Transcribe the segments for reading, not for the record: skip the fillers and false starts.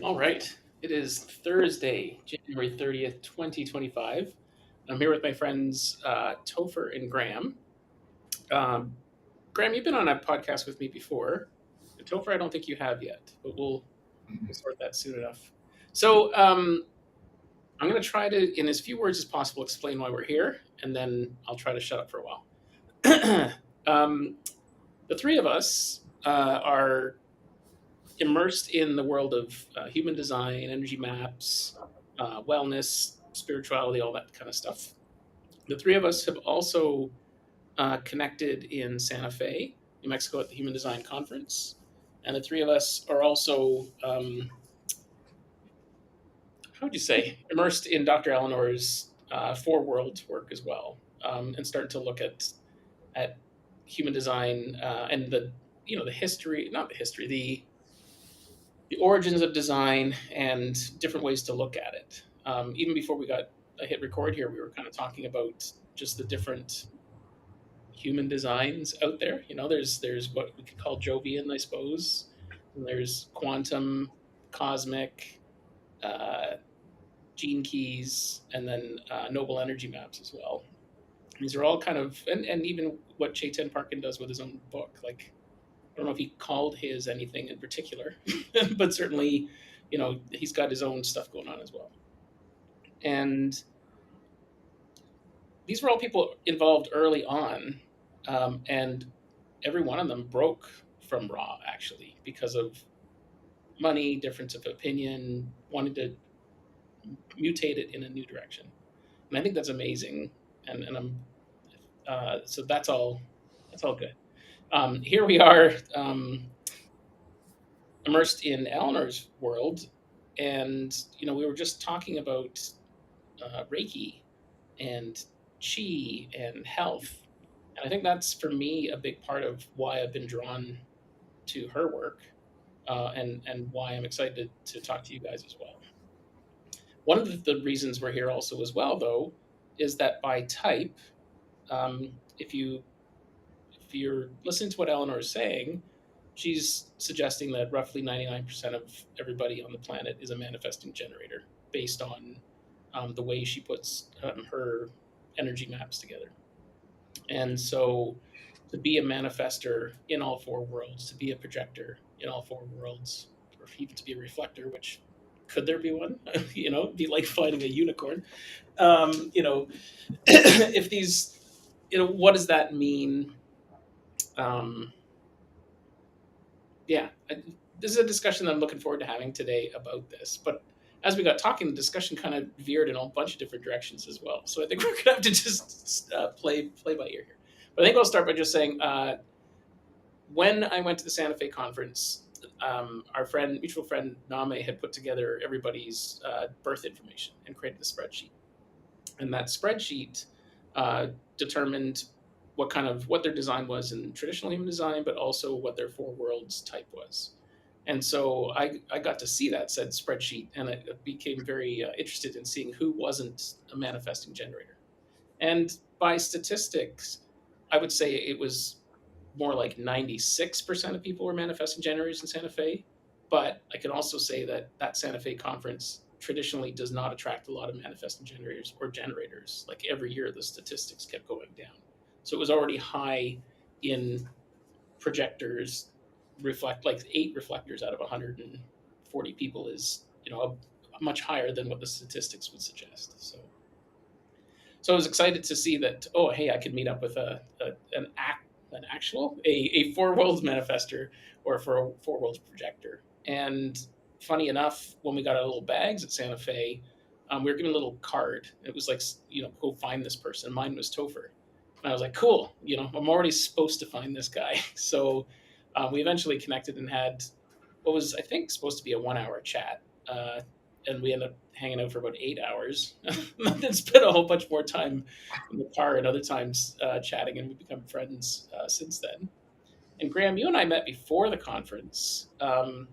All right. It is Thursday, January 30th, 2025. I'm here with my friends Topher and Graham. Um, Graham, you've been on a podcast with me before. Topher, I don't think you have yet, but we'll sort that soon enough. So I'm going to try to, in as few words as possible, explain why we're here, and then I'll try to shut up for a while. um, the three of us are immersed in the world of human design, energy maps, wellness, spirituality, all that kind of stuff. The three of us have also connected in Santa Fe, New Mexico, at the Human Design Conference. And the three of us are also, how would you say, immersed in Dr. Eleanor's Four Worlds work as well, and starting to look at human design and the history, not the history, the origins of design and different ways to look at it. Even before we got a hit record here, we were kind of talking about just the different human designs out there. There's what we could call Jovian, I suppose. And there's quantum, cosmic, uh, gene keys, and then noble energy maps as well. These are all kind of, and even what Chetan Parkin does with his own book. Like, I don't know if he called his anything in particular, but certainly, he's got his own stuff going on as well. And these were all people involved early on, and every one of them broke from Raw actually because of money, difference of opinion, wanting to mutate it in a new direction. And I think that's amazing. And I'm so that's all. That's all good. Here we are. Immersed in Eleanor's world, and we were just talking about Reiki and Chi and health, and I think that's for me a big part of why I've been drawn to her work, and why I'm excited to talk to you guys as well. One of the reasons we're here also as well, though, is that by type, if you're listening to what Eleanor is saying, she's suggesting that roughly 99% of everybody on the planet is a manifesting generator based on the way she puts her energy maps together. And so to be a manifester in all four worlds, to be a projector in all four worlds, or even to be a reflector, which could there be one? Be like finding a unicorn. If these, what does that mean? Um, yeah, this is a discussion that I'm looking forward to having today about this. But as we got talking, the discussion kind of veered in a bunch of different directions as well. So I think we're going to have to just play by ear here. But I think I'll start by just saying when I went to the Santa Fe conference, our mutual friend Name, had put together everybody's birth information and created a spreadsheet. And that spreadsheet determined what their design was in traditional human design, but also what their four worlds type was. And so I got to see that said spreadsheet, and I became very interested in seeing who wasn't a manifesting generator. And by statistics, I would say it was more like 96% of people were manifesting generators in Santa Fe. But I can also say that Santa Fe conference traditionally does not attract a lot of manifesting generators or generators. Like every year, the statistics kept going down. So it was already high in projectors. Like 8 reflectors out of 140 people is much higher than what the statistics would suggest. So I was excited to see that. Oh, hey, I could meet up with a four worlds manifester or for a four worlds projector. And funny enough, when we got our little bags at Santa Fe, we were given a little card. It was like, go find this person. Mine was Topher. And I was like, cool. I'm already supposed to find this guy. So we eventually connected and had what was, I think, supposed to be a 1 hour chat. And we ended up hanging out for about 8 hours. And spent a whole bunch more time in the car and other times chatting, and we've become friends since then. And Graham, you and I met before the conference. I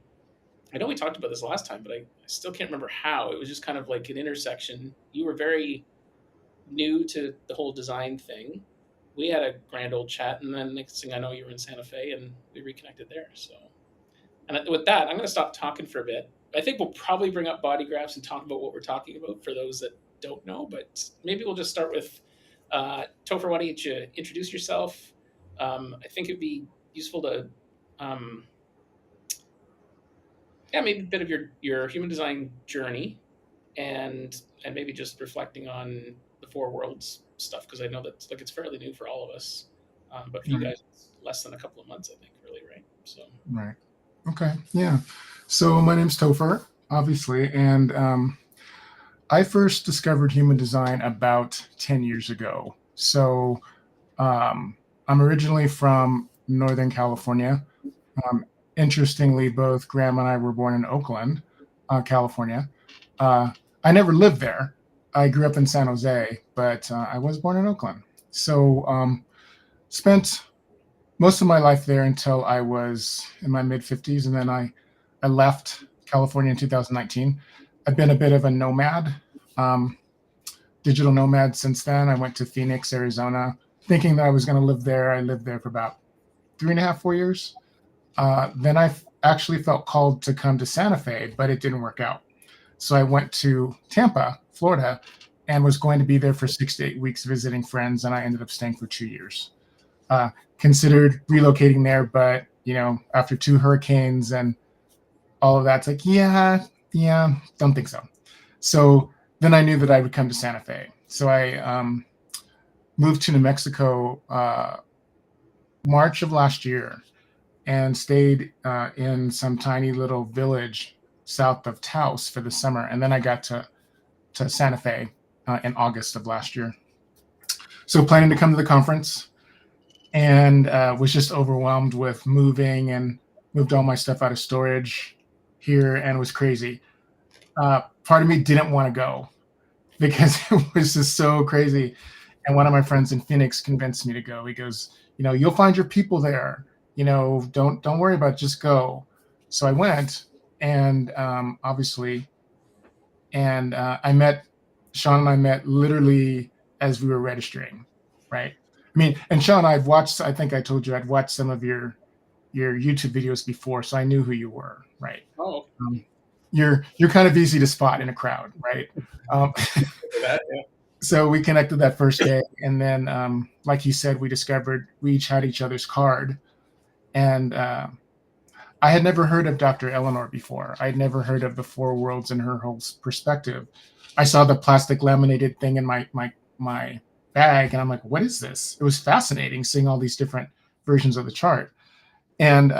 know we talked about this last time, but I still can't remember how. It was just kind of like an intersection. You were very new to the whole design thing. We had a grand old chat, and then next thing I know, you were in Santa Fe, and we reconnected there. So, and with that, I'm going to stop talking for a bit, I think we'll probably bring up body graphs and talk about what we're talking about for those that don't know. But maybe we'll just start with Topher. Why don't you introduce yourself? I think it'd be useful to, um, yeah, maybe a bit of your human design journey, and maybe just reflecting on the four worlds stuff, because I know that like it's fairly new for all of us, but for you Right. guys, it's less than a couple of months, I think, really, right? So, Right. Okay. Yeah. So my name's Topher, obviously, and I first discovered human design about 10 years ago. So I'm originally from Northern California. Um, Interestingly, both Graham and I were born in Oakland, California. Uh, I never lived there. I grew up in San Jose, but I was born in Oakland. So spent most of my life there until I was in my mid 50s, and then I left California in 2019. I've been a bit of a nomad, um, digital nomad since then. I went to Phoenix, Arizona, thinking that I was going to live there. I lived there for about 3.5, 4 years. Then I actually felt called to come to Santa Fe, but it didn't work out. So I went to Tampa, Florida, and was going to be there for 6 to 8 weeks visiting friends, and I ended up staying for 2 years. Considered relocating there, but after two hurricanes and all of that, it's like, yeah, don't think so. So then I knew that I would come to Santa Fe. So I moved to New Mexico March of last year and stayed in some tiny little village south of Taos for the summer, and then I got to Santa Fe in August of last year. So planning to come to the conference, and was just overwhelmed with moving, and moved all my stuff out of storage here, and was crazy. Part of me didn't want to go because it was just so crazy. And one of my friends in Phoenix convinced me to go. He goes, you'll find your people there. Don't worry about it, just go. So I went, and obviously, and I met Sean, and I met literally as we were registering, right? I mean, and Sean, I've watched. I think I told you I'd watched some of your YouTube videos before, so I knew who you were, right? oh, Um, you're kind of easy to spot in a crowd, right? Um, for that, yeah. so we connected that first day, and then, like you said, we discovered we each had each other's card, and I had never heard of Dr. Eleanor before. I'd never heard of the four worlds and her whole perspective. I saw the plastic laminated thing in my bag, and I'm like, what is this? It was fascinating seeing all these different versions of the chart. And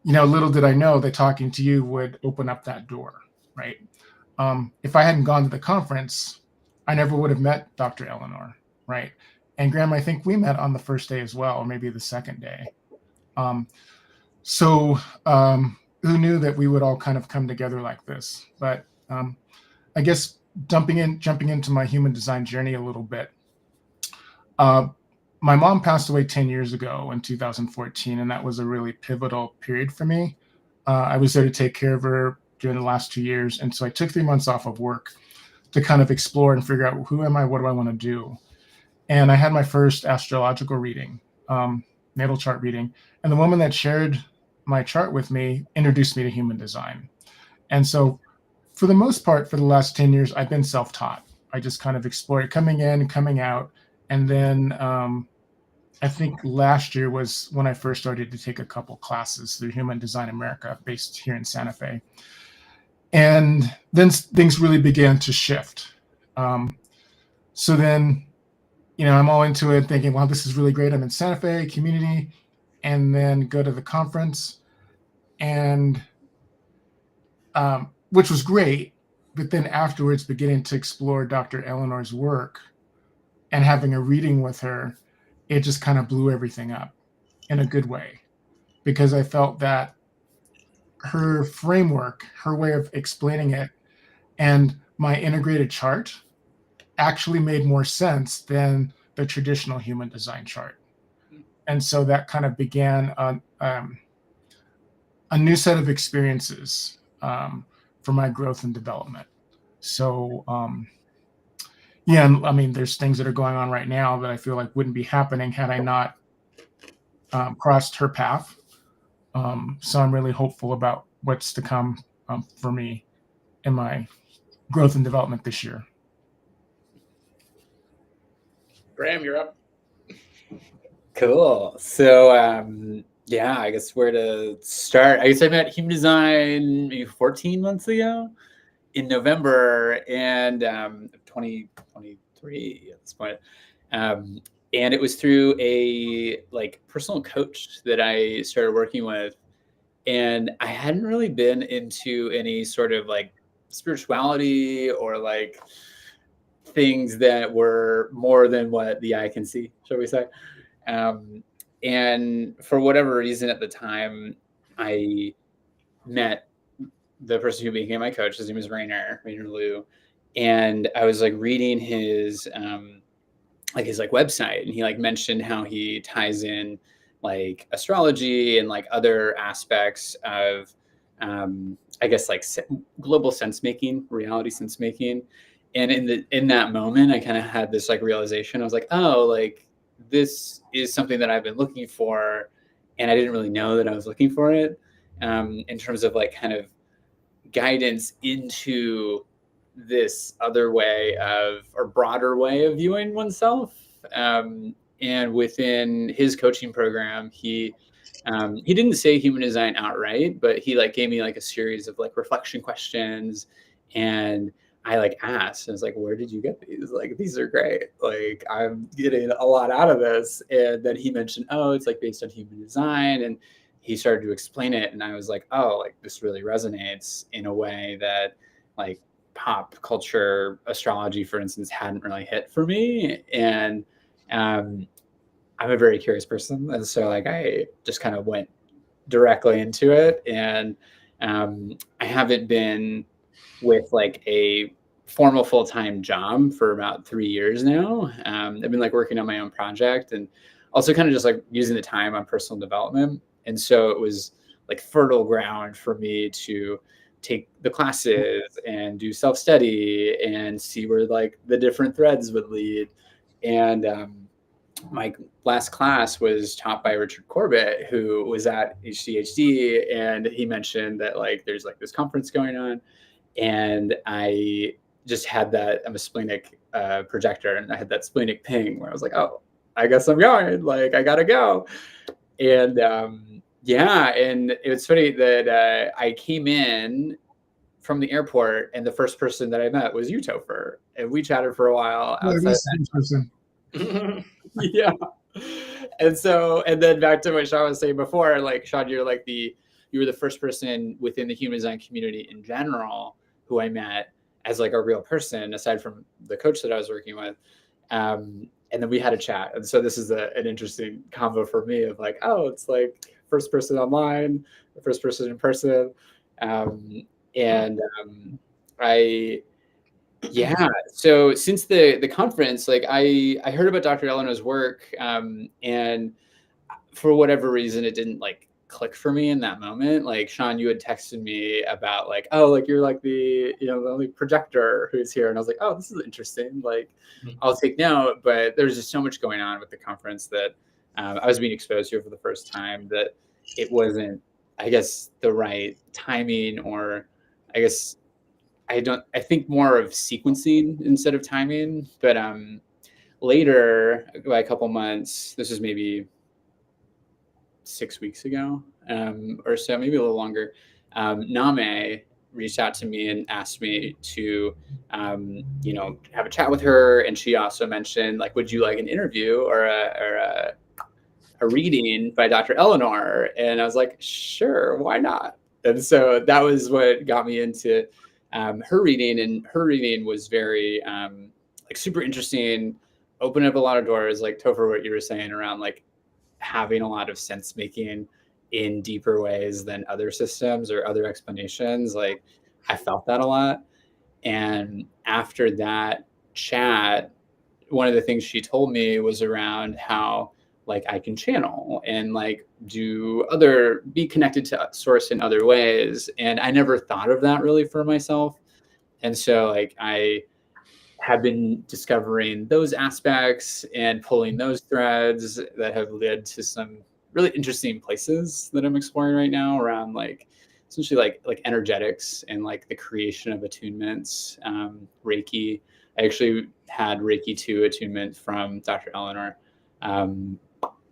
little did I know that talking to you would open up that door, right? If I hadn't gone to the conference, I never would have met Dr. Eleanor, right? And Graham, I think we met on the first day as well, or maybe the second day. Um, so who knew that we would all kind of come together like this? But I guess jumping into my human design journey a little bit. My mom passed away 10 years ago in 2014, and that was a really pivotal period for me. I was there to take care of her during the last 2 years, and so I took 3 months off of work to kind of explore and figure out, who am I, what do I want to do? And I had my first astrological reading, natal chart reading, and the woman that shared my chart with me introduced me to human design. And so for the most part, for the last 10 years, I've been self-taught. I just kind of explored coming in, coming out. And then I think last year was when I first started to take a couple classes through Human Design America, based here in Santa Fe. And then things really began to shift. So then, I'm all into it, thinking, wow, this is really great. I'm in Santa Fe community, and then go to the conference, and which was great. But then afterwards, beginning to explore Dr. Eleanor's work and having a reading with her, it just kind of blew everything up in a good way, because I felt that her framework, her way of explaining it, and my integrated chart actually made more sense than the traditional human design chart. And so that kind of began a new set of experiences for my growth and development. So, yeah, I mean, there's things that are going on right now that I feel like wouldn't be happening had I not crossed her path. So I'm really hopeful about what's to come for me in my growth and development this year. Graham, you're up. Cool. So, yeah, I guess where to start. I guess I met human design maybe 14 months ago in November and 2023 at this point. And it was through a like personal coach that I started working with. And I hadn't really been into any sort of like spirituality or like things that were more than what the eye can see, shall we say. And for whatever reason at the time, I met the person who became my coach. His name was Rainer Liu. And I was like reading his website, and he like mentioned how he ties in like astrology and like other aspects of I guess like global sense making, reality sense making. And in that moment, I kind of had this like realization. I was like, oh, like this is something that I've been looking for, and I didn't really know that I was looking for it, in terms of like kind of guidance into this other way of, or broader way of viewing oneself. And within his coaching program, he didn't say human design outright, but he like gave me like a series of like reflection questions, and I like asked, I was like, where did you get these? Like, these are great. Like, I'm getting a lot out of this. And then he mentioned, oh, it's like based on human design. And he started to explain it. And I was like, oh, like this really resonates in a way that like pop culture astrology, for instance, hadn't really hit for me. And I'm a very curious person. And so like, I just kind of went directly into it. And I haven't been with like a formal full-time job for about 3 years now. I've been like working on my own project and also kind of just like using the time on personal development. And so it was like fertile ground for me to take the classes and do self-study and see where like the different threads would lead. And my last class was taught by Richard Corbett, who was at HCHD, and he mentioned that like there's like this conference going on. And I just had that, I'm a splenic projector, and I had that splenic ping where I was like, oh, I guess I'm going, like, I gotta go. And yeah, and it was funny that I came in from the airport, and the first person that I met was you, Topher. And we chatted for a while outside. Yeah. And so, and then back to what Sean was saying before, like, Sean, you were the first person within the human design community in general who I met as like a real person, aside from the coach that I was working with. And then we had a chat. And so this is an interesting combo for me of like, oh, it's like first person online, the first person in person. Yeah. So since the conference, like I heard about Dr. Eleanor's work, and for whatever reason, it didn't like click for me in that moment. Like Sean, you had texted me about like, oh, like you're like the only projector who's here, and I was like, oh, this is interesting. Like, I'll take note. But there's just so much going on with the conference that I was being exposed to for the first time that it wasn't, I guess, the right timing, or I guess I think more of sequencing instead of timing. But later, by a couple months, this was maybe 6 weeks ago, or so, maybe a little longer, Name reached out to me and asked me to, have a chat with her. And she also mentioned, like, would you like an interview or a reading by Dr. Eleanor? And I was like, sure, why not? And so that was what got me into her reading. And her reading was very like super interesting, opened up a lot of doors, like Topher, what you were saying around like having a lot of sense making in deeper ways than other systems or other explanations. Like I felt that a lot. And after that chat, one of the things she told me was around how like I can channel and like be connected to source in other ways. And I never thought of that really for myself. And so like I have been discovering those aspects and pulling those threads that have led to some really interesting places that I'm exploring right now around like essentially like energetics and like the creation of attunements. Reiki. I actually had Reiki 2 attunement from Dr. Eleanor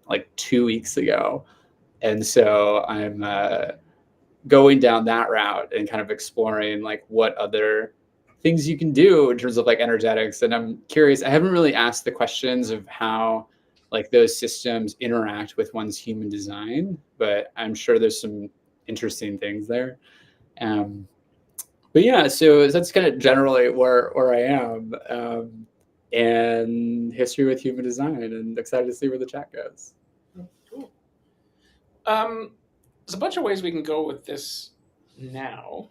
like 2 weeks ago. And so I'm going down that route and kind of exploring like what other things you can do in terms of like energetics. And I'm curious, I haven't really asked the questions of how like those systems interact with one's human design, but I'm sure there's some interesting things there. Um, but yeah, so that's kind of generally where I am, and history with human design, and excited to see where the chat goes. Cool. There's a bunch of ways we can go with this now.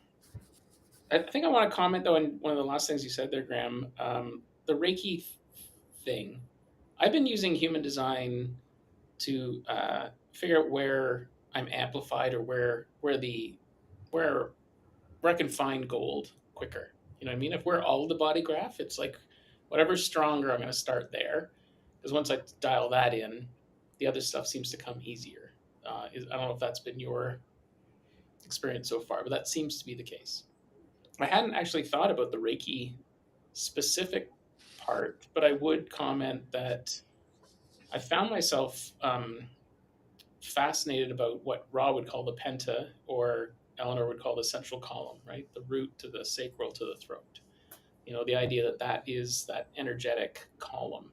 I think I want to comment though on one of the last things you said there, Graham. The Reiki thing. I've been using human design to figure out where I'm amplified or where I can find gold quicker. You know what I mean? If we're all the body graph, it's like whatever's stronger, I'm going to start there. Because once I dial that in, the other stuff seems to come easier. I don't know if that's been your experience so far, but that seems to be the case. I hadn't actually thought about the Reiki specific part, but I would comment that I found myself fascinated about what Ra would call the penta, or Eleanor would call the central column, right? The root to the sacral to the throat. You know, the idea that that is that energetic column.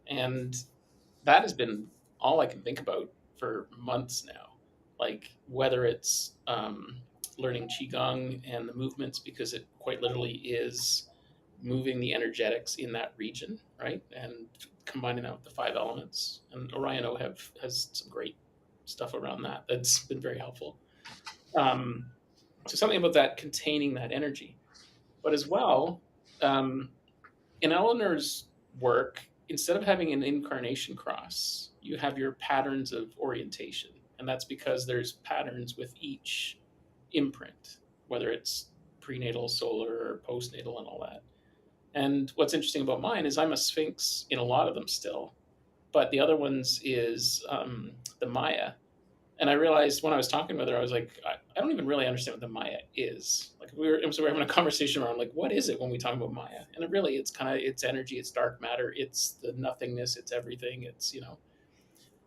And that has been all I can think about for months now. Like whether it's learning Qigong and the movements, because it quite literally is moving the energetics in that region, right? And combining that with the 5 elements. And Orion O has some great stuff around that that's been very helpful. So something about that containing that energy. But as well, in Eleanor's work, instead of having an incarnation cross, you have your patterns of orientation. And that's because there's patterns with each imprint, whether it's prenatal, solar, or postnatal, and all that. And what's interesting about mine is I'm a Sphinx in a lot of them still, but the other ones is the Maya. And I realized when I was talking with her, I was like, I don't even really understand what the Maya is. Like so we're having a conversation around like, what is it when we talk about Maya? And it's kind of, it's energy, it's dark matter, it's the nothingness, it's everything, it's, you know.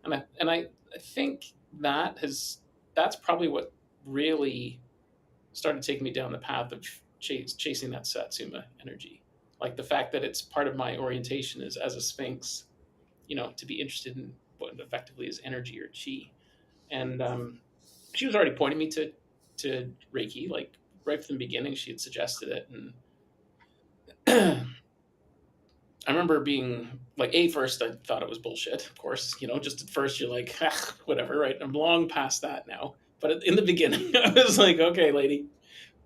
And I think that's probably what really started taking me down the path of chasing that Satsuma energy. Like the fact that it's part of my orientation is as a Sphinx, you know, to be interested in what effectively is energy or chi. And she was already pointing me to Reiki, like right from the beginning. She had suggested it, and I remember being like, first I thought it was bullshit. Of course, you know, just at first you're like, whatever, right? I'm long past that now. But in the beginning, I was like, okay, lady.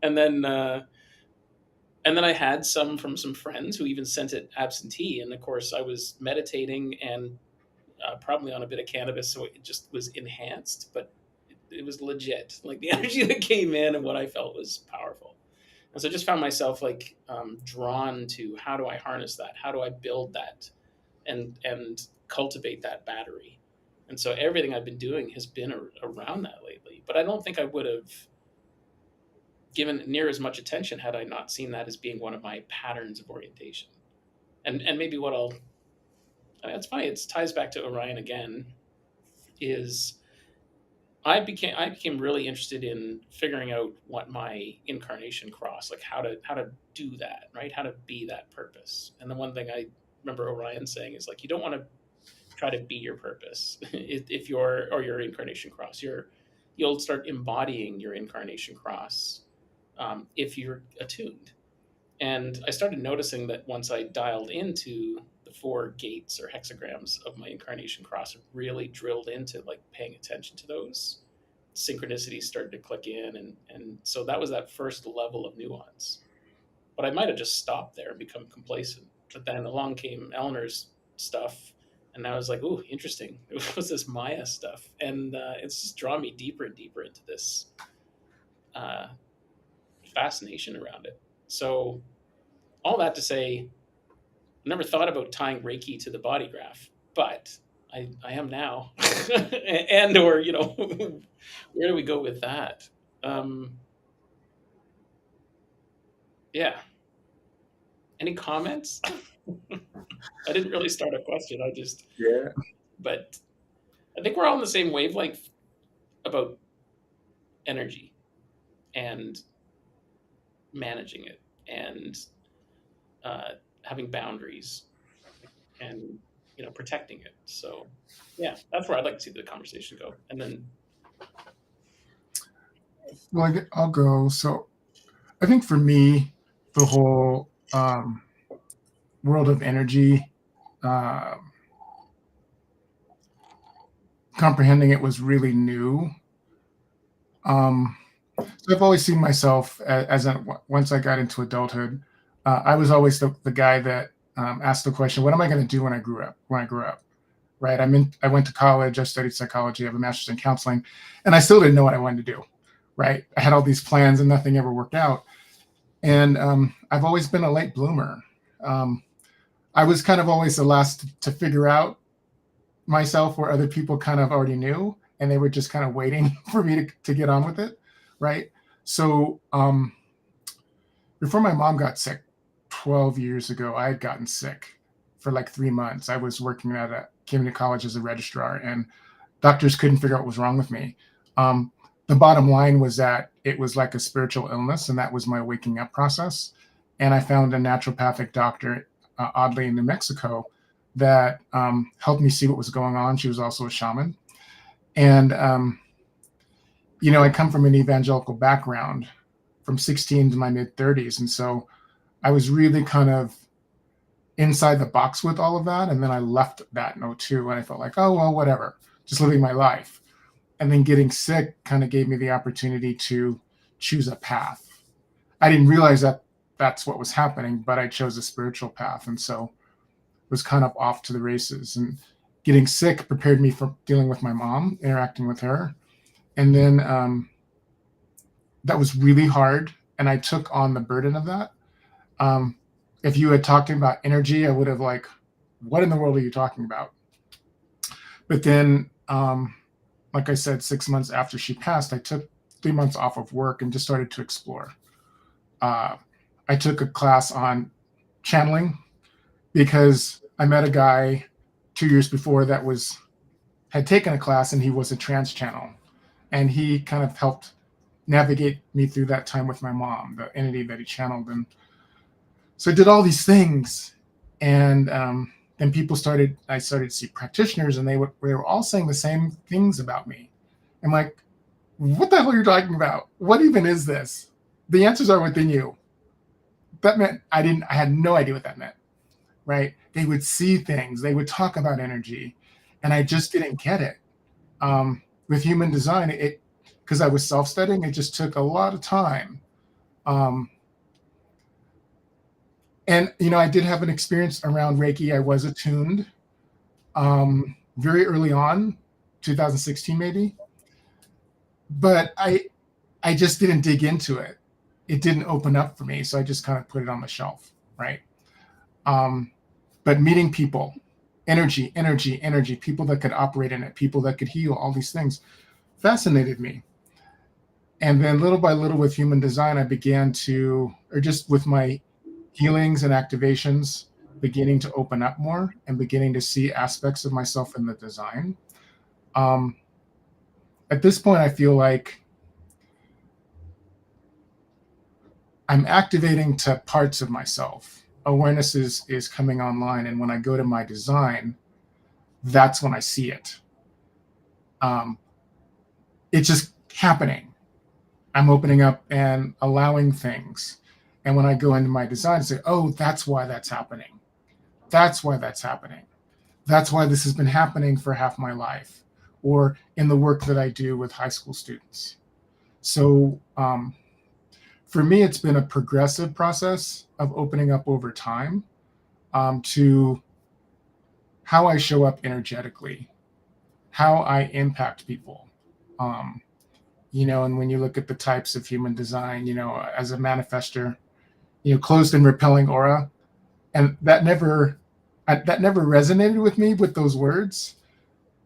And then I had some from some friends who even sent it absentee. And of course, I was meditating and probably on a bit of cannabis, so it just was enhanced. But it was legit. Like the energy that came in and what I felt was powerful. And so I just found myself like drawn to how do I harness that? How do I build that and cultivate that battery? And so everything I've been doing has been around that lately. But I don't think I would have given near as much attention had I not seen that as being one of my patterns of orientation. And maybe it's funny, it ties back to Orion again, is I became really interested in figuring out what my incarnation cross, like how to do that, right? How to be that purpose. And the one thing I remember Orion saying is like, you don't want to try to be your purpose. If your incarnation cross, you'll start embodying your incarnation cross if you're attuned. And I started noticing that once I dialed into the 4 gates or hexagrams of my incarnation cross, really drilled into like paying attention to those, synchronicities started to click in. And so that was that first level of nuance. But I might have just stopped there and become complacent. But then along came Eleanor's stuff. And I was like, ooh, interesting. It was this Maya stuff. And it's just drawn me deeper and deeper into this fascination around it. So all that to say, I never thought about tying Reiki to the body graph, but I am now. And or, you know, where do we go with that? Um, yeah. Any comments? I didn't really start a question. Yeah. But I think we're all on the same wavelength about energy and managing it and uh, having boundaries and protecting it. So yeah, that's where I'd like to see the conversation go. And then Well, I'll go. So I think for me, the whole world of energy, uh, comprehending it was really new. So I've always seen myself once I got into adulthood, I was always the guy that asked the question, "What am I going to do when I grew up?" Right? I went to college. I studied psychology. I have a master's in counseling, and I still didn't know what I wanted to do. Right? I had all these plans, and nothing ever worked out. And I've always been a late bloomer. Um, I was kind of always the last to figure out myself, where other people kind of already knew, and they were just kind of waiting for me to get on with it, right? So before my mom got sick 12 years ago, I had gotten sick for like 3 months. I was working at a community college as a registrar, and doctors couldn't figure out what was wrong with me. The bottom line was that it was like a spiritual illness, and that was my waking up process. And I found a naturopathic doctor, oddly in New Mexico, that helped me see what was going on. She was also a shaman. And, I come from an evangelical background from 16 to my mid 30s. And so I was really kind of inside the box with all of that. And then I left that in '02, and I felt like, oh, well, whatever, just living my life. And then getting sick kind of gave me the opportunity to choose a path. I didn't realize that that's what was happening, but I chose a spiritual path. And so was kind of off to the races. And getting sick prepared me for dealing with my mom, interacting with her. And then that was really hard. And I took on the burden of that. If you had talked about energy, I would have like, what in the world are you talking about? But then, like I said, 6 months after she passed, I took 3 months off of work and just started to explore. I took a class on channeling because I met a guy 2 years before that had taken a class, and he was a trance channel, and he kind of helped navigate me through that time with my mom, the entity that he channeled. And so I did all these things, and then I started to see practitioners, and they were all saying the same things about me. I'm like, what the hell are you talking about? What even is this? The answers are within you. That meant I had no idea what that meant, right? They would see things, they would talk about energy, and I just didn't get it. With human design, because I was self-studying, it just took a lot of time. And I did have an experience around Reiki. I was attuned very early on, 2016 maybe, but I just didn't dig into it. It didn't open up for me, so I just kind of put it on the shelf, right? But meeting people, energy, people that could operate in it, people that could heal, all these things fascinated me. And then little by little with human design, I began to, or just with my healings and activations, beginning to open up more and beginning to see aspects of myself in the design. At this point, I feel like I'm activating to parts of myself. Awareness is coming online. And when I go to my design, that's when I see it. It's just happening. I'm opening up and allowing things. And when I go into my design, I say, oh, that's why that's happening. That's why that's happening. That's why this has been happening for half my life, or in the work that I do with high school students. So for me, it's been a progressive process of opening up over time to how I show up energetically, how I impact people. And when you look at the types of human design, as a manifestor, closed and repelling aura, and that never resonated with me with those words.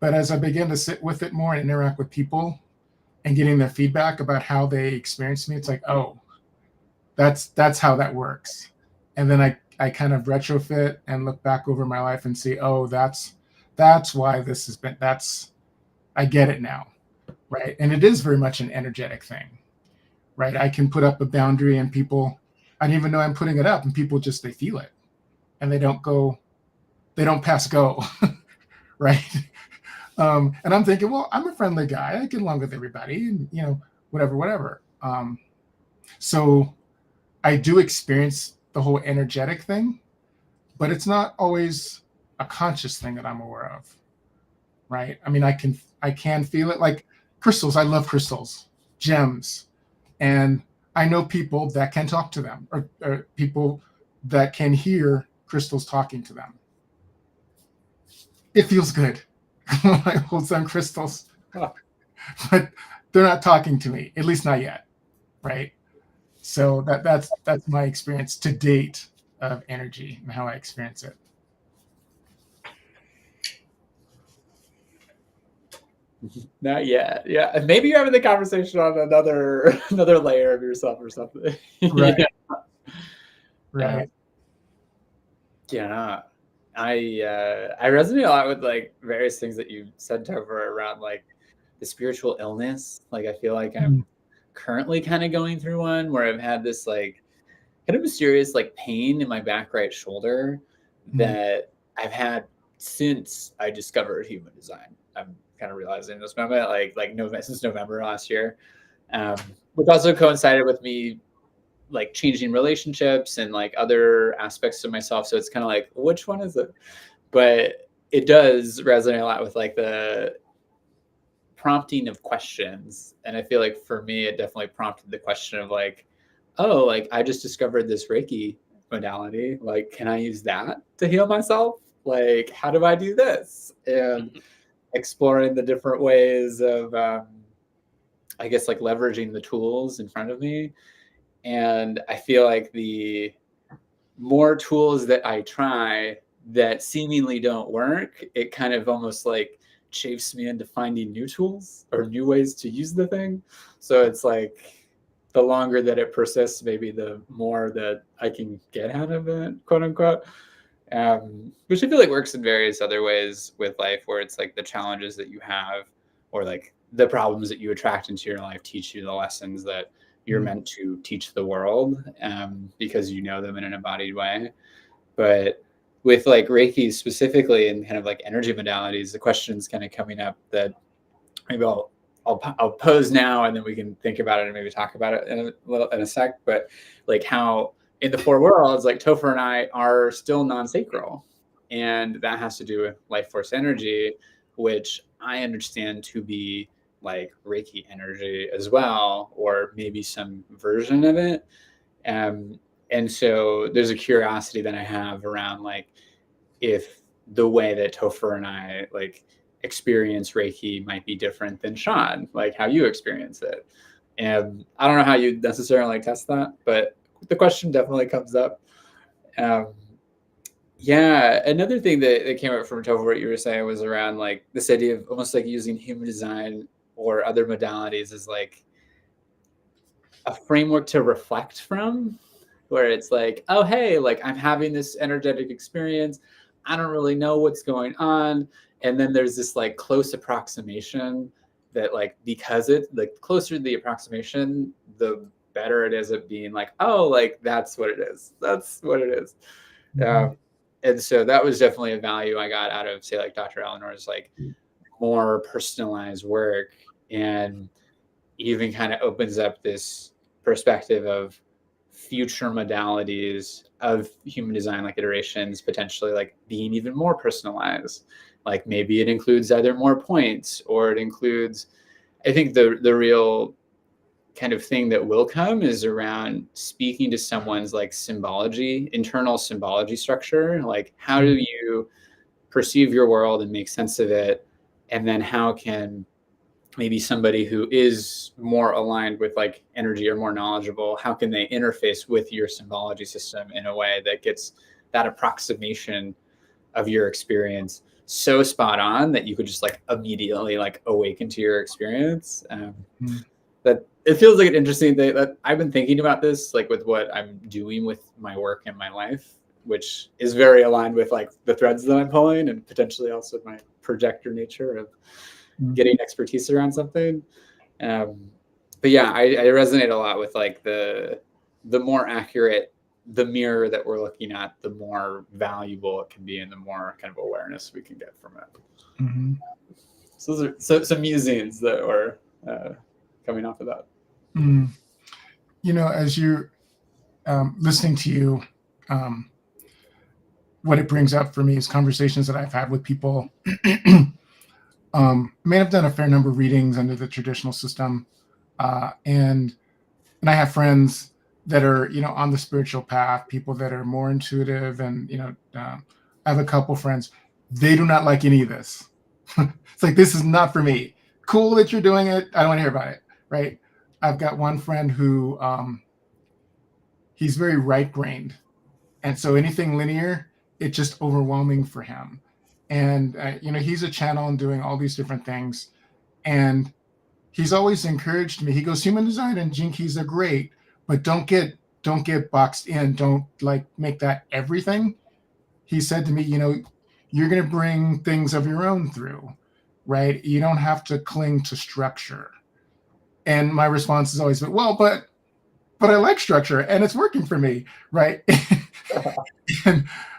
But as I began to sit with it more and interact with people, and getting their feedback about how they experience me, it's like, oh, that's how that works. And then I kind of retrofit and look back over my life and see, oh, that's why this has been, I get it now, right? And it is very much an energetic thing, right? I can put up a boundary and people, I don't even know I'm putting it up, and people just, they feel it and they don't pass go, right? And I'm thinking, well, I'm a friendly guy. I get along with everybody, and whatever. So I do experience the whole energetic thing, but it's not always a conscious thing that I'm aware of, right? I mean, I can feel it, like crystals. I love crystals, gems, and I know people that can talk to them, or people that can hear crystals talking to them. It feels good when I hold some crystals, but they're not talking to me, at least not yet, right? So that's my experience to date of energy and how I experience it. Not yet. Yeah. And maybe you're having the conversation on another layer of yourself or something. Right. Yeah. Right. Yeah. I resonate a lot with like various things that you said, Topher, around like the spiritual illness. Like I feel like I'm currently kind of going through one where I've had this like kind of mysterious like pain in my back right shoulder that I've had since I discovered human design. I'm kind of realizing this moment, since November last year, which also coincided with me like changing relationships and like other aspects of myself. So it's kind of like, which one is it? But it does resonate a lot with like the prompting of questions. And I feel like for me, it definitely prompted the question of like, oh, like I just discovered this Reiki modality. Like, can I use that to heal myself? Like, how do I do this? And exploring the different ways of, I guess, like leveraging the tools in front of me. And I feel like the more tools that I try that seemingly don't work, it kind of almost like chafes me into finding new tools or new ways to use the thing. So it's like the longer that it persists, maybe the more that I can get out of it, quote unquote. Which I feel like works in various other ways with life, where it's like the challenges that you have or like the problems that you attract into your life teach you the lessons that you're meant to teach the world, because you know them in an embodied way. But with like Reiki specifically and kind of like energy modalities, the questions kind of coming up that maybe I'll pose now, and then we can think about it and maybe talk about it in a sec. But like how in the four worlds, like Topher and I are still non-sacral, and that has to do with life force energy, which I understand to be like Reiki energy as well, or maybe some version of it. And so there's a curiosity that I have around like if the way that Topher and I like experience Reiki might be different than Sean, like how you experience it. And I don't know how you necessarily test that, but the question definitely comes up. Yeah, another thing that came up from Topher, what you were saying, was around like this idea of almost like using human design or other modalities as like a framework to reflect from, where it's like, oh, hey, like I'm having this energetic experience. I don't really know what's going on. And then there's this like close approximation that like, because it like closer to the approximation, the better it is at being like, oh, like that's what it is. That's what it is. And so that was definitely a value I got out of, say, like Dr. Eleanor's like more personalized work, and even kind of opens up this perspective of future modalities of human design, like iterations, potentially like being even more personalized. Like maybe it includes either more points, or it includes, I think the real kind of thing that will come is around speaking to someone's like symbology, internal symbology structure. Like how do you perceive your world and make sense of it? And then how can maybe somebody who is more aligned with like energy or more knowledgeable, how can they interface with your symbology system in a way that gets that approximation of your experience so spot on that you could just like immediately like awaken to your experience. That it feels like an interesting thing that I've been thinking about this, like with what I'm doing with my work and my life, which is very aligned with like the threads that I'm pulling and potentially also my projector nature of getting expertise around something. But yeah, I resonate a lot with like the more accurate the mirror that we're looking at, the more valuable it can be and the more kind of awareness we can get from it. Mm-hmm. So those are some musings that were coming off of that. You know, as you're listening to you, what it brings up for me is conversations that I've had with people. I mean, I've done a fair number of readings under the traditional system, and I have friends that are, you know, on the spiritual path, people that are more intuitive, and you know, I have a couple friends. They do not like any of this. It's like, this is not for me. Cool that you're doing it. I don't want to hear about it. Right? I've got one friend who he's very right-brained, and so anything linear, it's just overwhelming for him. And you know, he's a channel and doing all these different things, and he's always encouraged me. He goes, human design and gene keys are great, but don't get boxed in. Don't like make that everything. He said to me, you know, you're going to bring things of your own through, right? You don't have to cling to structure. And my response has always been, well, but I like structure and it's working for me, right?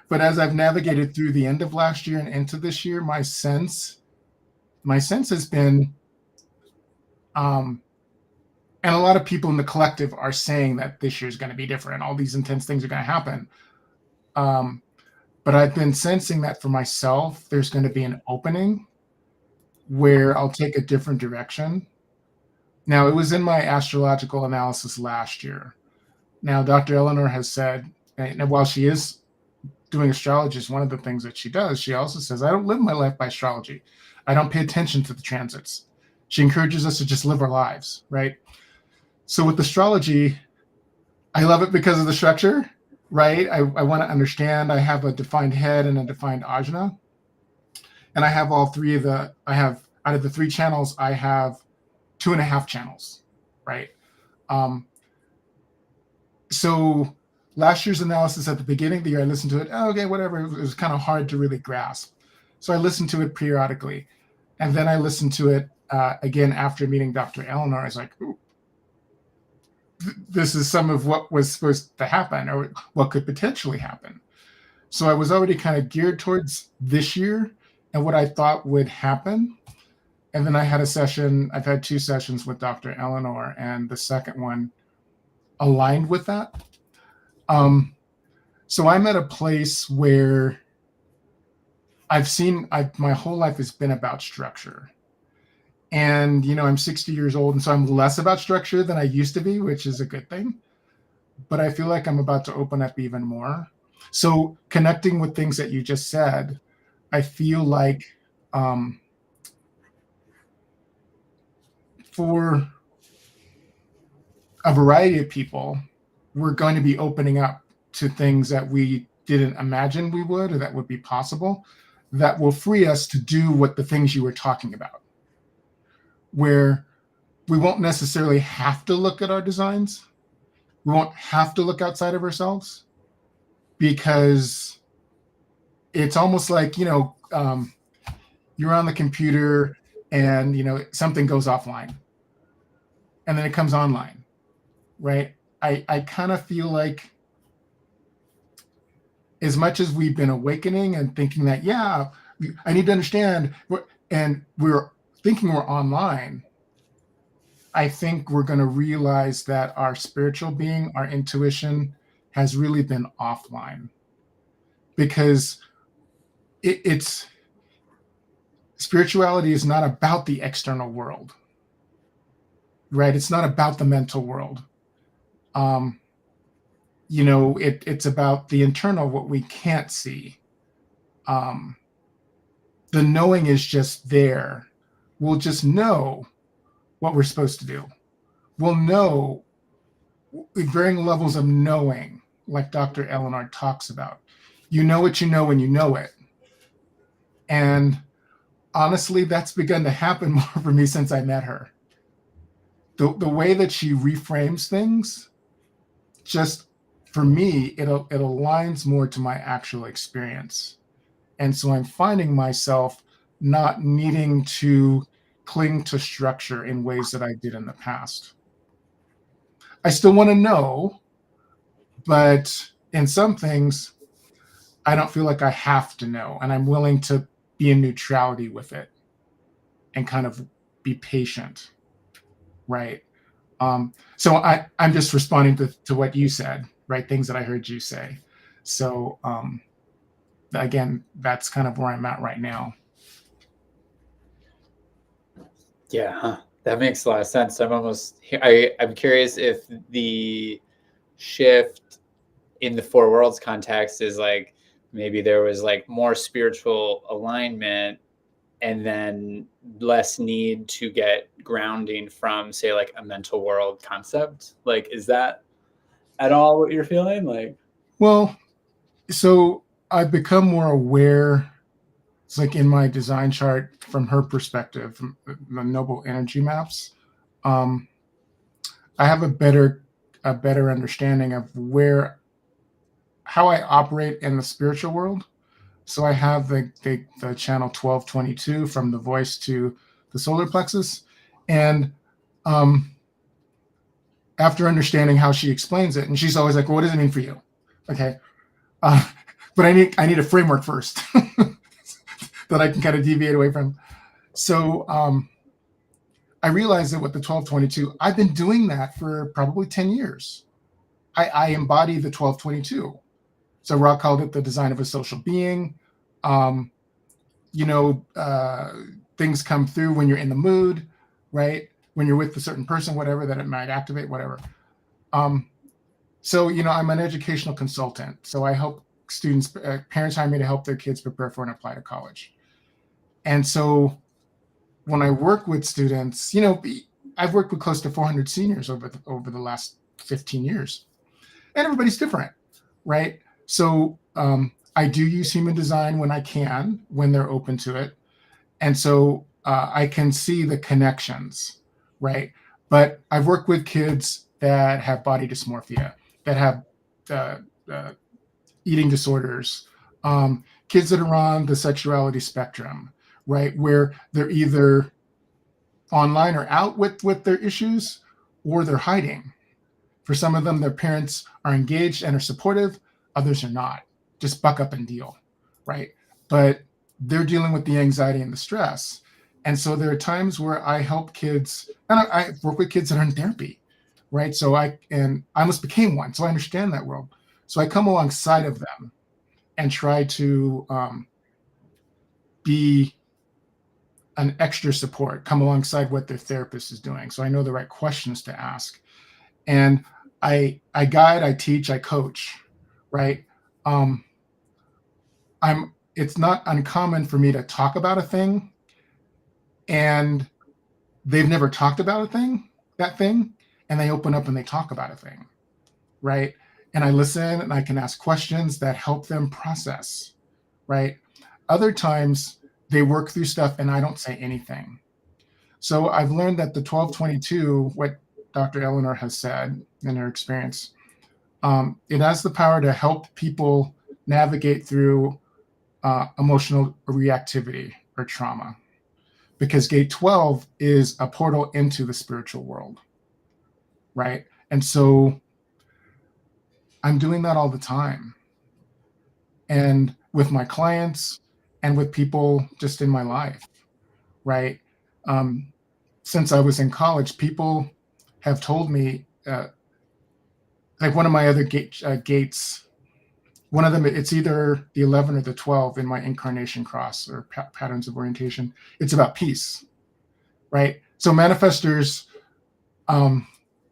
But as I've navigated through the end of last year and into this year, my sense has been, and a lot of people in the collective are saying that this year is going to be different. All these intense things are going to happen. But I've been sensing that for myself, there's going to be an opening where I'll take a different direction. Now, it was in my astrological analysis last year. Now, Dr. Eleanor has said, and while she is doing astrology, is one of the things that she does, she also says, I don't live my life by astrology. I don't pay attention to the transits. She encourages us to just live our lives, right? So with astrology, I love it because of the structure, right? I want to understand. I have a defined head and a defined ajna. And I have all three of the, out of the 3 channels, I have 2.5 channels, right? So last year's analysis at the beginning of the year, I listened to it. Oh, okay, whatever. It was kind of hard to really grasp. So I listened to it periodically. And then I listened to it again after meeting Dr. Eleanor. I was like, ooh, this is some of what was supposed to happen or what could potentially happen. So I was already kind of geared towards this year and what I thought would happen. And then I had a session, I've had 2 sessions with Dr. Eleanor, and the second one aligned with that. So I'm at a place where my whole life has been about structure. And, you know, I'm 60 years old, and so I'm less about structure than I used to be, which is a good thing. But I feel like I'm about to open up even more. So connecting with things that you just said, I feel like for a variety of people, we're going to be opening up to things that we didn't imagine we would or that would be possible, that will free us to do what the things you were talking about, where we won't necessarily have to look at our designs. We won't have to look outside of ourselves, because it's almost like, you know, you're on the computer and, you know, something goes offline and then it comes online, right? I kind of feel like as much as we've been awakening and thinking that, yeah, I need to understand, and we're thinking we're online, I think we're going to realize that our spiritual being, our intuition, has really been offline, because it's spirituality is not about the external world, right? It's not about the mental world. You know, it's about the internal, what we can't see. The knowing is just there. We'll just know what we're supposed to do. We'll know varying levels of knowing, like Dr. Eleanor talks about. You know what you know when you know it. And honestly, that's begun to happen more for me since I met her. The way that she reframes things, just for me, it aligns more to my actual experience. And so I'm finding myself not needing to cling to structure in ways that I did in the past. I still want to know, but in some things, I don't feel like I have to know. And I'm willing to be in neutrality with it and kind of be patient. Right. So I'm just responding to what you said, right? Things that I heard you say. So again, that's kind of where I'm at right now. Yeah, that makes a lot of sense. I'm curious if the shift in the Four Worlds context is like maybe there was like more spiritual alignment and then less need to get grounding from, say, like a mental world concept. Like, is that at all what you're feeling? Like, Well, so I've become more aware. It's like in my design chart from her perspective, from the noble energy maps. Um, I have a better understanding of how I operate in the spiritual world. So I have the channel 1222 from the voice to the solar plexus, and um, after understanding how she explains it, and she's always like, well, "What does it mean for you?" Okay, uh, but I need a framework first that I can kind of deviate away from. So I realized that with the 1222, I've been doing that for probably 10 years. I embody the 1222. So Rock called it the design of a social being. Um, you know, things come through when you're in the mood, right? When you're with a certain person, whatever, that it might activate, whatever. So, I'm an educational consultant. So I help students, parents hire me to help their kids prepare for and apply to college. And so when I work with students, I've worked with close to 400 seniors over the last 15 years, and everybody's different, right? So I do use human design when I can, when they're open to it. And so I can see the connections, right? But I've worked with kids that have body dysmorphia, that have uh, eating disorders, kids that are on the sexuality spectrum, right? Where they're either online or out with their issues, or they're hiding. For some of them, their parents are engaged and are supportive, others are not. Just buck up and deal, right? But they're dealing with the anxiety and the stress. And so there are times where I help kids, and I work with kids that are in therapy, right? So I almost became one, so I understand that world. So I come alongside of them and try to be an extra support, come alongside what their therapist is doing. So I know the right questions to ask. And I guide, I teach, I coach, right? It's not uncommon for me to talk about a thing and they've never talked about that thing, and they open up and they talk about a thing, right? And I listen and I can ask questions that help them process, right? Other times they work through stuff and I don't say anything. So I've learned that the 1222, what Dr. Eleanor has said in her experience, it has the power to help people navigate through emotional reactivity or trauma, because gate 12 is a portal into the spiritual world, right? And so I'm doing that all the time, and with my clients and with people just in my life, right? Um, since I was in college, people have told me, like one of my other gates, one of them, it's either the 11 or the 12 in my incarnation cross or patterns of orientation. It's about peace, right? So manifestors,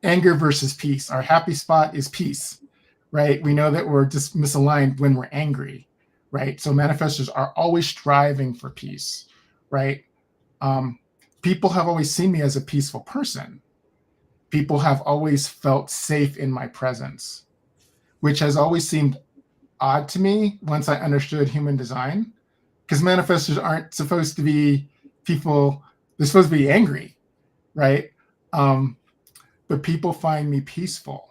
anger versus peace. Our happy spot is peace, right? We know that we're just misaligned when we're angry, right? So manifestors are always striving for peace, right? People have always seen me as a peaceful person. People have always felt safe in my presence, which has always seemed odd to me once I understood human design, because manifestors aren't supposed to be people. They're supposed to be angry, right? But people find me peaceful,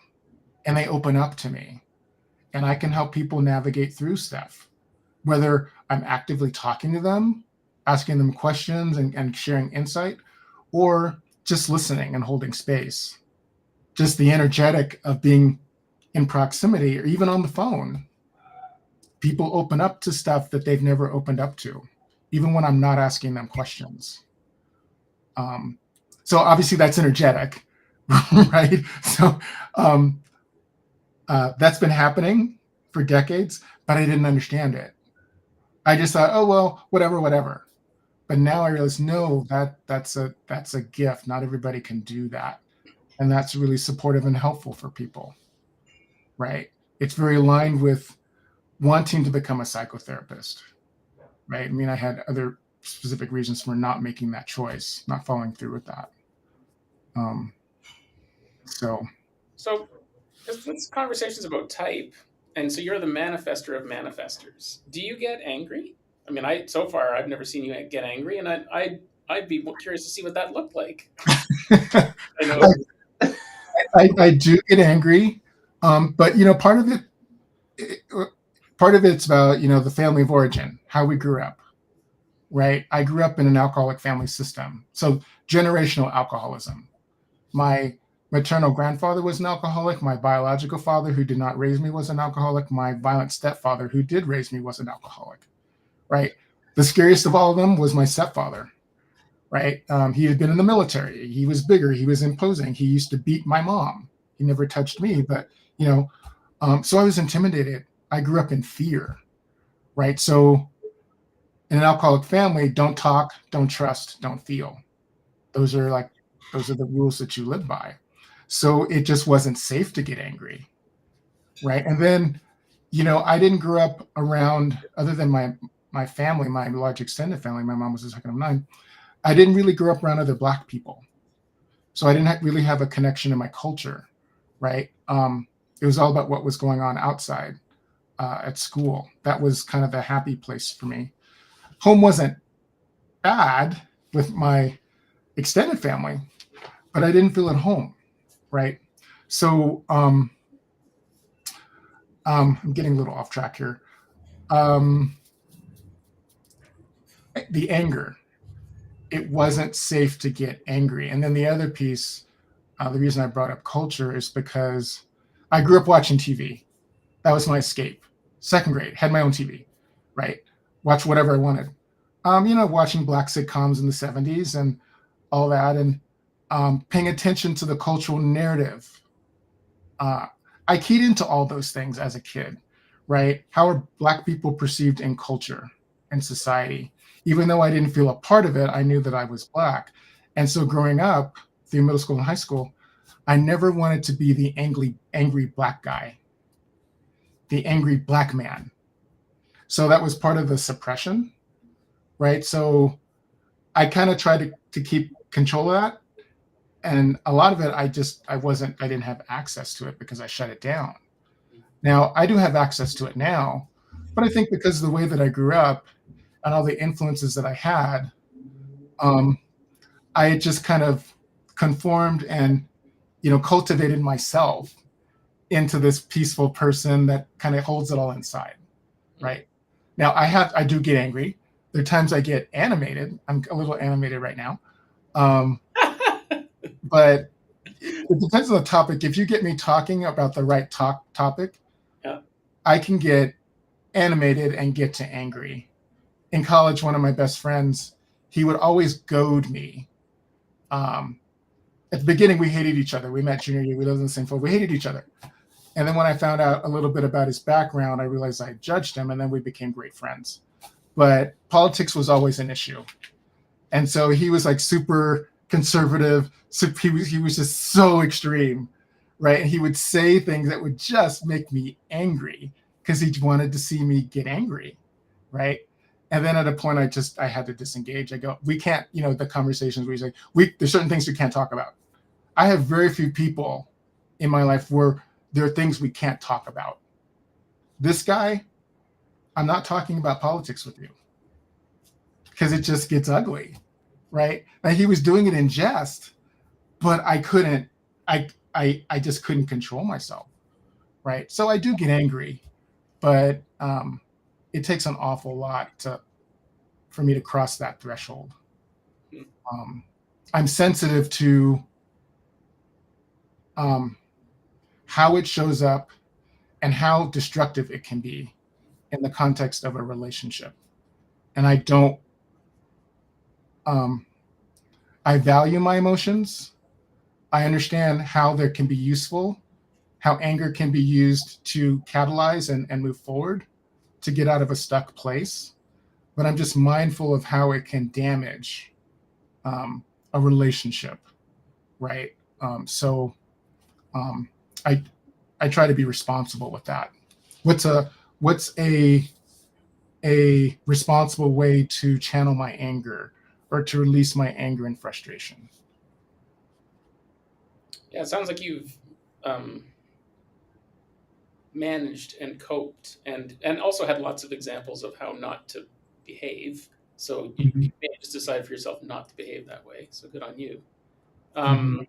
and they open up to me, and I can help people navigate through stuff, whether I'm actively talking to them, asking them questions and sharing insight, or just listening and holding space. Just the energetic of being in proximity or even on the phone. People open up to stuff that they've never opened up to, even when I'm not asking them questions. So obviously that's energetic, right? So that's been happening for decades, but I didn't understand it. I just thought, oh well, whatever. But now I realize, no, that's a gift. Not everybody can do that, and that's really supportive and helpful for people, right? It's very aligned with wanting to become a psychotherapist, right? I mean, I had other specific reasons for not making that choice, not following through with that. So this conversation's about type, and so you're the manifester of manifestors. Do you get angry? I mean, so far I've never seen you get angry, and I'd be curious to see what that looked like. I know. I do get angry, but part of it's about the family of origin, how we grew up, right? I grew up in an alcoholic family system, so generational alcoholism. My maternal grandfather was an alcoholic. My biological father, who did not raise me, was an alcoholic. My violent stepfather, who did raise me, was an alcoholic, right? The scariest of all of them was my stepfather, right? He had been in the military. He was bigger. He was imposing. He used to beat my mom. He never touched me, but, so I was intimidated. I grew up in fear, right? So in an alcoholic family, don't talk, don't trust, don't feel. Those are the rules that you live by. So it just wasn't safe to get angry, right? And then, I didn't grow up around, other than my family, my large extended family. My mom was the second of 9. I didn't really grow up around other Black people, so I didn't really have a connection to my culture, right? It was all about what was going on outside at school. That was kind of the happy place for me. Home wasn't bad with my extended family, but I didn't feel at home, right? So I'm getting a little off track here. The anger, it wasn't safe to get angry. And then the other piece, the reason I brought up culture is because I grew up watching TV. That was my escape. Second grade, had my own TV, right? Watch whatever I wanted. Watching Black sitcoms in the 70s and all that, and paying attention to the cultural narrative. I keyed into all those things as a kid, right? How are Black people perceived in culture and society? Even though I didn't feel a part of it, I knew that I was Black. And so growing up through middle school and high school, I never wanted to be the angry Black guy, the angry Black man. So that was part of the suppression, right? So I kind of tried to keep control of that. And a lot of it, I didn't have access to it because I shut it down. Now I do have access to it now, but I think because of the way that I grew up and all the influences that I had, I just kind of conformed and, cultivated myself into this peaceful person that kind of holds it all inside, right? Now I do get angry. There are times I get animated. I'm a little animated right now. But it depends on the topic. If you get me talking about the right topic, Yeah. I can get animated and get to angry. In college, one of my best friends, he would always goad me. At the beginning, we hated each other. We met junior year. We lived in the same floor. We hated each other. And then when I found out a little bit about his background, I realized I judged him, and then we became great friends. But politics was always an issue. And so he was like super conservative. So he was just so extreme, right? And he would say things that would just make me angry because he wanted to see me get angry, right? And then at a point, I had to disengage. I go, we can't, the conversations where he's like, there's certain things we can't talk about. I have very few people in my life where there are things we can't talk about. This guy, I'm not talking about politics with you. because it just gets ugly, right? Like he was doing it in jest, but I couldn't, I just couldn't control myself, right? So I do get angry, but it takes an awful lot for me to cross that threshold. Um, I'm sensitive to how it shows up and how destructive it can be in the context of a relationship. And I don't, um, I value my emotions. I understand how they can be useful, how anger can be used to catalyze and move forward to get out of a stuck place. But I'm just mindful of how it can damage a relationship, right? So um, I I try to be responsible with that. What's a responsible way to channel my anger or to release my anger and frustration? Yeah, it sounds like you've um, managed and coped, and also had lots of examples of how not to behave. So you Mhm, may just decide for yourself not to behave that way. So good on you. mhm. Um,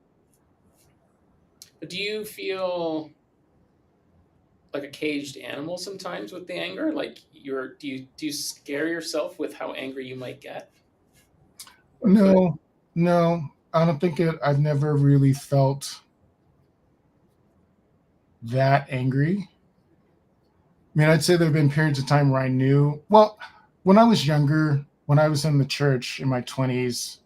but do you feel like a caged animal sometimes with the anger? Like do you scare yourself with how angry you might get? Or could No, no, I don't think it. I've never really felt that angry. I mean, I'd say there have been periods of time where I knew. Well, when I was younger, when I was in the church in my 20s,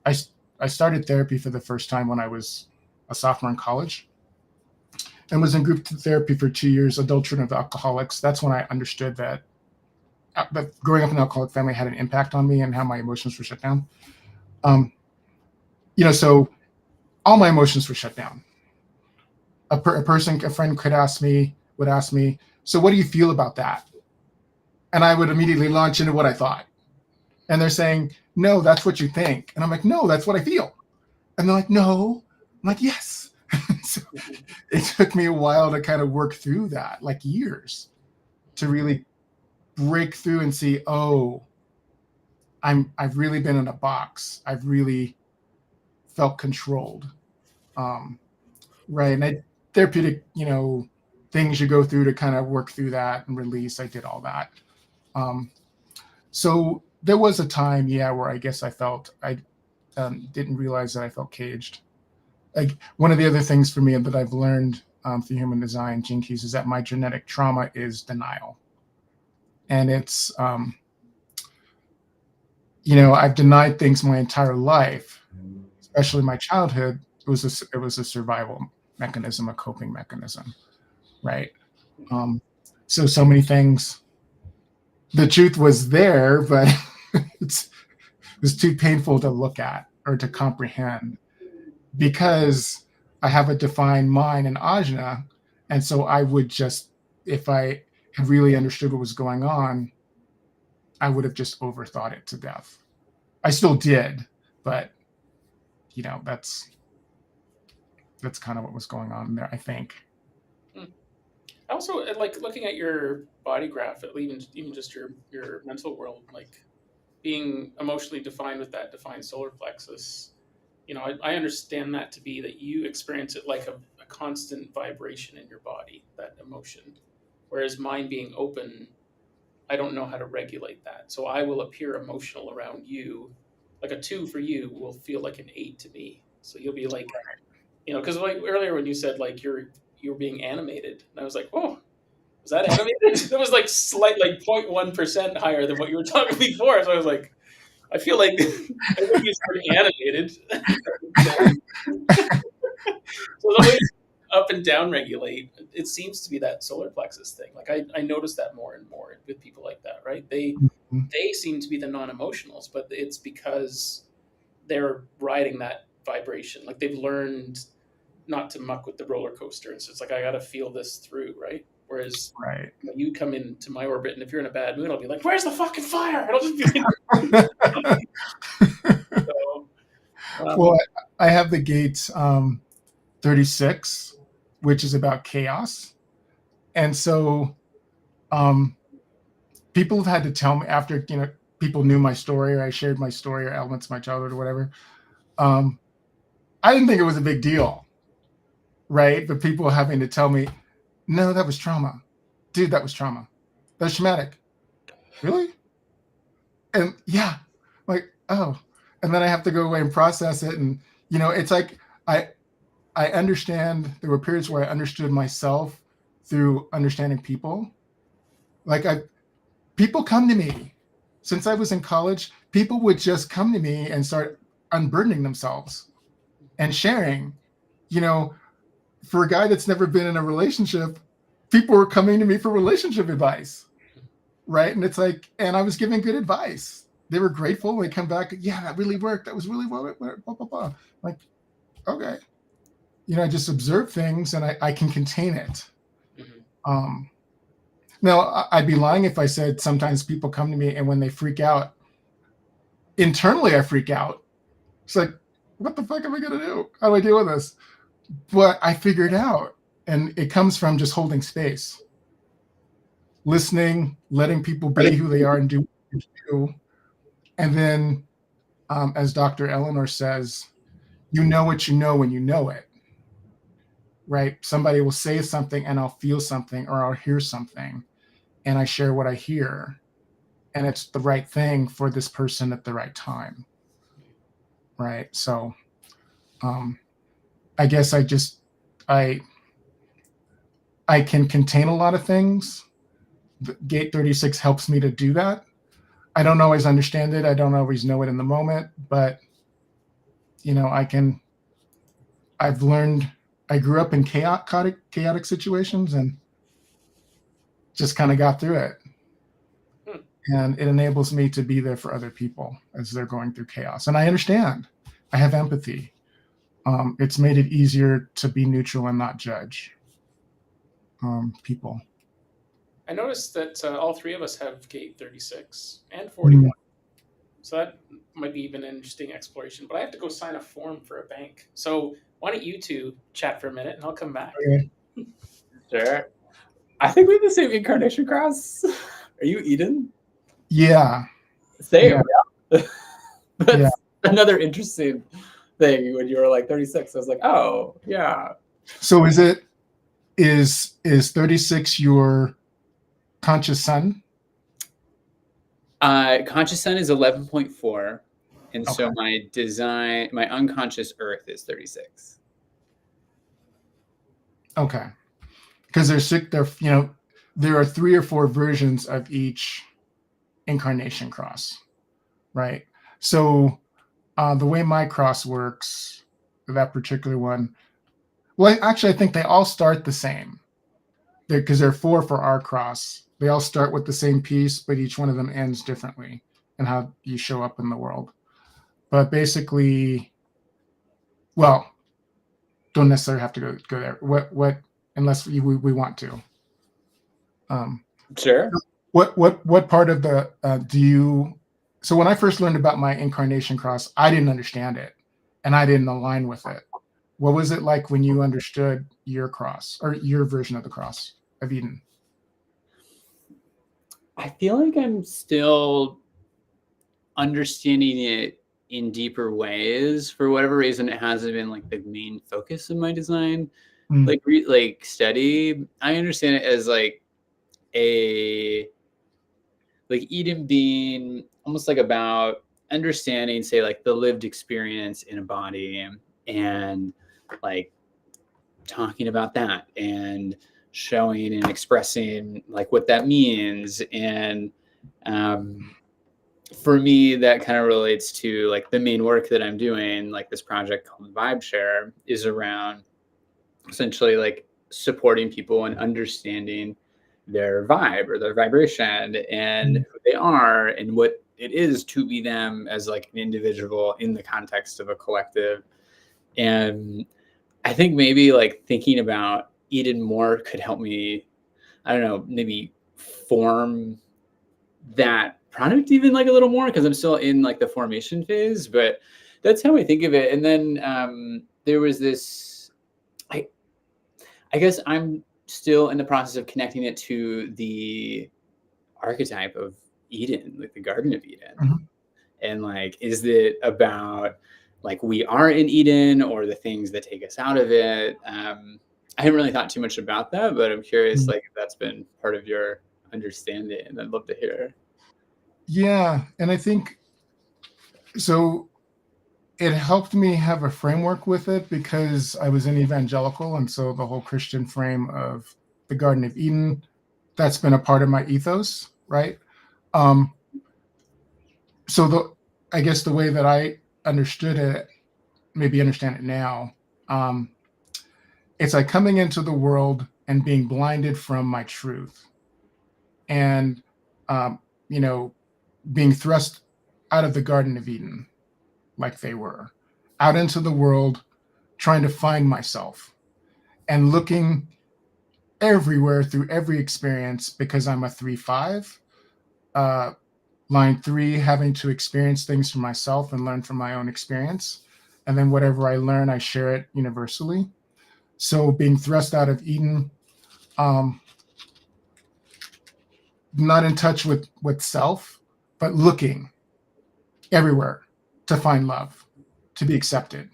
I I started therapy for the first time when I was a sophomore in college, and was in group therapy for 2 years. Adult children of alcoholics. That's when I understood that growing up in an alcoholic family had an impact on me and how my emotions were shut down. Um, so all my emotions were shut down. A friend would ask me, so what do you feel about that? And I would immediately launch into what I thought. And they're saying, no, that's what you think. And I'm like, no, that's what I feel. And they're like, no. I'm like, yes. So it took me a while to kind of work through that, like years, to really break through and see, oh, I've really been in a box. I've really felt controlled. Um, right. And therapeutic, things you go through to kind of work through that and release. I did all that. Um, so there was a time, yeah, where I guess I didn't realize that I felt caged. Like one of the other things for me that I've learned through human design, Gene Keys, is that my genetic trauma is denial, and it's I've denied things my entire life, especially my childhood. It was a survival mechanism, a coping mechanism, right? Um, so many things. The truth was there, but it was too painful to look at or to comprehend because I have a defined mind and ajna, and so I would just, if I had really understood what was going on, I would have just overthought it to death. I still did, but that's kind of what was going on there, I think. Hmm. I also like looking at your body graph, even just your mental world, like being emotionally defined with that defined solar plexus. I understand that to be that you experience it like a constant vibration in your body, that emotion. Whereas mine being open, I don't know how to regulate that. So I will appear emotional around you. Like a 2 for you will feel like an 8 to me. So you'll be like, because like earlier when you said like you're being animated, and I was like, oh, was that animated? It was like slight, like 0.1% higher than what you were talking before. So I was like, I feel like I would use the word animated. So the way up and down regulate, it seems to be that solar plexus thing. Like I notice that more and more with people like that, right? They seem to be the non-emotionals, but it's because they're riding that vibration. Like they've learned not to muck with the roller coaster. And so it's like I gotta feel this through, right? Whereas Right. you come into my orbit, and if you're in a bad mood, I'll be like, "Where's the fucking fire?" And I'll just be like, so, Well, I have the gate 36, which is about chaos, and so um, people have had to tell me after people knew my story, or I shared my story or elements of my childhood or whatever. I didn't think it was a big deal, right? But people having to tell me, no, that was trauma. Dude, that was trauma. That's traumatic. Really? And yeah, like, oh. And then I have to go away and process it. And, it's like I understand there were periods where I understood myself through understanding people. Like people come to me since I was in college, people would just come to me and start unburdening themselves and sharing, for a guy that's never been in a relationship, people were coming to me for relationship advice. Right. And it's like, and I was giving good advice. They were grateful. They come back. Yeah, that really worked. That was really well, blah, blah, blah. Like, okay. I just observe things and I can contain it. Mm-hmm. Now, I'd be lying if I said sometimes people come to me and when they freak out, internally I freak out. It's like, what the fuck am I going to do? How do I deal with this? But I figure it out. And it comes from just holding space, listening, letting people be who they are and do what they do. And then, as Dr. Eleanor says, you know what you know when you know it. Right? Somebody will say something and I'll feel something or I'll hear something and I share what I hear and it's the right thing for this person at the right time. Right? So I guess I can contain a lot of things. The Gate 36 helps me to do that. I don't always understand it. I don't always know it in the moment, but I've learned. I grew up in chaotic situations and just kind of got through it. And it enables me to be there for other people as they're going through chaos. And I understand. I have empathy. It's made it easier to be neutral and not judge people. I noticed that all three of us have Gate 36 and 41. So that might be even an interesting exploration. But I have to go sign a form for a bank. So why don't you two chat for a minute and I'll come back. Okay. Sure. I think we have the same incarnation cross. Are you Eden? Yeah. Same. Yeah. That's Yeah. another interesting thing when you were like 36. I was like, oh, yeah. So is 36 your conscious sun? Conscious sun is 11.4. And Okay. so my unconscious earth is 36. Okay. Because there are 3 or 4 versions of each incarnation cross, right? So the way my cross works, that particular one, well, actually, I think they all start the same because there are 4 for our cross. They all start with the same piece, but each one of them ends differently in how you show up in the world. But basically, well, don't necessarily have to go there. What unless we want to. Sure. What part of the do you? So when I first learned about my incarnation cross, I didn't understand it, and I didn't align with it. What was it like when you understood your cross or your version of the cross of Eden? I feel like I'm still understanding it in deeper ways. For whatever reason, it hasn't been like the main focus of my design. Like study. I understand it as like Eden being almost like about understanding, say, like the lived experience in a body and like talking about that and showing and expressing like what that means. And for me, that kind of relates to like the main work that I'm doing, like this project called Vibe Share is around essentially like supporting people and understanding their vibe or their vibration and who they are and what it is to be them as like an individual in the context of a collective. And I think maybe like thinking about Eden more could help me, I don't know, maybe form that product even like a little more because I'm still in like the formation phase, but that's how I think of it. And then there was this, I guess I'm still in the process of connecting it to the archetype of Eden, like the Garden of Eden. Mhm. And like, is it about like we are in Eden or the things that take us out of it? I haven't really thought too much about that, but I'm curious, like, if that's been part of your understanding, and I'd love to hear. Yeah, and I think so. It helped me have a framework with it because I was an evangelical, and so the whole Christian frame of the Garden of Eden, that's been a part of my ethos, right? Um, so I guess the way that I understood it, maybe understand it now, um, it's like coming into the world and being blinded from my truth, and um, you know, being thrust out of the Garden of Eden, like they were, out into the world, trying to find myself and looking everywhere through every experience because I'm a 3-5. Line 3, having to experience things for myself and learn from my own experience. And then whatever I learn, I share it universally. So being thrust out of Eden, um, not in touch with self, but looking everywhere to find love, to be accepted,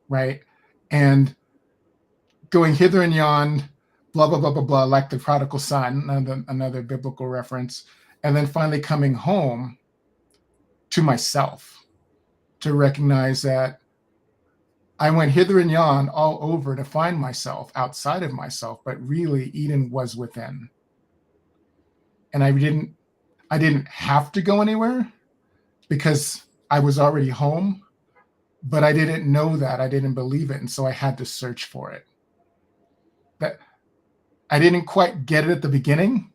right? And going hither and yon, blah, blah, blah, blah, blah, like the prodigal son, another biblical reference. And then finally coming home to myself to recognize that I went hither and yon all over to find myself outside of myself, but really Eden was within. And I didn't have to go anywhere because I was already home, but I didn't know that. I didn't believe it. And so I had to search for it. That I didn't quite get it at the beginning,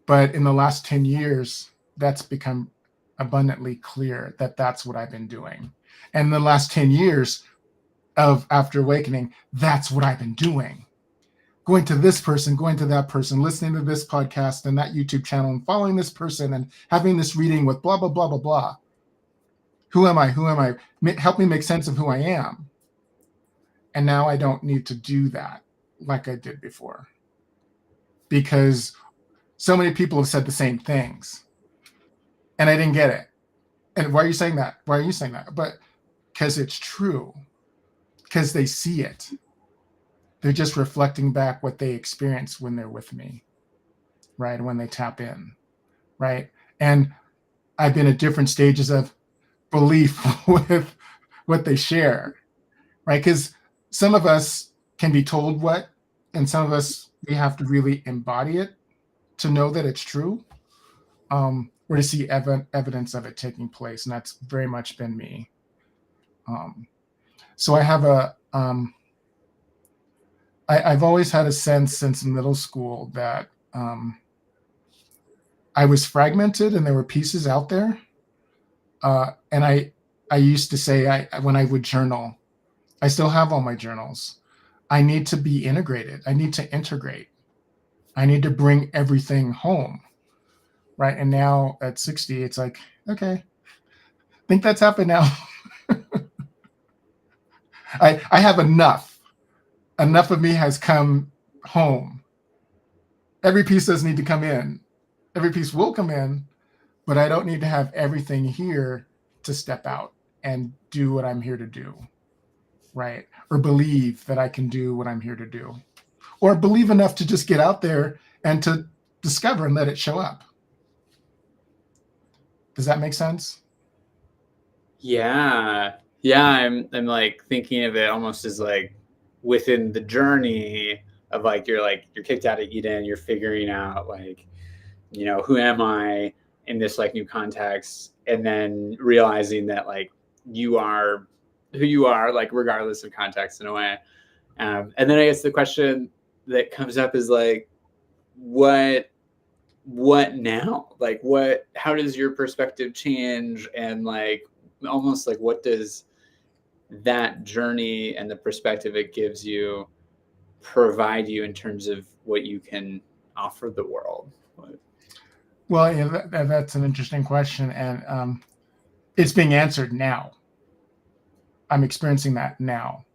but in the last 10 years, that's become abundantly clear that that's what I've been doing. And in the last 10 years of after awakening, that's what I've been doing. Going to this person, going to that person, listening to this podcast and that YouTube channel and following this person and having this reading with blah, blah, blah, blah, blah. Who am I? Who am I? Help me make sense of who I am. And now I don't need to do that like I did before because so many people have said the same things and I didn't get it. And why are you saying that? Why are you saying that? But because it's true, because they see it. They're just reflecting back what they experience when they're with me, right? When they tap in, right? And I've been at different stages of belief with what they share, right? Because some of us can be told what, and some of us, we have to really embody it to know that it's true, or to see evidence of it taking place. And that's very much been me. So I have I've always had a sense since middle school that I was fragmented and there were pieces out there. And I used to say when I would journal, I still have all my journals. I need to be integrated. I need to integrate. I need to bring everything home. Right. And now at 60, it's like, okay, I think that's happened now. I have enough. Enough of me has come home. Every piece doesn't need to come in. Every piece will come in, but I don't need to have everything here to step out and do what I'm here to do, right? Or believe that I can do what I'm here to do. Or believe enough to just get out there and to discover and let it show up. Does that make sense? Yeah. Yeah, I'm like thinking of it almost as like within the journey of like you're kicked out of Eden, you're figuring out like, you know, who am I in this like new context, and then realizing that like you are who you are, like regardless of context in a way. And then I guess the question that comes up is like, what now? Like how does your perspective change? And like, almost like, what does that journey and the perspective it gives you provide you in terms of what you can offer the world? Well, yeah, that's an interesting question. And it's being answered now. I'm experiencing that now.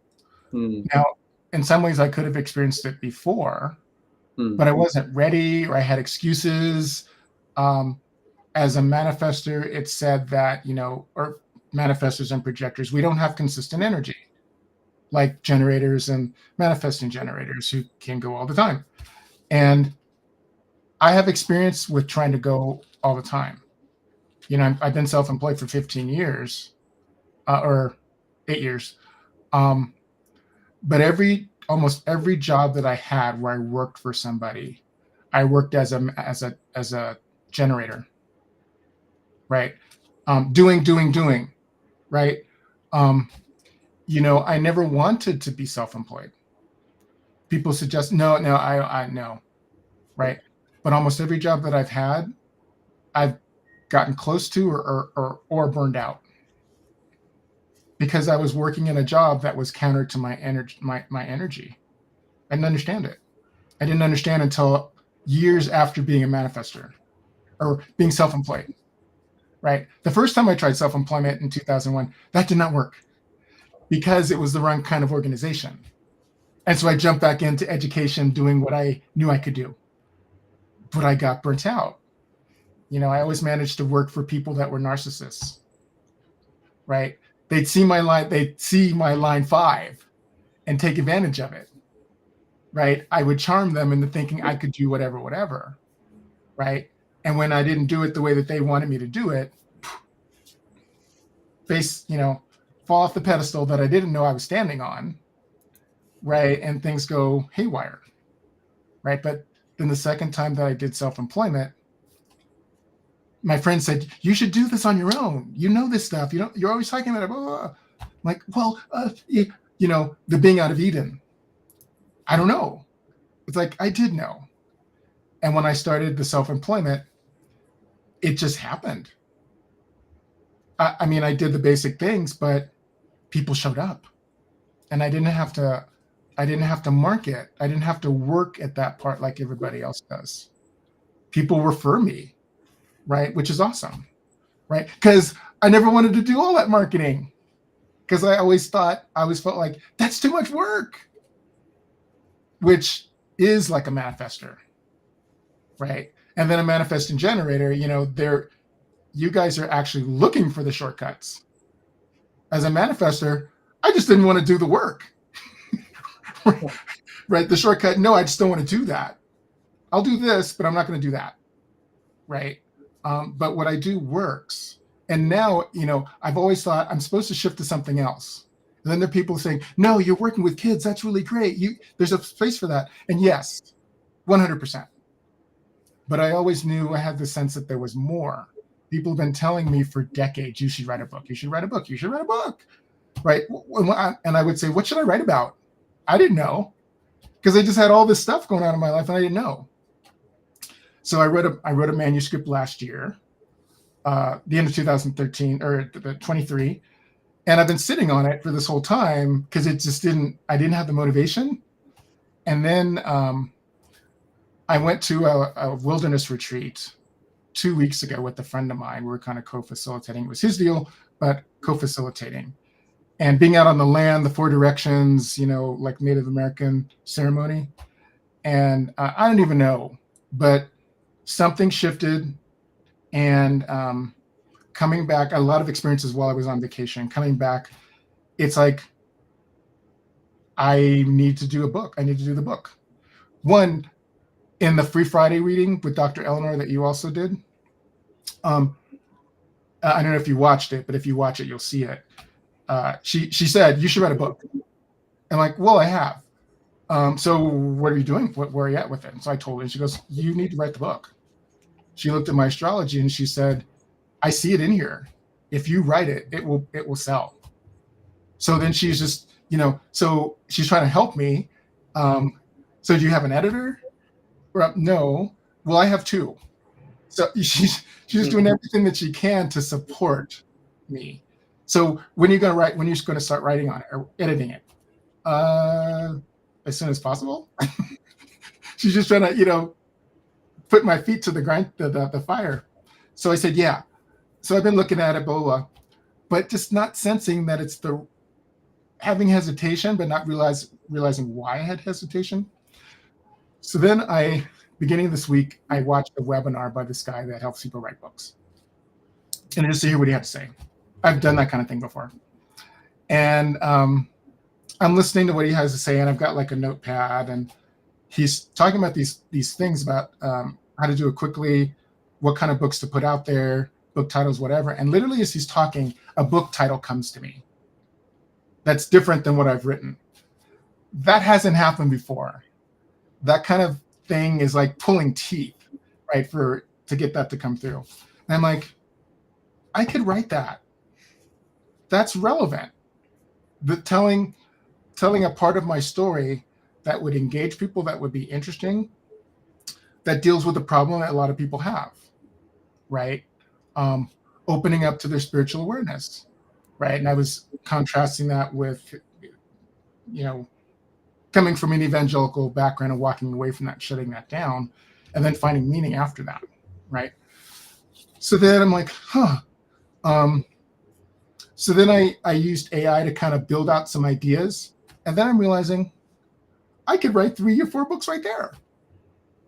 Now, in some ways, I could have experienced it before, but I wasn't ready or I had excuses. as a manifester, it's said that, or manifestors and projectors, we don't have consistent energy like generators and manifesting generators who can go all the time. And I have experience with trying to go all the time. I've been self-employed for 15 years, or 8 years. But almost every job that I had where I worked for somebody, I worked as a generator, right? Doing, right? I never wanted to be self-employed. People suggest, no, I no, right? But almost every job that I've had, I've gotten close to or burned out because I was working in a job that was counter to my energy. My energy. I didn't understand it. I didn't understand until years after being a manifester or being self-employed, right? The first time I tried self-employment in 2001, that did not work because it was the wrong kind of organization. And so I jumped back into education doing what I knew I could do. But I got burnt out. I always managed to work for people that were narcissists, right? They'd see my line 5 and take advantage of it, right? I would charm them into thinking I could do whatever, right? And when I didn't do it the way that they wanted me to do it, fall off the pedestal that I didn't know I was standing on, right? And things go haywire, right? But then the second time that I did self-employment, my friend said, you should do this on your own. You know this stuff. You're always talking about it. Blah, blah, blah. I'm like, well, the being out of Eden. I don't know. It's like, I did know. And when I started the self-employment, it just happened. I mean, I did the basic things, but people showed up and I didn't have to market. I didn't have to work at that part like everybody else does. People refer me, right? Which is awesome, right? Because I never wanted to do all that marketing because I always felt like that's too much work, which is like a manifester, right? And then a manifesting generator, you guys are actually looking for the shortcuts. As a manifester, I just didn't want to do the work, right? The shortcut, no, I just don't want to do that. I'll do this, but I'm not going to do that, right? But what I do works. And now, I've always thought I'm supposed to shift to something else. And then there are people saying, no, you're working with kids. That's really great. There's a space for that. And yes, 100%. But I always knew I had the sense that there was more. People have been telling me for decades, you should write a book. You should write a book. You should write a book, right? And I would say, what should I write about? I didn't know because I just had all this stuff going on in my life and I didn't know. So I wrote a manuscript last year, the end of 2013 or 23. And I've been sitting on it for this whole time because I didn't have the motivation. And then I went to a wilderness retreat 2 weeks ago with a friend of mine. We were kind of co-facilitating. It was his deal, but co-facilitating. And being out on the land, the 4 directions, like Native American ceremony. And I don't even know, but something shifted. And coming back, a lot of experiences while I was on vacation. Coming back, it's like, I need to do a book. I need to do the book. One, in the Free Friday reading with Dr. Eleanor that you also did, I don't know if you watched it, but if you watch it, you'll see it. She said, you should write a book. I'm like, well, I have. So what are you doing? Where are you at with it? And so I told her, and she goes, you need to write the book. She looked at my astrology and she said, I see it in here. If you write it, it will sell. So then she's just, so she's trying to help me. So do you have an editor? No. Well, I have 2. So she's doing everything that she can to support me. So when are you going to start writing on it or editing it? As soon as possible. She's just trying to, put my feet to the fire. So I said, yeah. So I've been looking at Ebola, but just not sensing that it's having hesitation, but not realizing why I had hesitation. So then beginning of this week, I watched a webinar by this guy that helps people write books. and just to hear what he had to say. I've done that kind of thing before. And I'm listening to what he has to say, and I've got like a notepad, and he's talking about these things about how to do it quickly, what kind of books to put out there, book titles, whatever. And literally, as he's talking, a book title comes to me that's different than what I've written. That hasn't happened before. That kind of thing is like pulling teeth, right, to get that to come through. And I'm like, I could write that. That's relevant. The telling a part of my story that would engage people, that would be interesting, that deals with the problem that a lot of people have, right? Opening up to their spiritual awareness, right? And I was contrasting that with, coming from an evangelical background and walking away from that, shutting that down, and then finding meaning after that, right? So then I'm like, so then I used AI to kind of build out some ideas. And then I'm realizing I could write 3 or 4 books right there,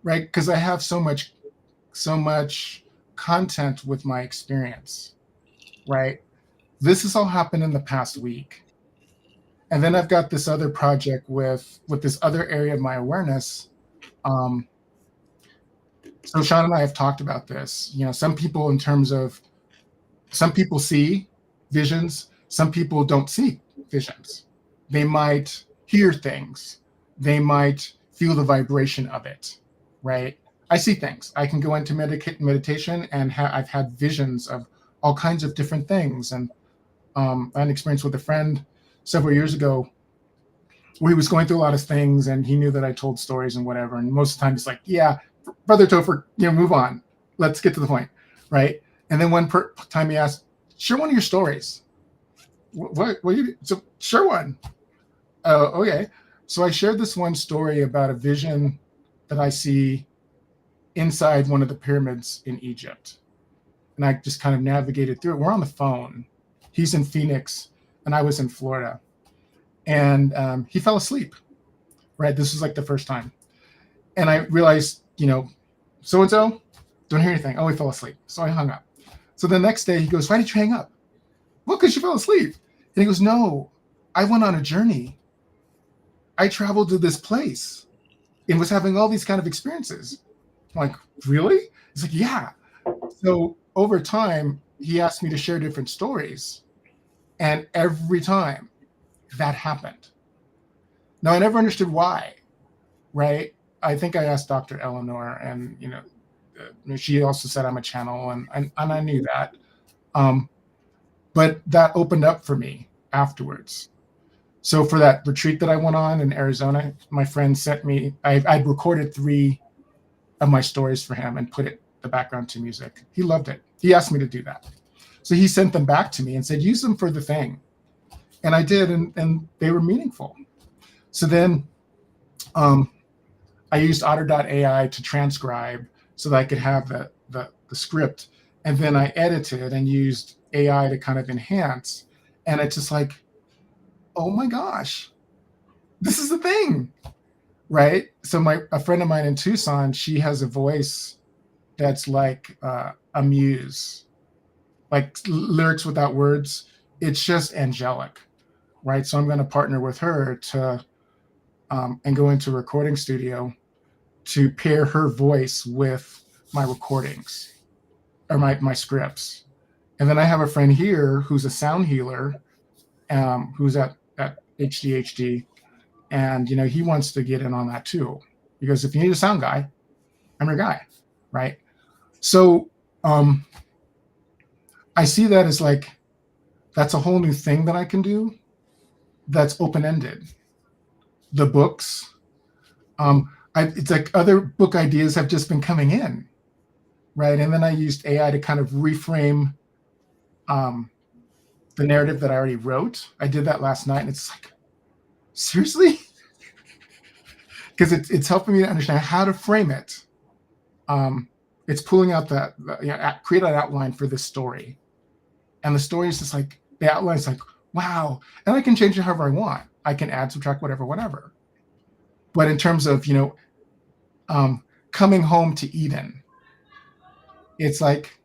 right? Because I have so much content with my experience, right? This has all happened in the past week. And then I've got this other project with this other area of my awareness. So Sean and I have talked about this. Some people see visions, some people don't see visions. They might hear things, they might feel the vibration of it, right? I see things. I can go into meditation, and I've had visions of all kinds of different things. And I had an experience with a friend several years ago where he was going through a lot of things, and he knew that I told stories and whatever. And most of the time it's like, yeah, Brother Topher, move on. Let's get to the point, right? And then one time he asked, share one of your stories. What you so share one. Okay. So I shared this one story about a vision that I see inside one of the pyramids in Egypt. And I just kind of navigated through it. We're on the phone. He's in Phoenix and I was in Florida. And he fell asleep, right? This was like the first time. And I realized, so-and-so, don't hear anything. Oh, he fell asleep. So I hung up. So the next day he goes, why did you hang up? Well, because you fell asleep. And he goes, no, I went on a journey. I traveled to this place and was having all these kind of experiences. I'm like, really? He's like, yeah. So over time, he asked me to share different stories. And every time that happened. Now, I never understood why, right? I think I asked Dr. Eleanor, and, she also said I'm a channel, and I knew that. But that opened up for me afterwards. So for that retreat that I went on in Arizona, my friend sent me, I'd recorded 3 of my stories for him and put the background to music. He loved it. He asked me to do that. So he sent them back to me and said, use them for the thing. And I did, and they were meaningful. So then I used otter.ai to transcribe so that I could have the script. And then I edited and used AI to kind of enhance. And it's just like, oh my gosh, this is the thing, right? So a friend of mine in Tucson, she has a voice that's like a muse, like lyrics without words. It's just angelic, right? So I'm going to partner with her to and go into a recording studio to pair her voice with my recordings or my scripts. And then I have a friend here who's a sound healer, who's at HDHD, and he wants to get in on that too, because if you need a sound guy, I'm your guy, right? So I see that as like, that's a whole new thing that I can do that's open-ended. The books, it's like other book ideas have just been coming in, right? And then I used AI to kind of reframe the narrative that I already wrote. I did that last night, and it's like, seriously? Because it's helping me to understand how to frame it. It's pulling out create an outline for this story. And the story is just like, the outline is like, wow. And I can change it however I want. I can add, subtract, whatever. But in terms of, coming home to Eden, it's like,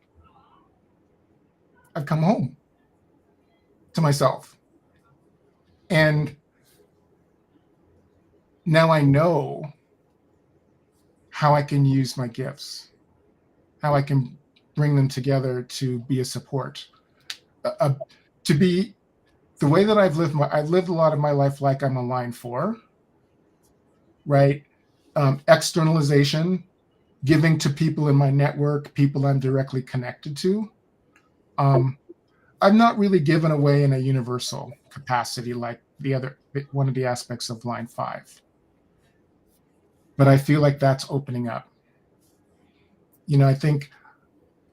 I've come home to myself. And now I know how I can use my gifts, how I can bring them together to be a support, to be the way that I've lived a lot of my life like I'm a line 4, right? Externalization, giving to people in my network, people I'm directly connected to. I've not really given away in a universal capacity like one of the aspects of line 5. But I feel like that's opening up. I think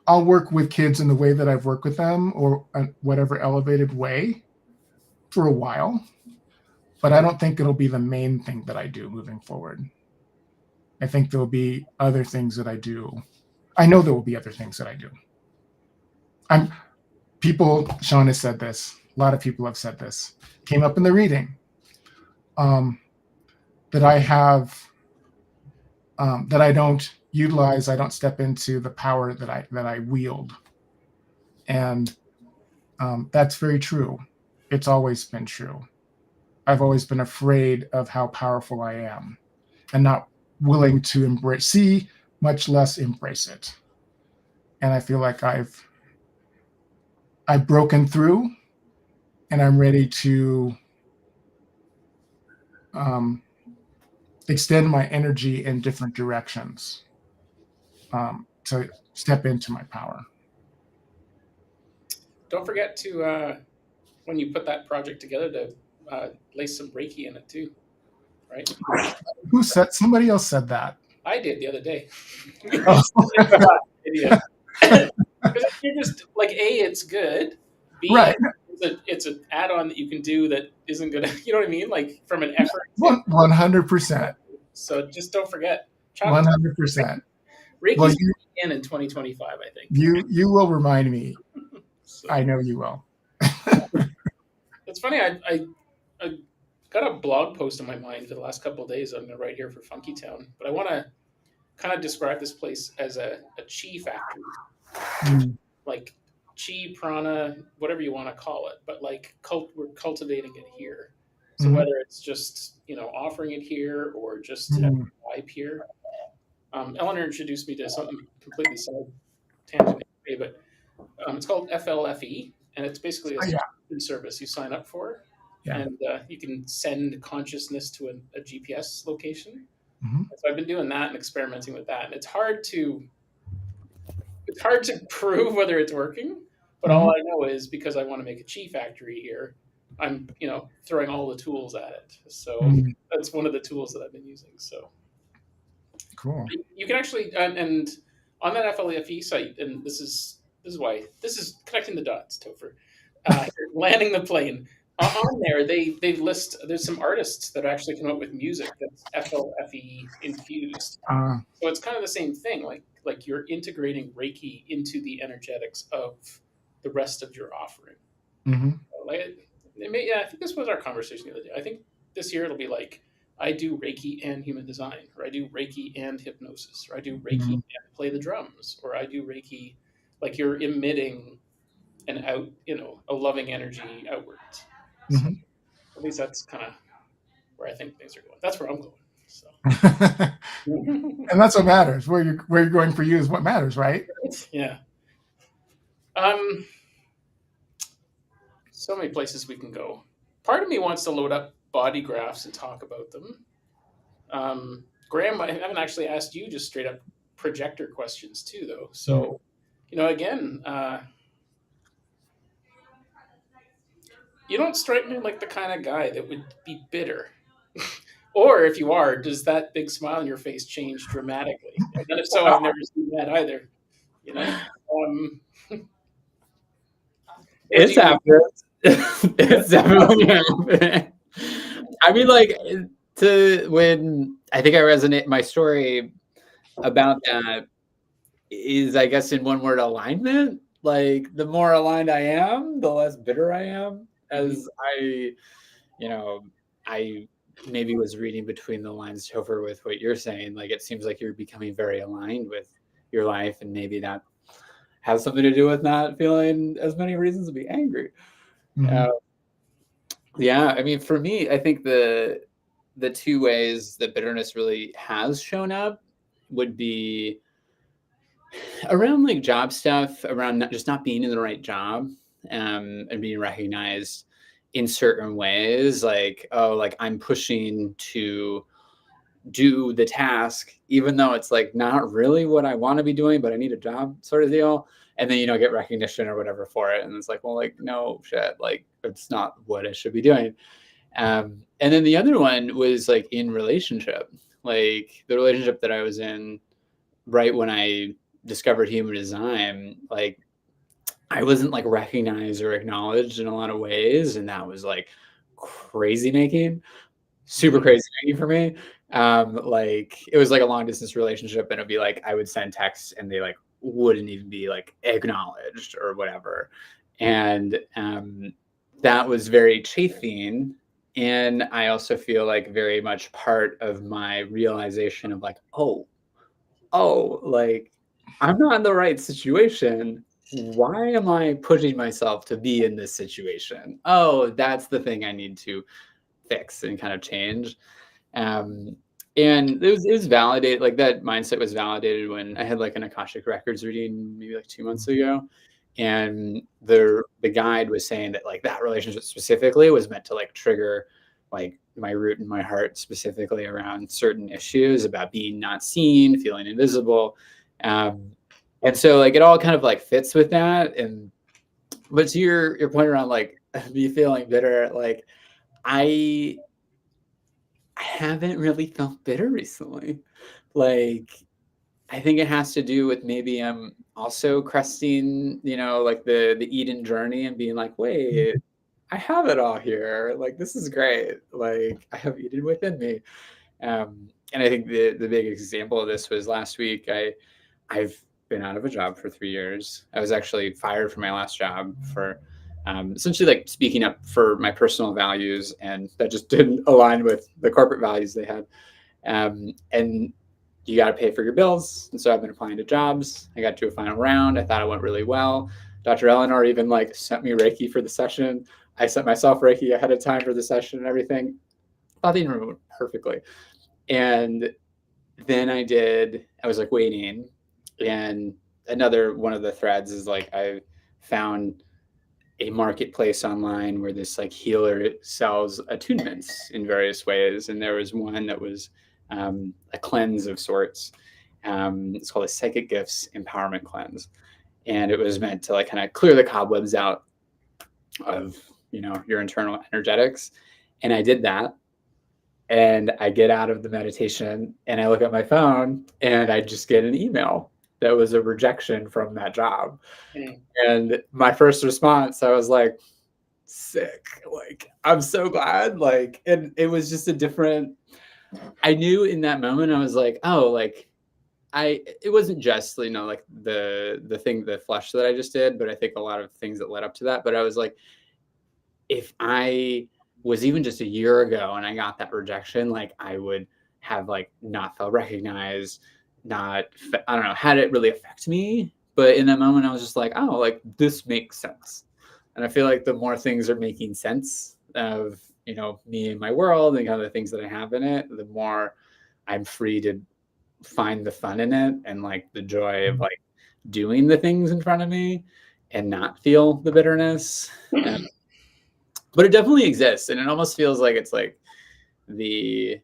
I'll work with kids in the way that I've worked with them, or whatever elevated way, for a while. But I don't think it'll be the main thing that I do moving forward. I think there'll be other things that I do. I know there will be other things that I do. Sean has said this. A lot of people have said this. Came up in the reading. That I have, that I don't utilize. I don't step into the power that I wield, and that's very true. It's always been true. I've always been afraid of how powerful I am, and not willing to see, much less embrace it. And I feel like I've broken through, and I'm ready to extend my energy in different directions, to step into my power. Don't forget to, when you put that project together, to lay some Reiki in it too, right? Somebody else said that. I did the other day. Oh. Idiot. Because you're just like, it's good. B, right. It's an add-on that you can do that isn't gonna, you know what I mean? Like from an effort. 100%. So just don't forget. 100%. Reiki's in 2025, I think. You will remind me. So, I know you will. It's funny. I got a blog post in my mind for the last couple of days. I'm going to write here for Funky Town, but I want to kind of describe this place as a chi factory, like chi, prana, whatever you want to call it. But like we're cultivating it here. So whether it's just offering it here or just having a vibe here. Eleanor introduced me to something completely side tangent, but it's called FLFE, and it's basically a subscription service you sign up for. Yeah. And you can send consciousness to a GPS location. So I've been doing that and experimenting with that. And it's hard to prove whether it's working, but all I know is because I want to make a chi factory here, I'm throwing all the tools at it. So that's one of the tools that I've been using. So cool. You can actually and on that FLFE site, and this is connecting the dots, Topher. Landing the plane. On there, they list, there's some artists that actually come up with music that's FLFE infused. So it's kind of the same thing, like you're integrating Reiki into the energetics of the rest of your offering. I think this was our conversation the other day. I think this year it'll be like, I do Reiki and human design, or I do Reiki and hypnosis, or I do Reiki and play the drums, or I do Reiki, like you're emitting a loving energy outwards. So at least that's kind of where I think things are going. That's where I'm going. So. And that's what matters. Where you're going for you is what matters, right? Yeah. So many places we can go. Part of me wants to load up body graphs and talk about them. Graham, I haven't actually asked you just straight up projector questions too, though. So, again, you don't strike me like the kind of guy that would be bitter. Or if you are, does that big smile on your face change dramatically? And if so, I've never seen that either. It's happening. It's definitely happening. I mean, when I think I resonate, my story about that is, I guess, in one word, alignment. Like, the more aligned I am, the less bitter I am. As I maybe was reading between the lines, Topher, with what you're saying. Like, it seems like you're becoming very aligned with your life, and maybe that has something to do with not feeling as many reasons to be angry. Mhm. Uh, yeah, I mean, for me, I think the two ways that bitterness really has shown up would be around like job stuff, around just not being in the right job, and being recognized in certain ways, like, oh, like I'm pushing to do the task, even though it's like not really what I want to be doing, but I need a job sort of deal. And then, get recognition or whatever for it. And it's like, well, like, no shit, like it's not what I should be doing. And then the other one was like in relationship, like the relationship that I was in right when I discovered human design, like I wasn't like recognized or acknowledged in a lot of ways. And that was like crazy making, super Mm-hmm. crazy making for me. Like it was like a long distance relationship, and it'd be like I would send texts and they like wouldn't even be like acknowledged or whatever. And that was very chafing. And I also feel like very much part of my realization of like, like I'm not in the right situation. Why am I pushing myself to be in this situation? Oh, that's the thing I need to fix and kind of change. Um, and it was validated, like that mindset was validated when I had like an Akashic Records reading maybe like 2 months ago. And the guide was saying that like that relationship specifically was meant to like trigger like my root in my heart specifically around certain issues about being not seen, feeling invisible. Um, and so like it all kind of like fits with that. And but to your point around like me feeling bitter, like I haven't really felt bitter recently. Like, I think it has to do with maybe I'm also cresting, like the Eden journey and being like, wait, I have it all here. Like, this is great. Like, I have Eden within me. And I think the big example of this was last week. I've been out of a job for 3 years. I was actually fired from my last job for essentially like speaking up for my personal values, and that just didn't align with the corporate values they had. And you got to pay for your bills, and so I've been applying to jobs. I got to a final round. I thought it went really well. Dr. Eleanor even like sent me Reiki for the session. I sent myself Reiki ahead of time for the session and everything. Thought the interview went perfectly. And then I was like waiting, and another one of the threads is like I found a marketplace online where this like healer sells attunements in various ways, and there was one that was a cleanse of sorts. It's called a Psychic Gifts Empowerment Cleanse, and it was meant to like kind of clear the cobwebs out of your internal energetics. And I did that, and I get out of the meditation and I look at my phone and I just get an email that was a rejection from that job. Mm. And my first response, I was like, sick. Like, I'm so glad. Like, and it was just a different, I knew in that moment, I was like, oh, like, it wasn't just, like the flush that I just did, but I think a lot of things that led up to that. But I was like, if I was even just a year ago and I got that rejection, like I would have like not felt recognized, not, I don't know, had it really affect me. But in that moment, I was just like, oh, like this makes sense. And I feel like the more things are making sense of, me and my world and kind of the things that I have in it, the more I'm free to find the fun in it and like the joy of like doing the things in front of me and not feel the bitterness. But it definitely exists, and it almost feels like it's like the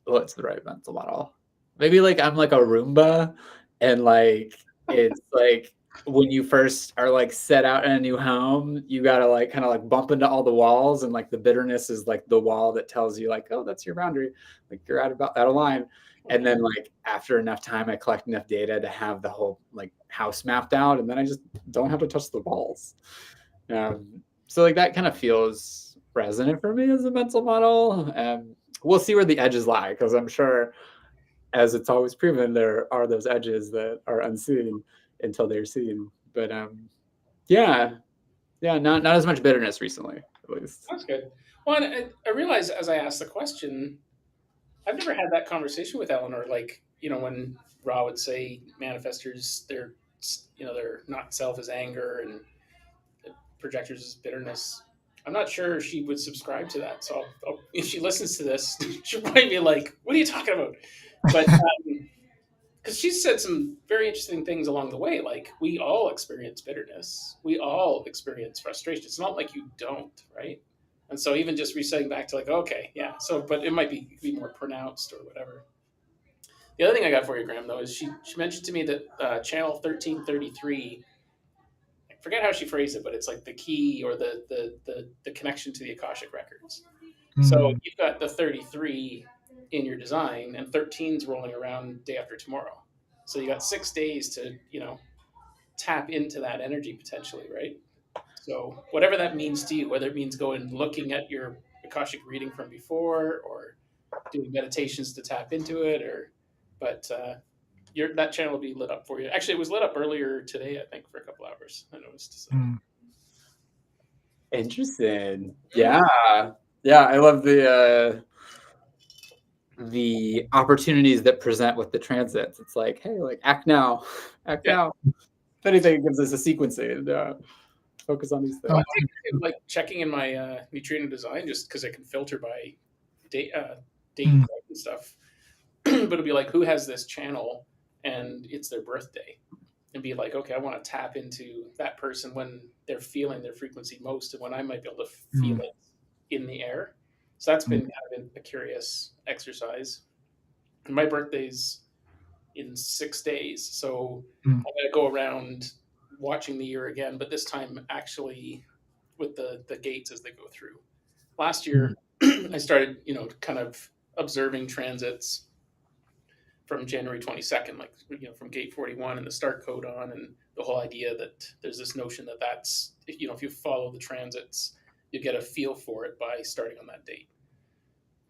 what's the right mental model? Maybe like I'm like a Roomba, and like it's like when you first are like set out in a new home, you gotta like kind of like bump into all the walls, and like the bitterness is like the wall that tells you like, oh, that's your boundary, like you're out of line. And then like after enough time, I collect enough data to have the whole like house mapped out, and then I just don't have to touch the walls. So like that kind of feels resonant for me as a mental model. We'll see where the edges lie, because I'm sure, as it's always proven, there are those edges that are unseen until they're seen. But yeah, not as much bitterness recently, at least. That's good. Well, and I realize as I asked the question, I've never had that conversation with Eleanor. Like, when Ra would say manifestors, they're their not self is anger and projectors is bitterness. I'm not sure she would subscribe to that. So if she listens to this, she'll probably be like, "What are you talking about?" But because she said some very interesting things along the way, like we all experience bitterness, we all experience frustration. It's not like you don't, right? And so even just resetting back to like, okay, yeah. So, but it might be more pronounced or whatever. The other thing I got for you, Graham, though, is she mentioned to me that channel 1333. I forget how she phrased it, but it's like the key or the connection to the Akashic records. So you've got the 33 in your design, and 13's rolling around day after tomorrow. So you got 6 days to tap into that energy potentially, right? So whatever that means to you, whether it means going looking at your Akashic reading from before, or doing meditations to tap into it, but that channel will be lit up for you. Actually, it was lit up earlier today, I think, for a couple hours. I noticed. So. Interesting. Yeah. I love the opportunities that present with the transits. It's like, hey, like act now. If anything, it gives us a sequencing and focus on these things. Well, I think, like checking in my neutrino design, just because I can filter by date and stuff. But it'll be like, who has this channel and it's their birthday, and be like, okay, I want to tap into that person when they're feeling their frequency most, and when I might be able to feel it in the air. So that's been kind of a curious exercise. And my birthday's in 6 days, so I'm going to go around watching the year again, but this time actually with the gates as they go through. Last year, I started, kind of observing transits from January 22nd, like, from gate 41 and the start codon, and the whole idea that there's this notion that's, if you follow the transits, you get a feel for it by starting on that date.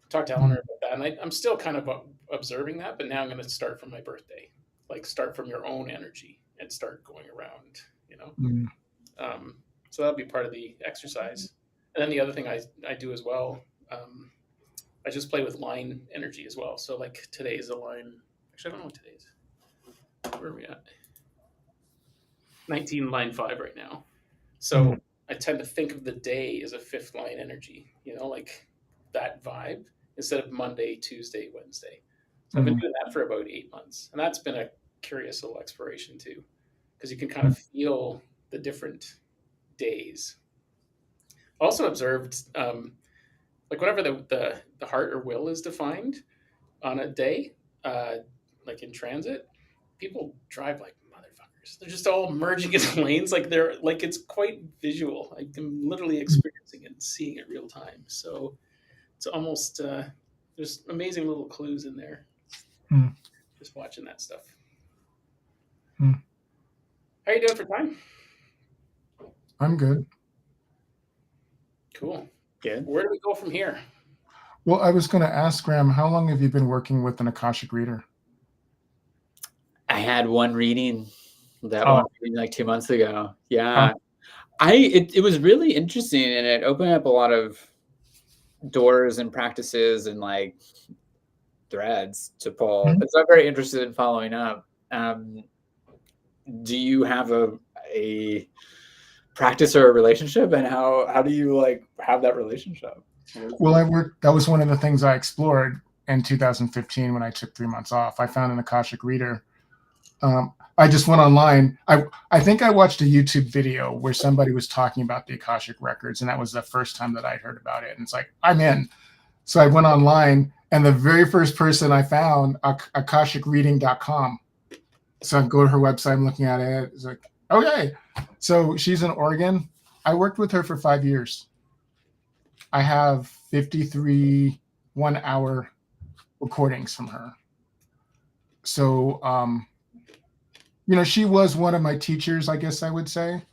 Talked to Eleanor about that, and I'm still kind of observing that, but now I'm going to start from my birthday, like start from your own energy and start going around, so that'll be part of the exercise. And then the other thing I do as well, I just play with line energy as well. So like today is a line. Actually, I don't know what today is. Where are we at? 19 line 5 right now. So I tend to think of the day as a fifth line energy, like that vibe, instead of Monday, Tuesday, Wednesday. So I've been doing that for about 8 months. And that's been a curious little exploration too, because you can kind of feel the different days. Also observed, like whenever the heart or will is defined on a day, like in transit, people drive like motherfuckers. They're just all merging into lanes, like it's quite visual. I'm literally experiencing it and seeing it real time. So it's almost there's amazing little clues in there. Just watching that stuff. How are you doing for time? I'm good. Cool. Good. Where do we go from here? Well, I was going to ask Graham, how long have you been working with an Akashic reader? I had one reading, one reading like 2 months ago. Yeah. It was really interesting, and it opened up a lot of doors and practices and like threads to pull. So I'm very interested in following up. Do you have a practice or a relationship, and how do you like have that relationship? Well, that was one of the things I explored in 2015 when I took 3 months off. I found an Akashic reader. I just went online. I think I watched a YouTube video where somebody was talking about the Akashic records, and that was the first time that I'd heard about it. And it's like, I'm in. So I went online, and the very first person I found, akashicreading.com. So I go to her website, I'm looking at it. It's like, okay. So she's in Oregon. I worked with her for 5 years. I have 53 1-hour recordings from her. So, she was one of my teachers, I guess I would say.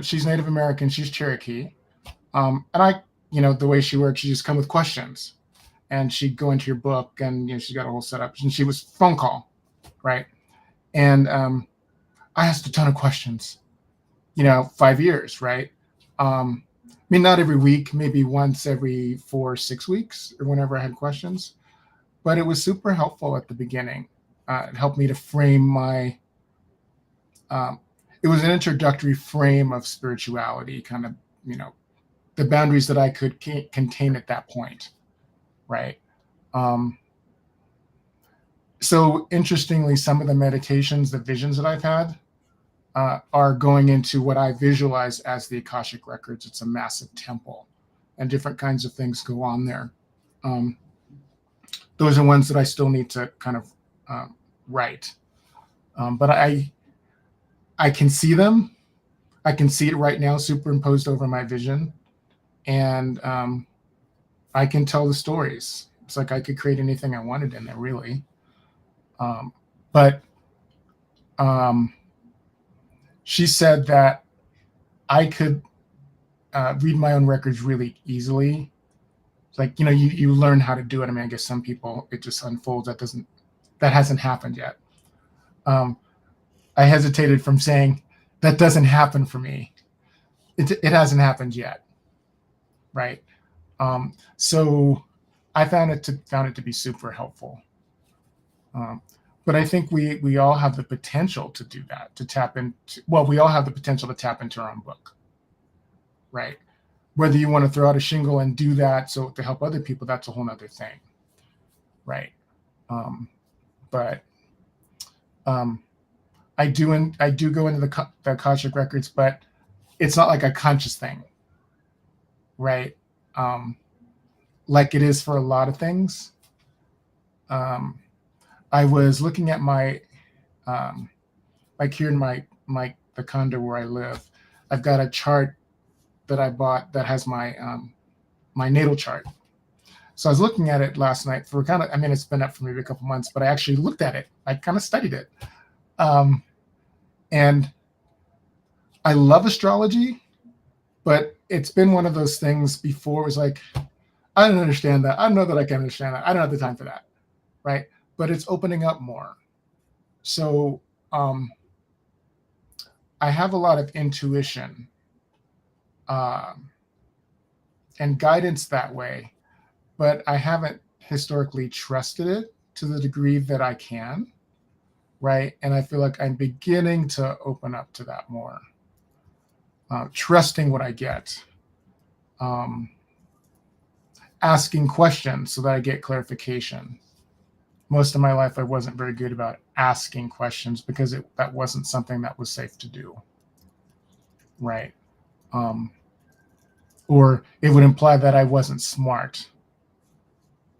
She's Native American. She's Cherokee. And the way she works, she just come with questions. And she'd go into your book, and she's got a whole setup. And she was phone call, right? And I asked a ton of questions, 5 years, right? Not every week, maybe once every 4 or 6 weeks, or whenever I had questions. But it was super helpful at the beginning. It helped me to frame my it was an introductory frame of spirituality, kind of, the boundaries that I could contain at that point, right? So interestingly, some of the meditations, the visions that I've had, are going into what I visualize as the Akashic records. It's a massive temple, and different kinds of things go on there. Those are ones that I still need to kind of write, but I can see them. I can see it right now, superimposed over my vision, and I can tell the stories. It's like I could create anything I wanted in there, really. But she said that I could read my own records really easily. It's like, you learn how to do it. I mean, I guess some people, it just unfolds. That hasn't happened yet. I hesitated from saying that doesn't happen for me. It hasn't happened yet, right? So I found it to be super helpful. But I think we all have the potential to do that, to tap into. Well, we all have the potential to tap into our own book, right? Whether you want to throw out a shingle and do that so to help other people, that's a whole nother thing, right? But I do go into the Akashic records, but it's not like a conscious thing, right? Like it is for a lot of things. I was looking at my, like here in the condo where I live, I've got a chart that I bought that has my my natal chart. So I was looking at it last night for it's been up for maybe a couple months, but I actually looked at it. I kind of studied it. And I love astrology, but it's been one of those things before. It was like, I don't understand that. I don't know that I can understand that. I don't have the time for that, right? But it's opening up more. So I have a lot of intuition and guidance that way, but I haven't historically trusted it to the degree that I can, right? And I feel like I'm beginning to open up to that more, trusting what I get, asking questions so that I get clarification. Most of my life, I wasn't very good about asking questions because that wasn't something that was safe to do, right? Or it would imply that I wasn't smart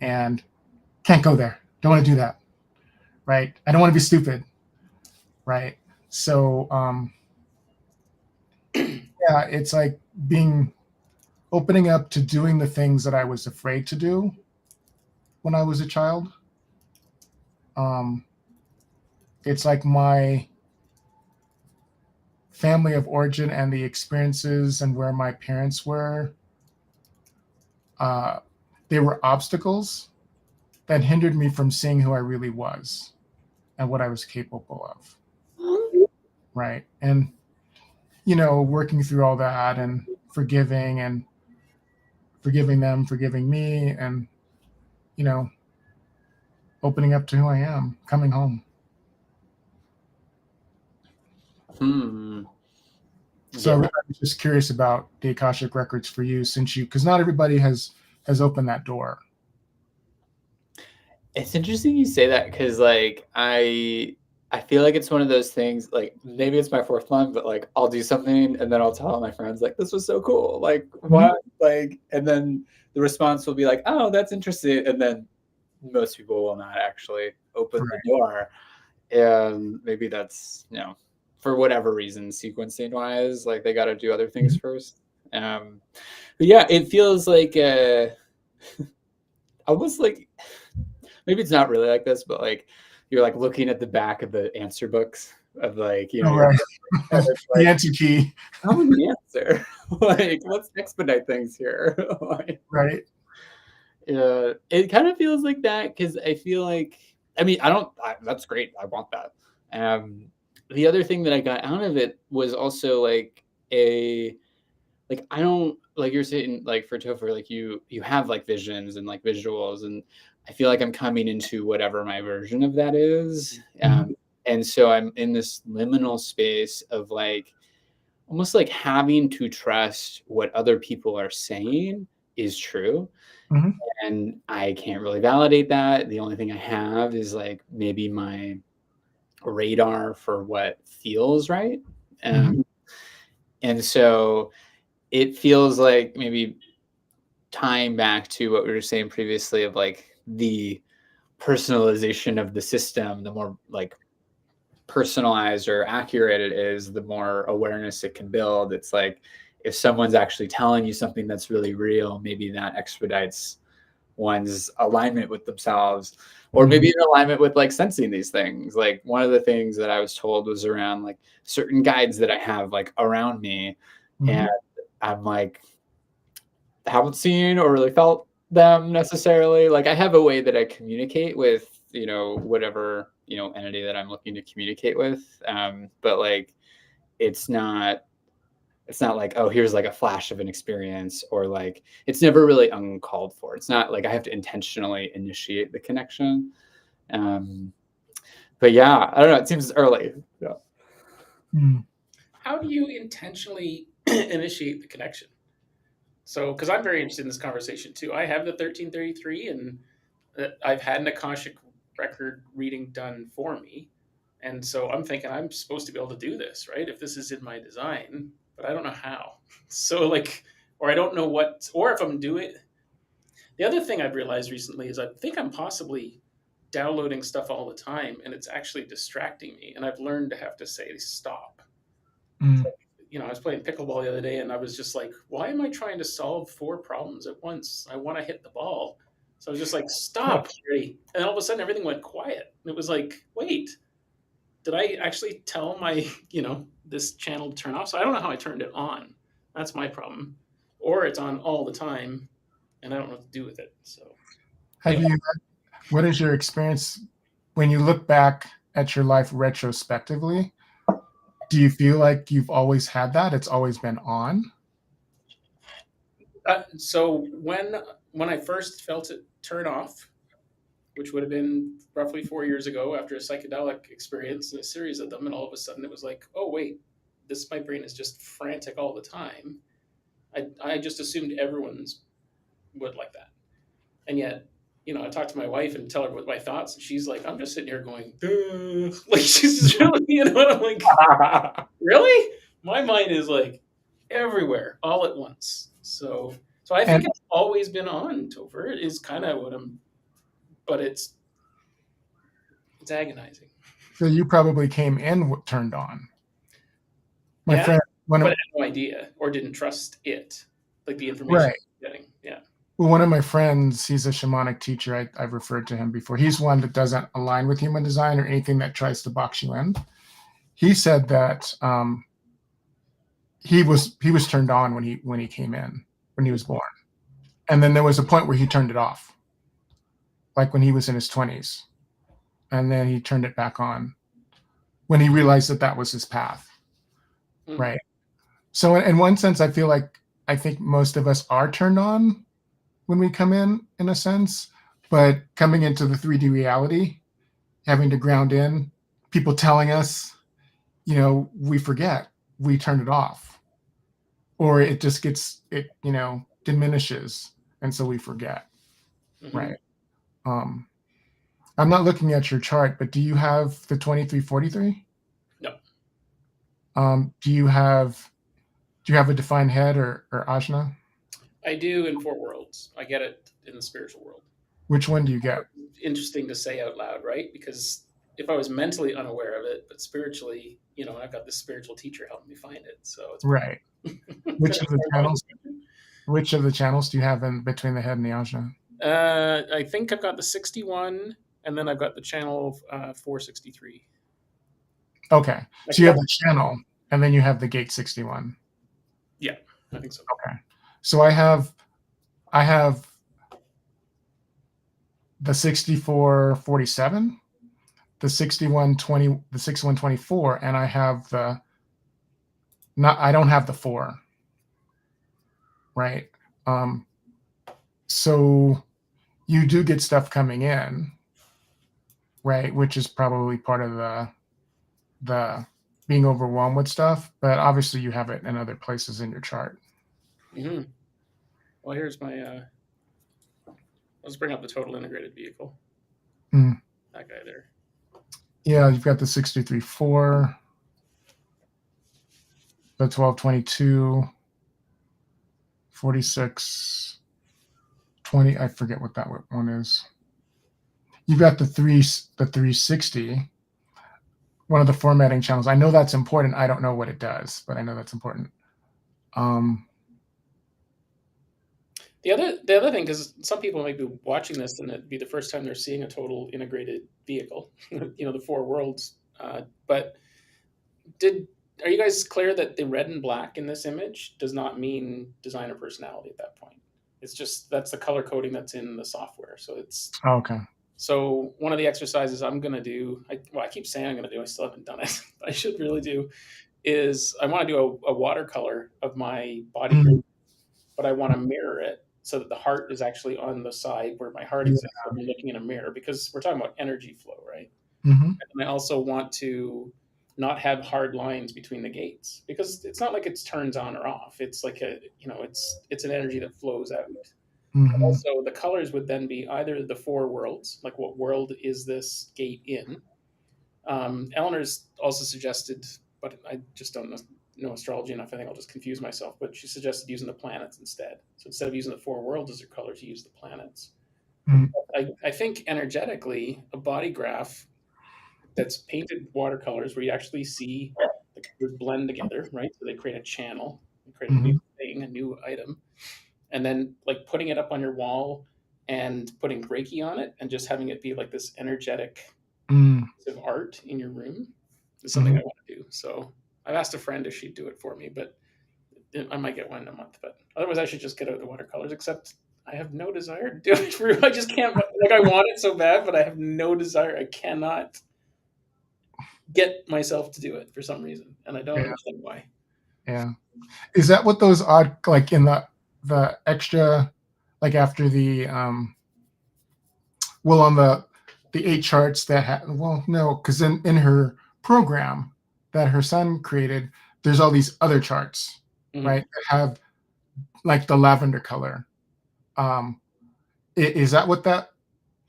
and can't go there. Don't want to do that, right? I don't want to be stupid, right? So, yeah, it's like opening up to doing the things that I was afraid to do when I was a child. It's like my family of origin and the experiences and where my parents were, they were obstacles that hindered me from seeing who I really was and what I was capable of, right? And, working through all that and forgiving them, forgiving me, and, opening up to who I am, coming home. So I was just curious about the Akashic records for you, because not everybody has opened that door. It's interesting you say that because like I feel like it's one of those things, like maybe it's my fourth one, but like I'll do something and then I'll tell all my friends like this was so cool, like what, like, and then the response will be like, oh, that's interesting, and then most people will not actually open the door, and maybe that's for whatever reason, sequencing wise, like they got to do other things first. But yeah, it feels like almost like maybe it's not really like this, but like you're like looking at the back of the answer books of like, right. Like, the answer key. How would we answer? Like, let's expedite things here. Like, right. It kind of feels like that because I feel like, that's great. I want that. The other thing that I got out of it was also like I don't, like you're saying, like for Topher, like you have like visions and like visuals, and I feel like I'm coming into whatever my version of that is. And so I'm in this liminal space of like almost like having to trust what other people are saying is true. Mhm. And I can't really validate that. The only thing I have is like maybe my radar for what feels right. Mhm. And so it feels like maybe tying back to what we were saying previously of like the personalization of the system, the more like personalized or accurate it is, the more awareness it can build. It's like if someone's actually telling you something that's really real, maybe that expedites one's alignment with themselves, or maybe in alignment with like sensing these things. Like one of the things that I was told was around like certain guides that I have like around me, and Mhm. I'm like, haven't seen or really felt them necessarily. Like I have a way that I communicate with, whatever, entity that I'm looking to communicate with. But like, it's not, it's not like, oh, here's like a flash of an experience, or like, it's never really uncalled for. It's not like I have to intentionally initiate the connection. Um, but yeah, I don't know. It seems early. Yeah. Mm. How do you intentionally initiate the connection? So, because I'm very interested in this conversation too. I have the 1333, and I've had an Akashic record reading done for me. And so I'm thinking I'm supposed to be able to do this, right? If this is in my design, but I don't know how. So, like, or I don't know what, or if I'm doing. The other thing I've realized recently is I think I'm possibly downloading stuff all the time and it's actually distracting me. And I've learned to have to say, stop. Mm. I was playing pickleball the other day and I was just like, why am I trying to solve 4 problems at once? I want to hit the ball. So I was just like, stop already. And all of a sudden everything went quiet. And it was like, wait, did I actually tell my, this channel to turn off? So I don't know how I turned it on. That's my problem. Or it's on all the time and I don't know what to do with it. So Have anyway, you? What is your experience when you look back at your life retrospectively? Do you feel like you've always had that? It's always been on? so when I first felt it turn off, which would have been roughly 4 years ago after a psychedelic experience and a series of them. And all of a sudden it was like, oh, wait, my brain is just frantic all the time. I just assumed everyone's would like that. And yet, I talk to my wife and tell her what my thoughts, and she's like, I'm just sitting here going, duh. Like, she's just really, and I'm like, really? My mind is like everywhere all at once. So I think And it's always been on, Topher. It is kind of but it's agonizing. so you probably came in turned on. My Yeah, friend, but I had no idea or didn't trust it, like the information right. I was getting. Yeah. Well, one of my friends, he's a shamanic teacher. I've referred to him before. He's one that doesn't align with human design or anything that tries to box you in. He said that he was turned on when he came in, when he was born, and then there was a point where he turned it off, like when he was in his 20s, and then he turned it back on when he realized that that was his path, Hmm. right? So in one sense, I think most of us are turned on when we come in a sense, but coming into the 3D reality, having to ground in, people telling us, we forget, we turned it off, or it just diminishes, and so we forget, Hmm. right? Um, I'm not looking at your chart, but do you have the 2343? No, Do you have a defined head or ajna? I do in 4 worlds. I get it in the spiritual world. Which one do you get? Interesting to say out loud, right? Because if I was mentally unaware of it, but spiritually, I've got this spiritual teacher helping me find it. So it's pretty. Right. Which of the channels? Which of the channels do you have in between the head and the ajna? I think I've got the 61, and then I've got the channel 463. Okay, I so you can have never. the channel, and then you have the gate 61. Yeah, I think so. Okay, so I have the 6447, the 6120, the 6124, and I have the not. I don't have the 4, right? Um, so you do get stuff coming in, right? Which is probably part of the the being overwhelmed with stuff, but obviously you have it in other places in your chart. Mm-hmm. Well, here's my. Let's bring up the total integrated vehicle. Mm. That guy there. Yeah, you've got the 63.4, the 1222, 46, 20. I forget what that one is. You've got the 360, one of the formatting channels. I know that's important. I don't know what it does, but I know that's important. The other thing, because some people might be watching this and it'd be the first time they're seeing a total integrated vehicle, the four worlds. But are you guys clear that the red and black in this image does not mean designer personality at that point? It's just that's the color coding that's in the software. So it's Okay. So one of the exercises I'm going to do, I keep saying I'm going to do, I still haven't done it, but I should really do, is I want to do a watercolor of my body, but I want to mirror it so that the heart is actually on the side where my heart exists. So I'm looking in a mirror because we're talking about energy flow, right? Mm-hmm. And I also want to not have hard lines between the gates because it's not like it's turns on or off. It's like it's an energy that flows out. Mm-hmm. Also, the colors would then be either the four worlds, like what world is this gate in? Eleanor's also suggested, but I just don't know astrology enough. I think I'll just confuse myself. But she suggested using the planets instead. So instead of using the four worlds as your colors, you use the planets. Mm-hmm. I think energetically, a body graph that's painted watercolors where you actually see the colors blend together, right? So they create a channel, they create a new thing, a new item, and then like putting it up on your wall and putting Reiki on it and just having it be like this energetic piece of art in your room is something I want to do. So I've asked a friend if she'd do it for me, but I might get one in a month. But otherwise, I should just get out the watercolors. Except I have no desire to do it. I just can't. Like I want it so bad, but I have no desire. I cannot get myself to do it for some reason, and I don't understand why. Yeah. Is that what those odd, like in the extra, like after the well, on the 8 charts that well, no, because in her program that her son created, there's all these other charts, right, that have like the lavender color. Is that what that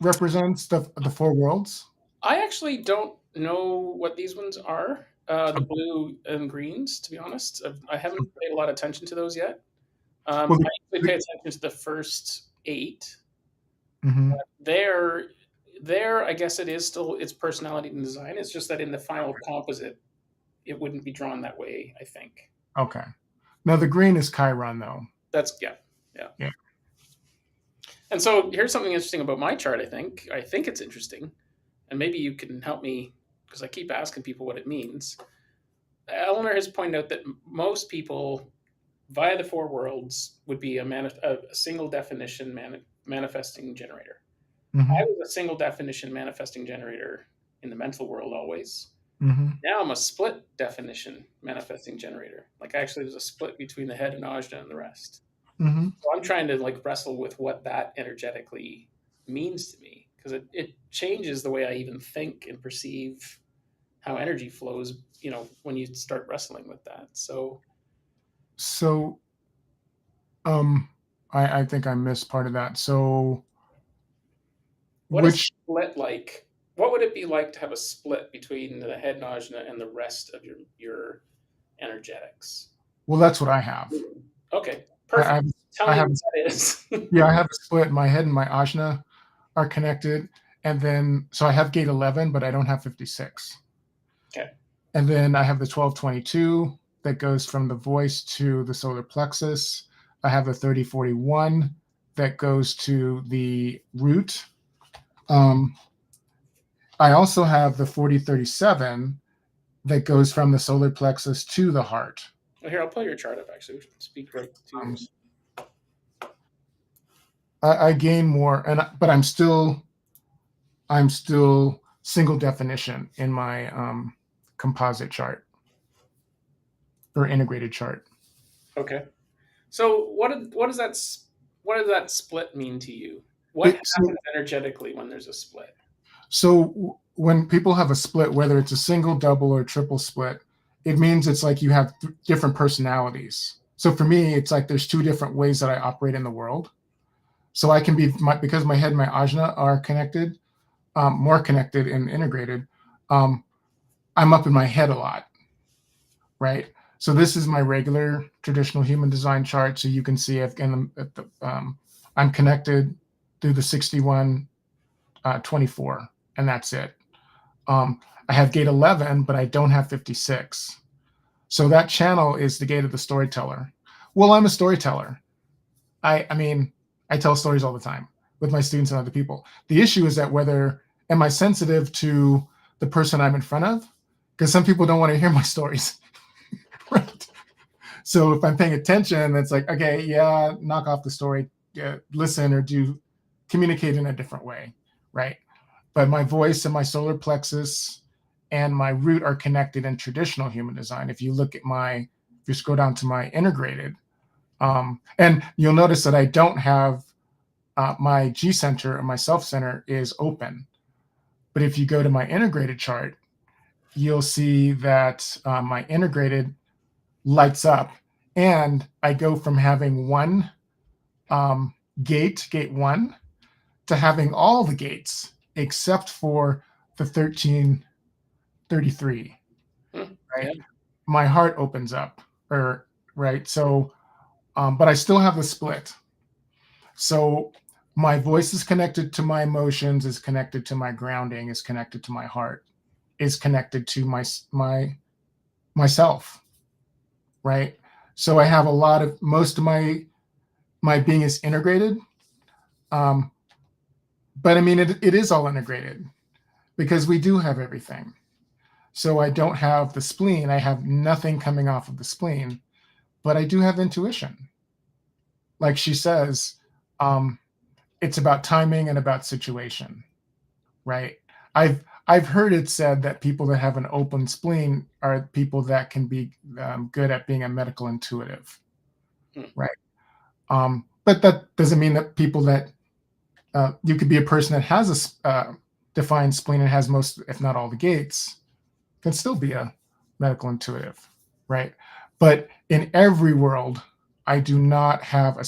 represents, the four worlds? I actually don't know what these ones are. The blue and greens, to be honest, I haven't paid a lot of attention to those yet. I Well, usually pay attention to the first 8. mm-hmm. There, I guess it is still its personality and design. It's just that in the final composite, it wouldn't be drawn that way, I think. Okay. Now the green is Chiron, though. That's yeah. And so here's something interesting about my chart. I think it's interesting, and maybe you can help me because I keep asking people what it means. Eleanor has pointed out that most people via the four worlds would be a single definition manifesting generator. Mm-hmm. I was a single definition manifesting generator in the mental world always. Mm-hmm. Now I'm a split definition manifesting generator. Like actually there's a split between the head and ajna and the rest. Mm-hmm. So I'm trying to like wrestle with what that energetically means to me because it changes the way I even think and perceive how energy flows, when you start wrestling with that. So I think I missed part of that. So what is split like? What would it be like to have a split between the head and ajna and the rest of your energetics? Well, that's what I have. Okay, perfect. Tell me what that is. Yeah, I have a split. My head and my ajna are connected, and then so I have gate 11, but I don't have 56. Okay. And then I have the 1222 that goes from the voice to the solar plexus. I have the 3041 that goes to the root. I also have the 4037 that goes from the solar plexus to the heart. Well, here, I'll pull your chart up, actually. We should speak right to yours. I gain more, but I'm still single definition in my composite chart or integrated chart. Okay. So what does that split mean to you? What happens energetically when there's a split? So when people have a split, whether it's a single, double, or triple split, it means it's like you have different personalities. So for me, it's like there's two different ways that I operate in the world. So I can be because my head and my ajna are connected, more connected and integrated. Um, I'm up in my head a lot, right? So this is my regular traditional human design chart. So you can see I'm connected through the 61, 24, and that's it. I have gate 11, but I don't have 56. So that channel is the gate of the storyteller. Well, I'm a storyteller. I mean, I tell stories all the time with my students and other people. The issue is that whether am I sensitive to the person I'm in front of? Because some people don't want to hear my stories. Right. So if I'm paying attention, it's like, okay, yeah, knock off the story, listen or do communicate in a different way, right? But my voice and my solar plexus and my root are connected in traditional human design. If you look at if you scroll down to my integrated, and you'll notice that I don't have my G center or my self center is open. But if you go to my integrated chart, you'll see that my integrated lights up, and I go from having one gate 1, to having all the gates except for the 1333, right? Yeah. My heart opens up, or right. So, but I still have the split. So my voice is connected to my emotions, is connected to my grounding, is connected to my heart, is connected to myself, right? So I have most of my being is integrated. Um, but I mean, it is all integrated because we do have everything. So I don't have the spleen. I have nothing coming off of the spleen, but I do have intuition. Like she says, um, it's about timing and about situation, right? I've heard it said that people that have an open spleen are people that can be good at being a medical intuitive, right? But that doesn't mean that people that you could be a person that has a defined spleen and has most, if not all, the gates, can still be a medical intuitive, right? But in every world, I do not have a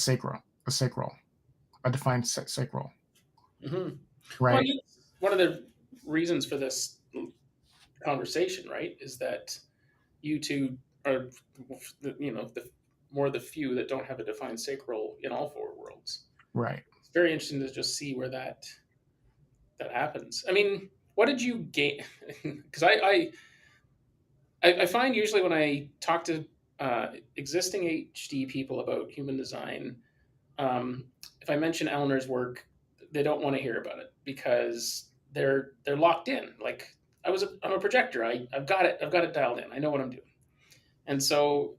defined sacral, Mm-hmm. Well, right? one of the reasons for this conversation, right, is that you two are, the more the few that don't have a defined sacral in all four worlds. Right. It's very interesting to just see where that happens. I mean, what did you gain? Because I find usually when I talk to existing HD people about human design, um, if I mention Eleanor's work, they don't want to hear about it because they're locked in. Like I'm a projector. I've got it. I've got it dialed in. I know what I'm doing. And so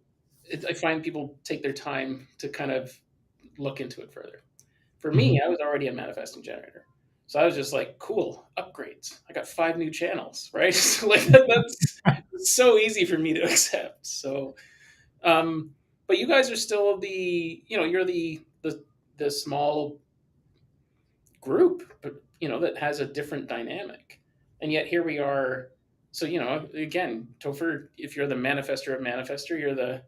I find people take their time to kind of look into it further. For Mm-hmm. me, I was already a manifesting generator. So I was just like, cool, upgrades. I got 5 new channels, right? So like that's so easy for me to accept. So, um, but you guys are still you're the small group, but that has a different dynamic, and yet here we are. So again, Topher, if you're the manifester of manifester, you're the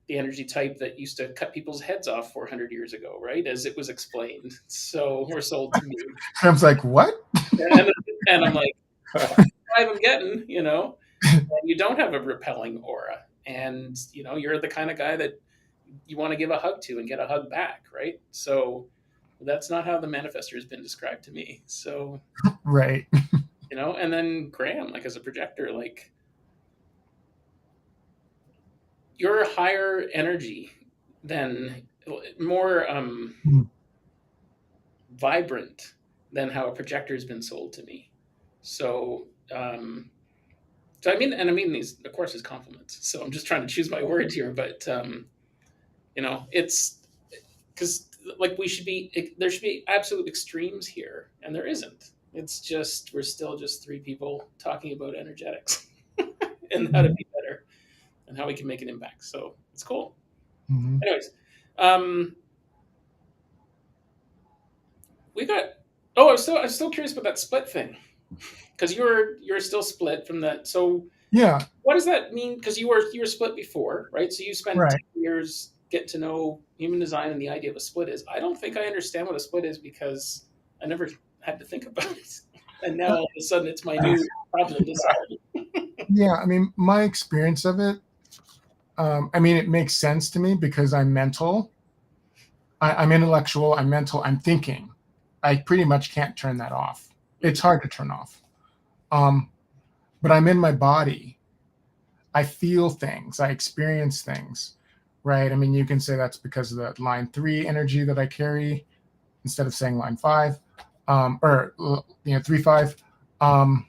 energy type that used to cut people's heads off 400 years ago, right? As it was explained, so or sold to me, I was like, what? and and I'm like, I'm getting, and you don't have a repelling aura, and you're the kind of guy that you want to give a hug to and get a hug back, right? So that's not how the manifester has been described to me. So, Right. and then Graham, like as a projector, like you're higher energy than more vibrant than how a projector has been sold to me. So, I mean these, of course, as compliments. So I'm just trying to choose my words here, but it's because like there should be absolute extremes here, and there isn't. It's just we're still just three people talking about energetics and how to be better and how we can make an impact. So it's cool. Mm-hmm. Anyways, um, we got. Oh, I'm still curious about that split thing. Because you're still split from that. So Yeah, what does that mean? Because you were split before, right? So you spent right. 10 years getting to know human design and the idea of a split is. I don't think I understand what a split is because I never had to think about it, and now all of a sudden it's my new problem to solve. Yeah, I mean, my experience of it, I mean, it makes sense to me because I'm mental. I'm intellectual. I'm mental. I'm thinking. I pretty much can't turn that off. It's hard to turn off. Um, but I'm in my body. I feel things. I experience things, right? I mean, you can say that's because of the line 3 energy that I carry instead of saying line 5, or 3 5. Um,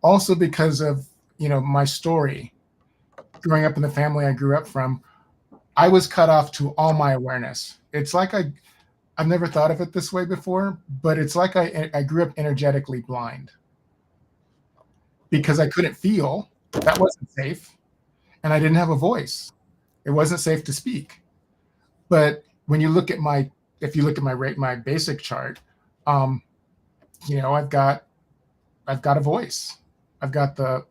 Also because of my story growing up in the family I grew up from. I was cut off to all my awareness. It's like I've never thought of it this way before, but it's like I grew up energetically blind because I couldn't feel. That wasn't safe, and I didn't have a voice. It wasn't safe to speak. But when you look at if you look at my basic chart, um, I've got a voice. I've got the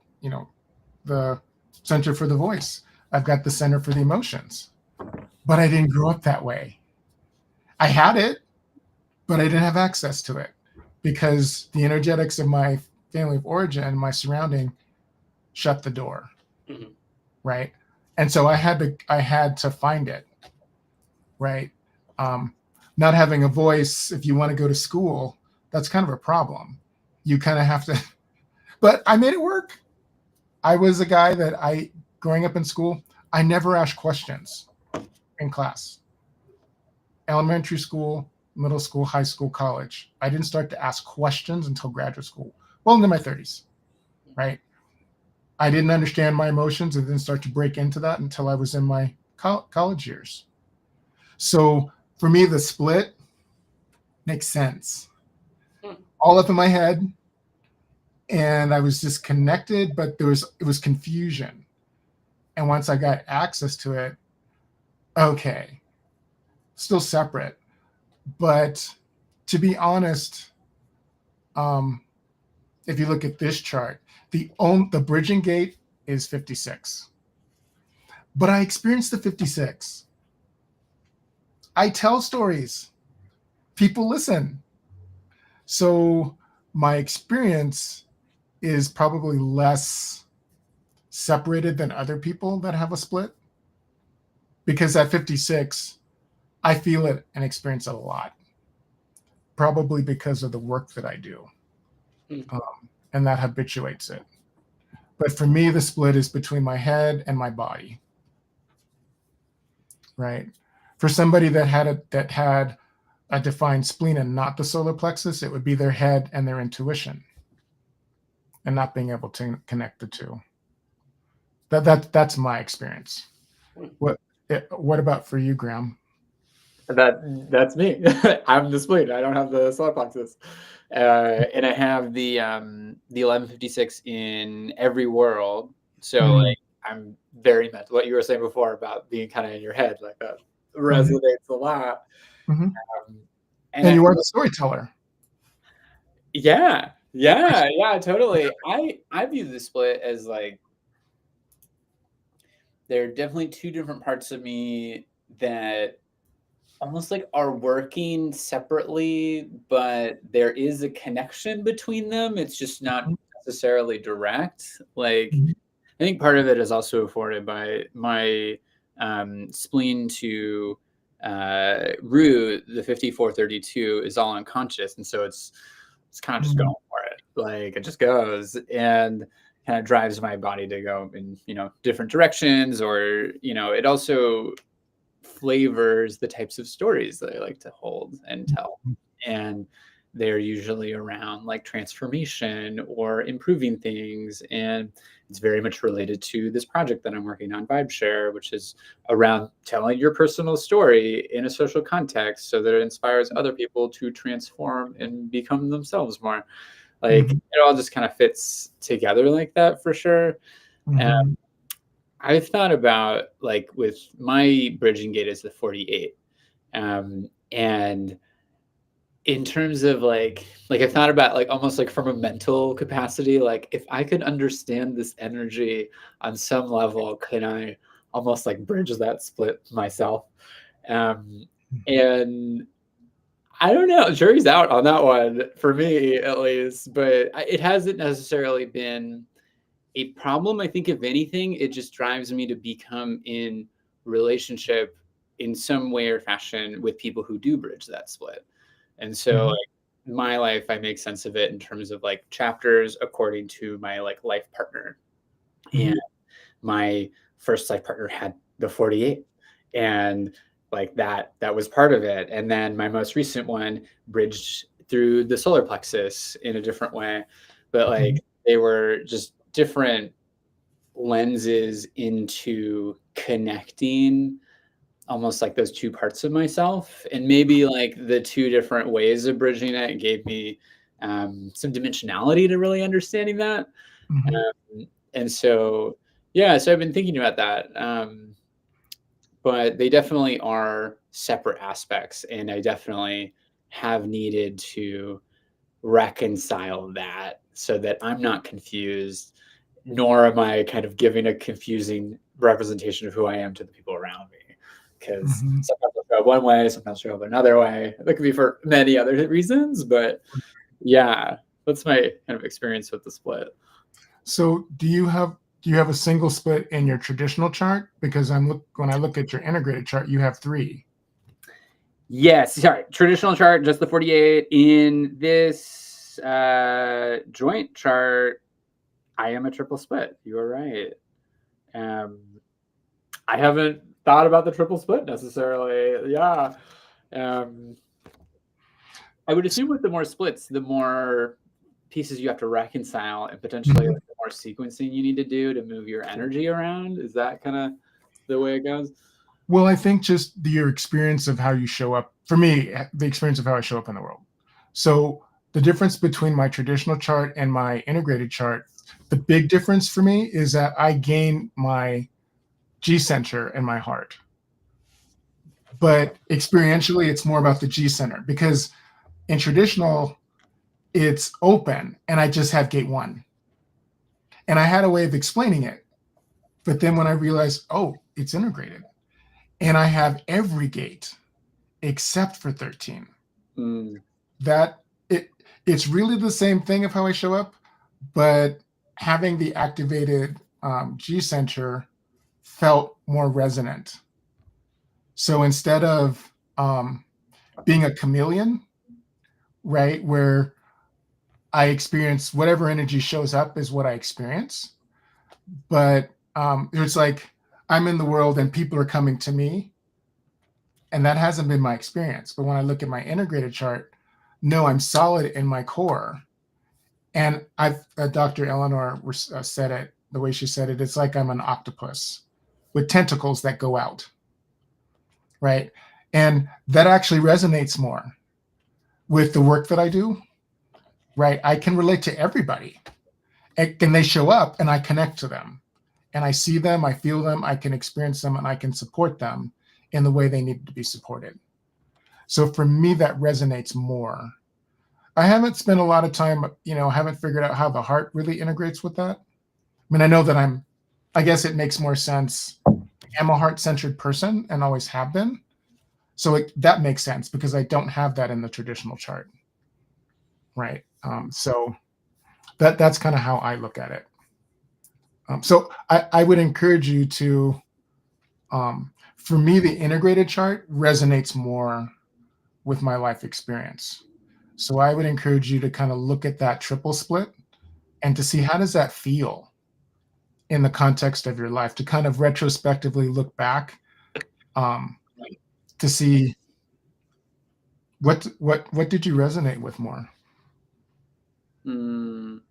center for the voice. I've got the center for the emotions. But I didn't grow up that way. I had it, but I didn't have access to it because the energetics of my family of origin, my surrounding, shut the door, Mhm. right? And so I had to find it, right? Um, Not having a voice, if you want to go to school, that's kind of a problem. You kind of have to, but I made it work. I was a guy that growing up in school, I never asked questions in class. Elementary school, middle school, high school, college. I didn't start to ask questions until graduate school. Well, into my 30s, right? I didn't understand my emotions and didn't start to break into that until I was in my college years. So for me, the split makes sense. Hmm. All up in my head, and I was disconnected, but it was confusion. And once I got access to it, okay, still separate. But to be honest, um, if you look at this chart, the bridging gate is 56. But I experienced the 56. I tell stories. People listen. So my experience is probably less separated than other people that have a split because at 56, I feel it and experience it a lot, probably because of the work that I do. Hmm. And that habituates it. But for me, the split is between my head and my body, right? For somebody that had a defined spleen and not the solar plexus, it would be their head and their intuition, and not being able to connect the two. That's my experience. What about for you, Graham? That's me. I'm the spleen. I don't have the solar plexus, and I have the 1156 in every world. So Mhm. like I'm very mental. What you were saying before about being kind of in your head, like that Mhm. resonates a lot. Mhm. Um, and And I you are the storyteller. yeah, totally. I view the split as like there are definitely two different parts of me that almost like are working separately, but there is a connection between them. It's just not Mhm. necessarily direct. Like Mhm. I think part of it is also afforded by my spleen to root, the 5432 is all unconscious. And so it's kind of just going Mhm. for it. Like it just goes and kind of drives my body to go in, different directions, or, it also flavors the types of stories that I like to hold and tell. And they're usually around like transformation or improving things. And it's very much related to this project that I'm working on, Vibe Share, which is around telling your personal story in a social context so that it inspires other people to transform and become themselves more. Like Mhm. it all just kind of fits together like that for sure. Mhm. I've thought about like with my bridging gate is the 48. And in terms of like I thought about like almost like from a mental capacity, like if I could understand this energy on some level, can I almost like bridge that split myself? And I don't know, jury's out on that one for me at least, but it hasn't necessarily been a problem. I think if anything, it just drives me to become in relationship in some way or fashion with people who do bridge that split. And so Mhm. like my life, I make sense of it in terms of like chapters according to my like life partner. Mhm. And my first life partner had the 48, and like that was part of it. And then my most recent one bridged through the solar plexus in a different way, but like Mhm. they were just different lenses into connecting almost like those two parts of myself. And maybe like the two different ways of bridging it gave me some dimensionality to really understanding that. Mhm. And so, yeah, so I've been thinking about that. But they definitely are separate aspects. And I definitely have needed to reconcile that so that I'm not confused, nor am I kind of giving a confusing representation of who I am to the people around me. Because Mhm. sometimes I'll show up one way, sometimes I'll show up another way. That could be for many other reasons, but yeah, that's my kind of experience with the split. So do you have a single split in your traditional chart? Because when I look at your integrated chart, you have three. Yes, sorry. Traditional chart, just the 48. In this joint chart, I am a triple split. You are right. Um, I haven't thought about the triple split necessarily. Yeah. Um, I would assume with the more splits, the more pieces you have to reconcile and potentially Mhm. like, the more sequencing you need to do to move your energy around. Is that kind of the way it goes? Well, I think just your experience of how you show up. For me, the experience of how I show up in the world. So the difference between my traditional chart and my integrated chart, the big difference for me is that I gain my G center in my heart. But experientially, it's more about the G center because in traditional, it's open and I just have gate one. And I had a way of explaining it. But then when I realized, oh, it's integrated and I have every gate except for 13, Mm, that it's really the same thing of how I show up, but having the activated G center felt more resonant. So instead of being a chameleon, right, where I experience whatever energy shows up is what I experience, but it's like I'm in the world and people are coming to me, and that hasn't been my experience. But when I look at my integrated chart, no, I'm solid in my core. And I've Dr. Eleanor said it the way she said it. It's like I'm an octopus with tentacles that go out, right? And that actually resonates more with the work that I do, right? I can relate to everybody, and they show up, and I connect to them, and I see them, I feel them, I can experience them, and I can support them in the way they need to be supported. So for me, that resonates more. I haven't spent a lot of time, haven't figured out how the heart really integrates with that. I mean, I know that I guess it makes more sense. I'm a heart centered person and always have been. So that makes sense because I don't have that in the traditional chart. Right. So that's kind of how I look at it. So I would encourage you to, for me, the integrated chart resonates more with my life experience. So I would encourage you to kind of look at that triple split and to see how does that feel in the context of your life, to kind of retrospectively look back, um, to see what did you resonate with more. mm,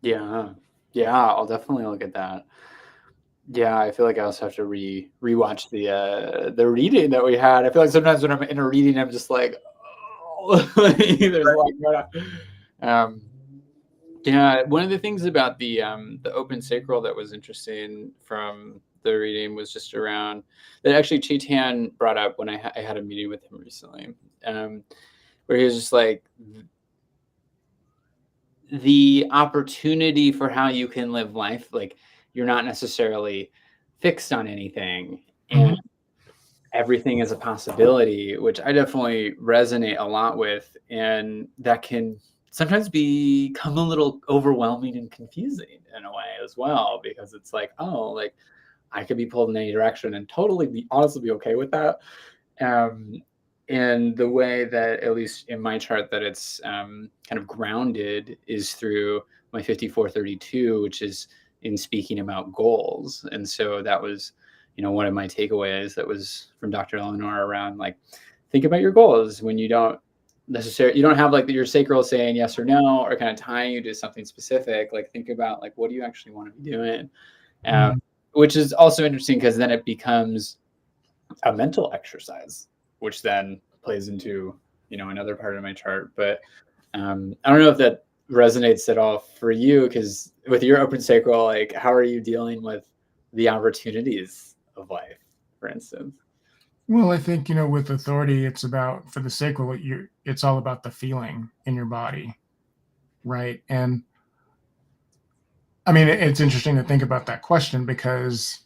yeah. Yeah, I'll definitely look at that. Yeah, I feel like I also have to rewatch the reading that we had. I feel like sometimes when I'm in a reading, I'm just like, oh, there's a lot going on. Yeah, one of the things about the open sacral that was interesting from the reading was just around that actually Chetan brought up when I had a meeting with him recently, where where he was just like, the opportunity for how you can live life, like you're not necessarily fixed on anything, and everything is a possibility, which I definitely resonate a lot with, and that can sometimes become a little overwhelming and confusing in a way as well, because it's like, oh, like I could be pulled in any direction and totally be honestly be okay with that. And the way that, at least in my chart, that it's kind of grounded is through my 5432, which is in speaking about goals. And so that was, one of my takeaways that was from Dr. Eleanor around, like, think about your goals when you don't have like your sacral saying yes or no, or kind of tying you to something specific. Like, think about, like, what do you actually want to be doing? Which is also interesting, because then it becomes a mental exercise, which then plays into, another part of my chart. But I don't know if that resonates at all for you, because with your open sacral, like, how are you dealing with the opportunities of life, for instance? Well, I think, with authority, it's about, for the sacral, it's all about the feeling in your body, right? And I mean, it's interesting to think about that question, because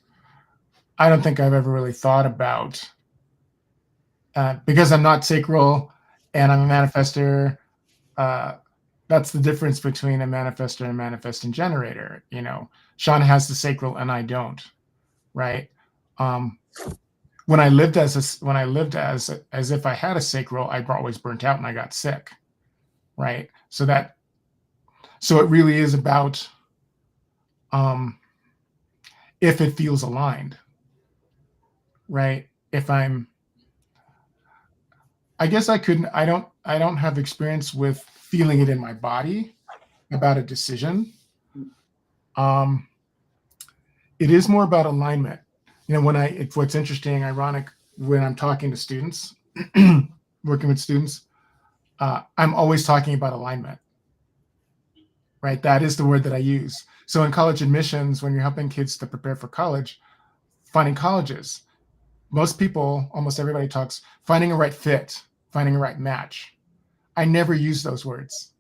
I don't think I've ever really thought about, because I'm not sacral and I'm a manifester. That's the difference between a manifester and a manifesting generator. Sean has the sacral and I don't, right? When I lived as if I had a sacral, I always burnt out and I got sick, right? So it really is about if it feels aligned, right? I guess I don't have experience with feeling it in my body about a decision. It is more about alignment. What's interesting, ironic, when I'm talking to students, working with students, I'm always talking about alignment, right? That is the word that I use. So in college admissions, when you're helping kids to prepare for college, finding colleges, almost everybody talks finding a right fit, finding a right match. I never use those words,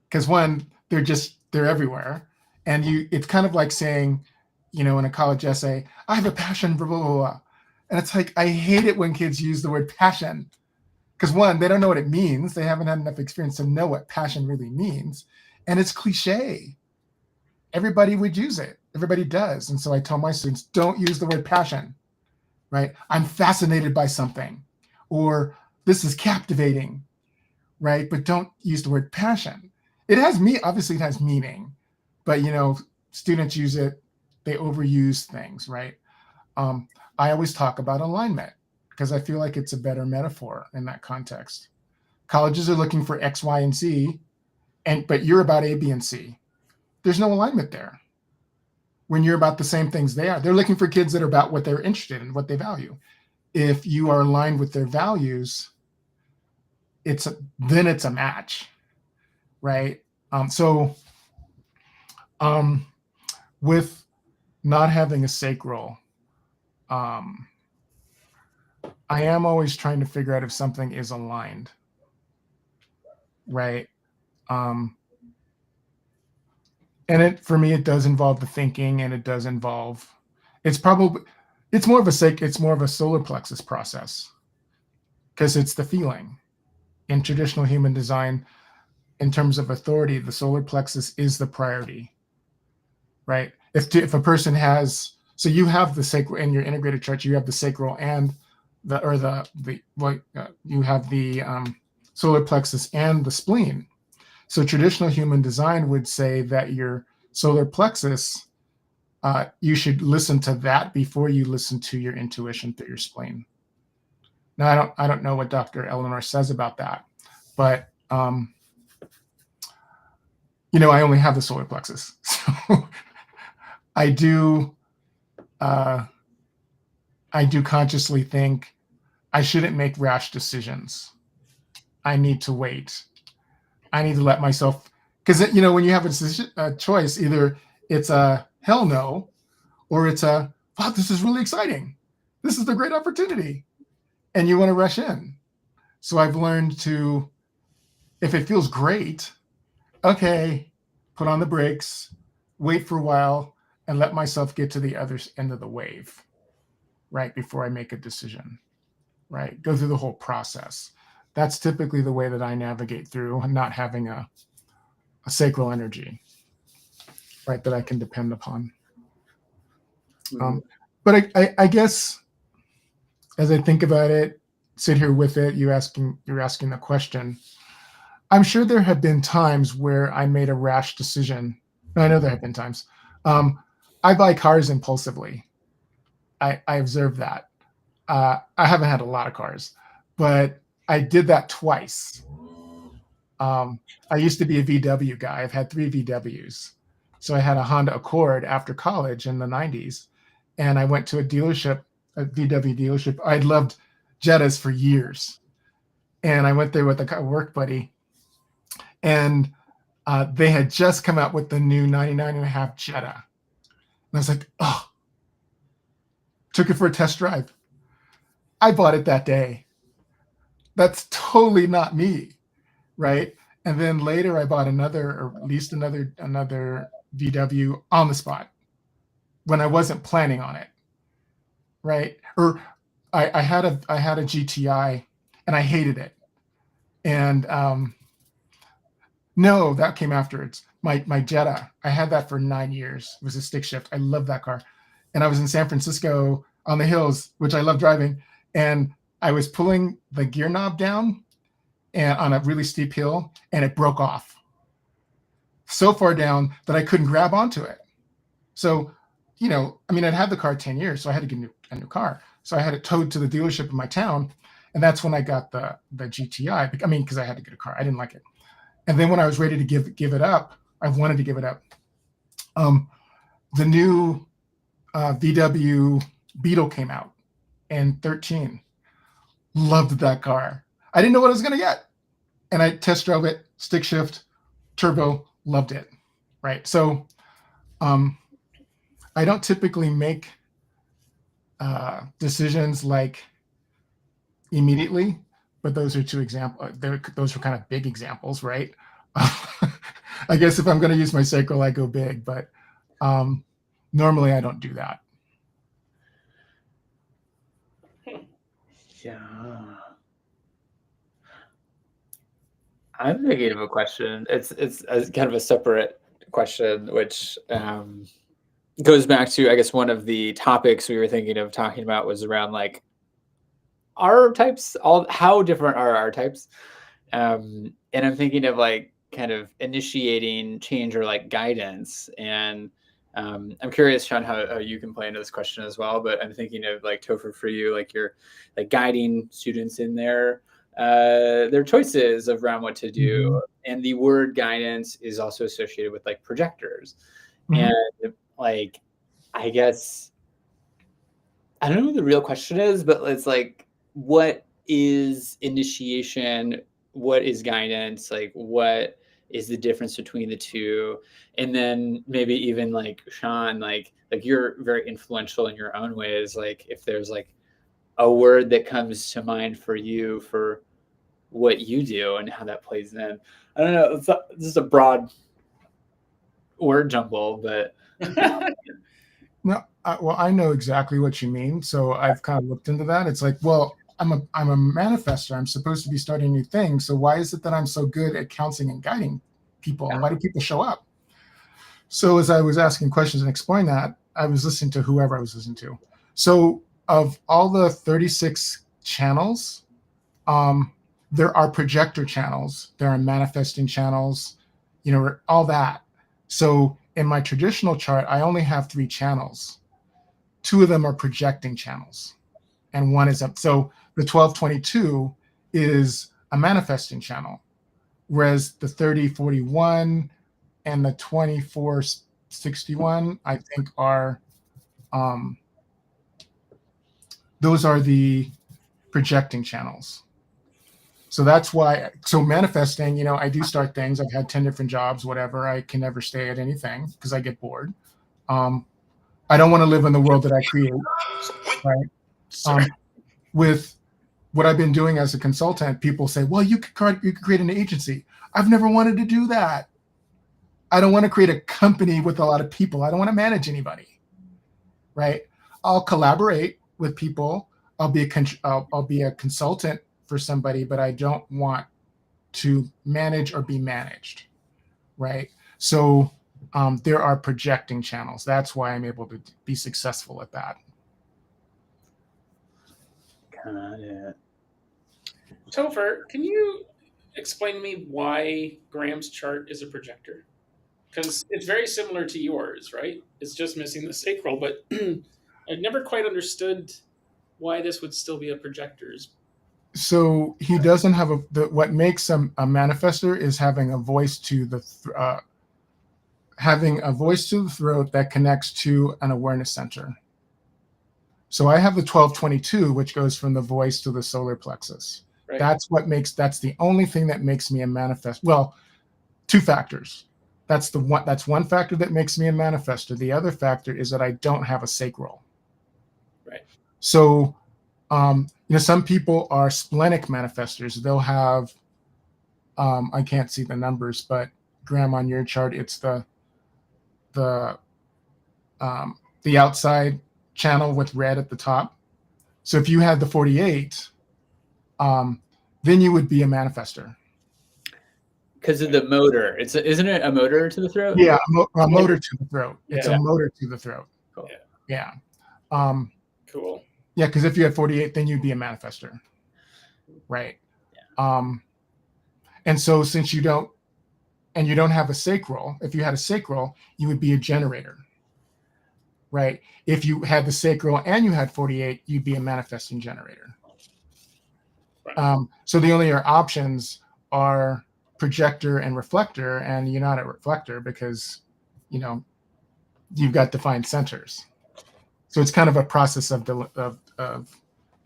because one, they're everywhere. And it's kind of like saying, in a college essay, I have a passion for blah, blah, blah. And it's like, I hate it when kids use the word passion, because one, they don't know what it means. They haven't had enough experience to know what passion really means. And it's cliche. Everybody would use it. Everybody does. And so I tell my students, don't use the word passion, right? I'm fascinated by something, or this is captivating, right? But don't use the word passion. Obviously it has meaning, but students use it, they overuse things, right? I always talk about alignment, because I feel like it's a better metaphor in that context. Colleges are looking for X, Y, and Z, but you're about A, B, and C. There's no alignment there. When you're about the same things they are, they're looking for kids that are about what they're interested in, what they value. If you are aligned with their values, then it's a match, right? With not having a sacral, I am always trying to figure out if something is aligned, right? And for me, it does involve the thinking, and it does involve, it's more of a solar plexus process, because it's the feeling. In traditional human design, in terms of authority, the solar plexus is the priority, right? If a person has, so you have the sacral in your integrated chart, you have the sacral and you have the solar plexus and the spleen. So traditional human design would say that your solar plexus, you should listen to that before you listen to your intuition through your spleen. Now, I don't know what Dr. Eleanor says about that, but I only have the solar plexus, so I do consciously think I shouldn't make rash decisions. I need to wait. I need to let myself, because when you have a choice, either it's a hell no, or it's a, wow, this is really exciting. This is the great opportunity, and you want to rush in. So I've learned to If it feels great, okay, put on the brakes, wait for a while, and let myself get to the other end of the wave, right, before I make a decision, right? Go through the whole process. That's typically the way that I navigate through not having a sacral energy, right, that I can depend upon. But I guess as I think about it, sit here with it, you're asking the question. I'm sure there have been times where I made a rash decision. I know there have been times. I buy cars impulsively. I observed that. I haven't had a lot of cars, but I did that twice. I used to be a VW guy. I've had 3 VWs. So I had a Honda Accord after college in the 90s. And I went to a dealership, a VW dealership. I'd loved Jettas for years. And I went there with a work buddy. And they had just come out with the new 99.5 Jetta. And I was like, oh, took it for a test drive. I bought it that day. That's totally not me, right? And then later I bought another, or at least another VW on the spot when I wasn't planning on it, right? Or I had a GTI and I hated it. And no, that came afterwards. My Jetta, I had that for 9 years. It was a stick shift. I love that car. And I was in San Francisco on the hills, which I love driving. And I was pulling the gear knob down and on a really steep hill, and it broke off so far down that I couldn't grab onto it. So, I mean, I'd had the car 10 years, so I had to get a new car. So I had it towed to the dealership in my town. And that's when I got the GTI. I mean, because I had to get a car. I didn't like it. And then when I was ready to give it up, I wanted to give it up. The new VW Beetle came out in 13. Loved that car. I didn't know what I was going to get. And I test drove it, stick shift, turbo, loved it. Right. So I don't typically make decisions like immediately, but those are 2 examples. Those are kind of big examples, right? I guess if I'm going to use my sacral, I go big, but normally I don't do that. Yeah. I'm thinking of a question. It's kind of a separate question, which goes back to, I guess, one of the topics we were thinking of talking about was around like archetypes. How different are archetypes? And I'm thinking of like kind of initiating change or like guidance. And I'm curious, Sean, how you can play into this question as well. But I'm thinking of like Topher for you, like you're like guiding students in their choices around what to do. Mm-hmm. And the word guidance is also associated with like projectors. Mm-hmm. And like, I guess, I don't know what the real question is, but it's like, what is initiation? What is guidance? Like, what is the difference between the two? And then maybe even like Sean, like you're very influential in your own ways. Like if there's like a word that comes to mind for you for what you do and how that plays in. I don't know. This is a broad word jumble, but no. Well, I know exactly what you mean. So I've kind of looked into that. It's like, well, I'm a manifestor. I'm supposed to be starting new things. So why is it that I'm so good at counseling and guiding people? And why do people show up? So as I was asking questions and exploring that, I was listening to whoever I was listening to. So of all the 36 channels, there are projector channels, there are manifesting channels, all that. So in my traditional chart, I only have 3 channels. 2 of them are projecting channels, and 1 is up. So the 1222 is a manifesting channel, whereas the 3041 and the 2461, I think, are those are the projecting channels. So that's why. So manifesting, I do start things. I've had 10 different jobs, whatever. I can never stay at anything because I get bored. I don't want to live in the world that I create, right? With what I've been doing as a consultant, people say, well, you could create an agency. I've never wanted to do that. I don't want to create a company with a lot of people. I don't want to manage anybody, right? I'll collaborate with people. I'll be a consultant for somebody, but I don't want to manage or be managed, right? So there are projecting channels. That's why I'm able to be successful at that. Got it. Topher, can you explain to me why Graham's chart is a projector? Because it's very similar to yours, right? It's just missing the sacral, but I've never quite understood why this would still be a projector's. So he doesn't have what makes a manifestor is having a voice to the throat that connects to an awareness center. So I have the 1222, which goes from the voice to the solar plexus. Right. That's the only thing that makes me a manifest. Well, two factors. That's one factor that makes me a manifestor. The other factor is that I don't have a sacral. Right. So, some people are splenic manifestors. They'll have, I can't see the numbers, but Graham, on your chart, it's the outside channel with red at the top. So if you had the 48, then you would be a manifestor. Because of the motor. Isn't it a motor to the throat? Yeah, a motor to the throat. It's Yeah. a motor to the throat. Cool. Yeah. Cool. Yeah, because if you had 48, then you'd be a manifestor. Right. Yeah. And so since you don't have a sacral, if you had a sacral, you would be a generator. Right. If you had the sacral and you had 48, you'd be a manifesting generator. Right. So the only other options are projector and reflector, and you're not a reflector because, you've got defined centers. So it's kind of a process of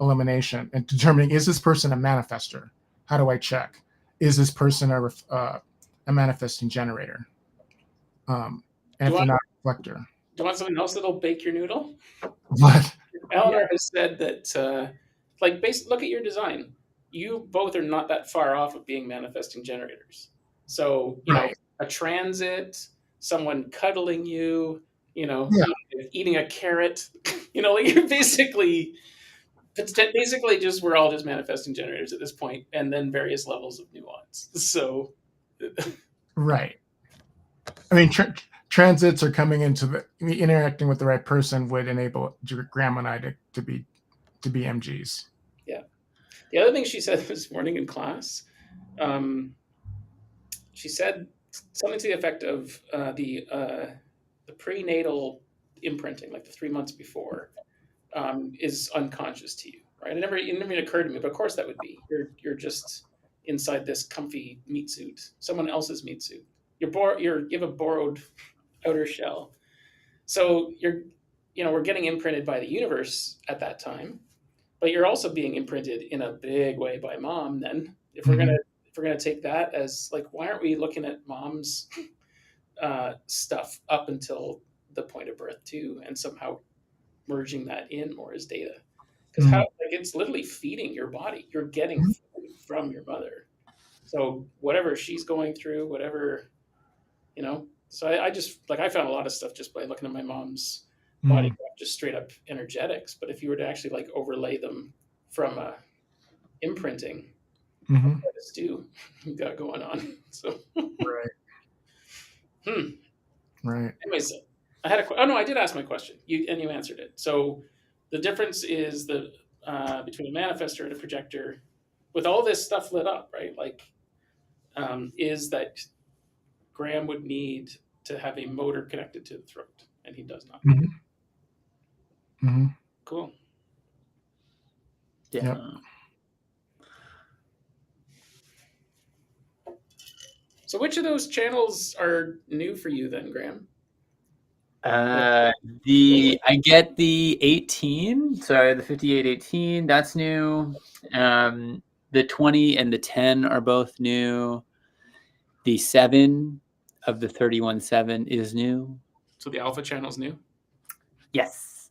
elimination and determining, is this person a manifestor? How do I check? Is this person a manifesting generator? And if they're not a reflector. Do you want something else that'll bake your noodle? What? Eleanor has said that, look at your design. You both are not that far off of being manifesting generators. So, Right. A transit, someone cuddling you, Yeah. eating a carrot, you're basically just, we're all just manifesting generators at this point, and then various levels of nuance. So, right. I mean, transits are coming into interacting with the right person would enable Graham and I to be MGs. Yeah. The other thing she said this morning in class, she said something to the effect of the prenatal imprinting, like the 3 months before, is unconscious to you, right? It never even occurred to me, but of course that would be. You're just inside this comfy meat suit, someone else's meat suit. You have a borrowed outer shell, so we're getting imprinted by the universe at that time, but you're also being imprinted in a big way by mom. Then, if we're gonna take that as like, why aren't we looking at mom's stuff up until the point of birth too, and somehow merging that in more as data? Because it's literally feeding your body. You're getting food from your mother. So whatever she's going through, whatever, So I just I found a lot of stuff just by looking at my mom's body, just straight up energetics. But if you were to actually overlay them from imprinting, what you got going on. So right. Right. Anyways, I had I did ask my question. You answered it. So the difference is between a manifestor and a projector, with all this stuff lit up, right? Is that Graham would need to have a motor connected to the throat, and he does not. Cool. Yeah. Yep. So which of those channels are new for you then, Graham? I get the 18, so the 5818, that's new. The 20 and the 10 are both new. The 7 of the 31-7 is new. So the alpha channel is new? Yes.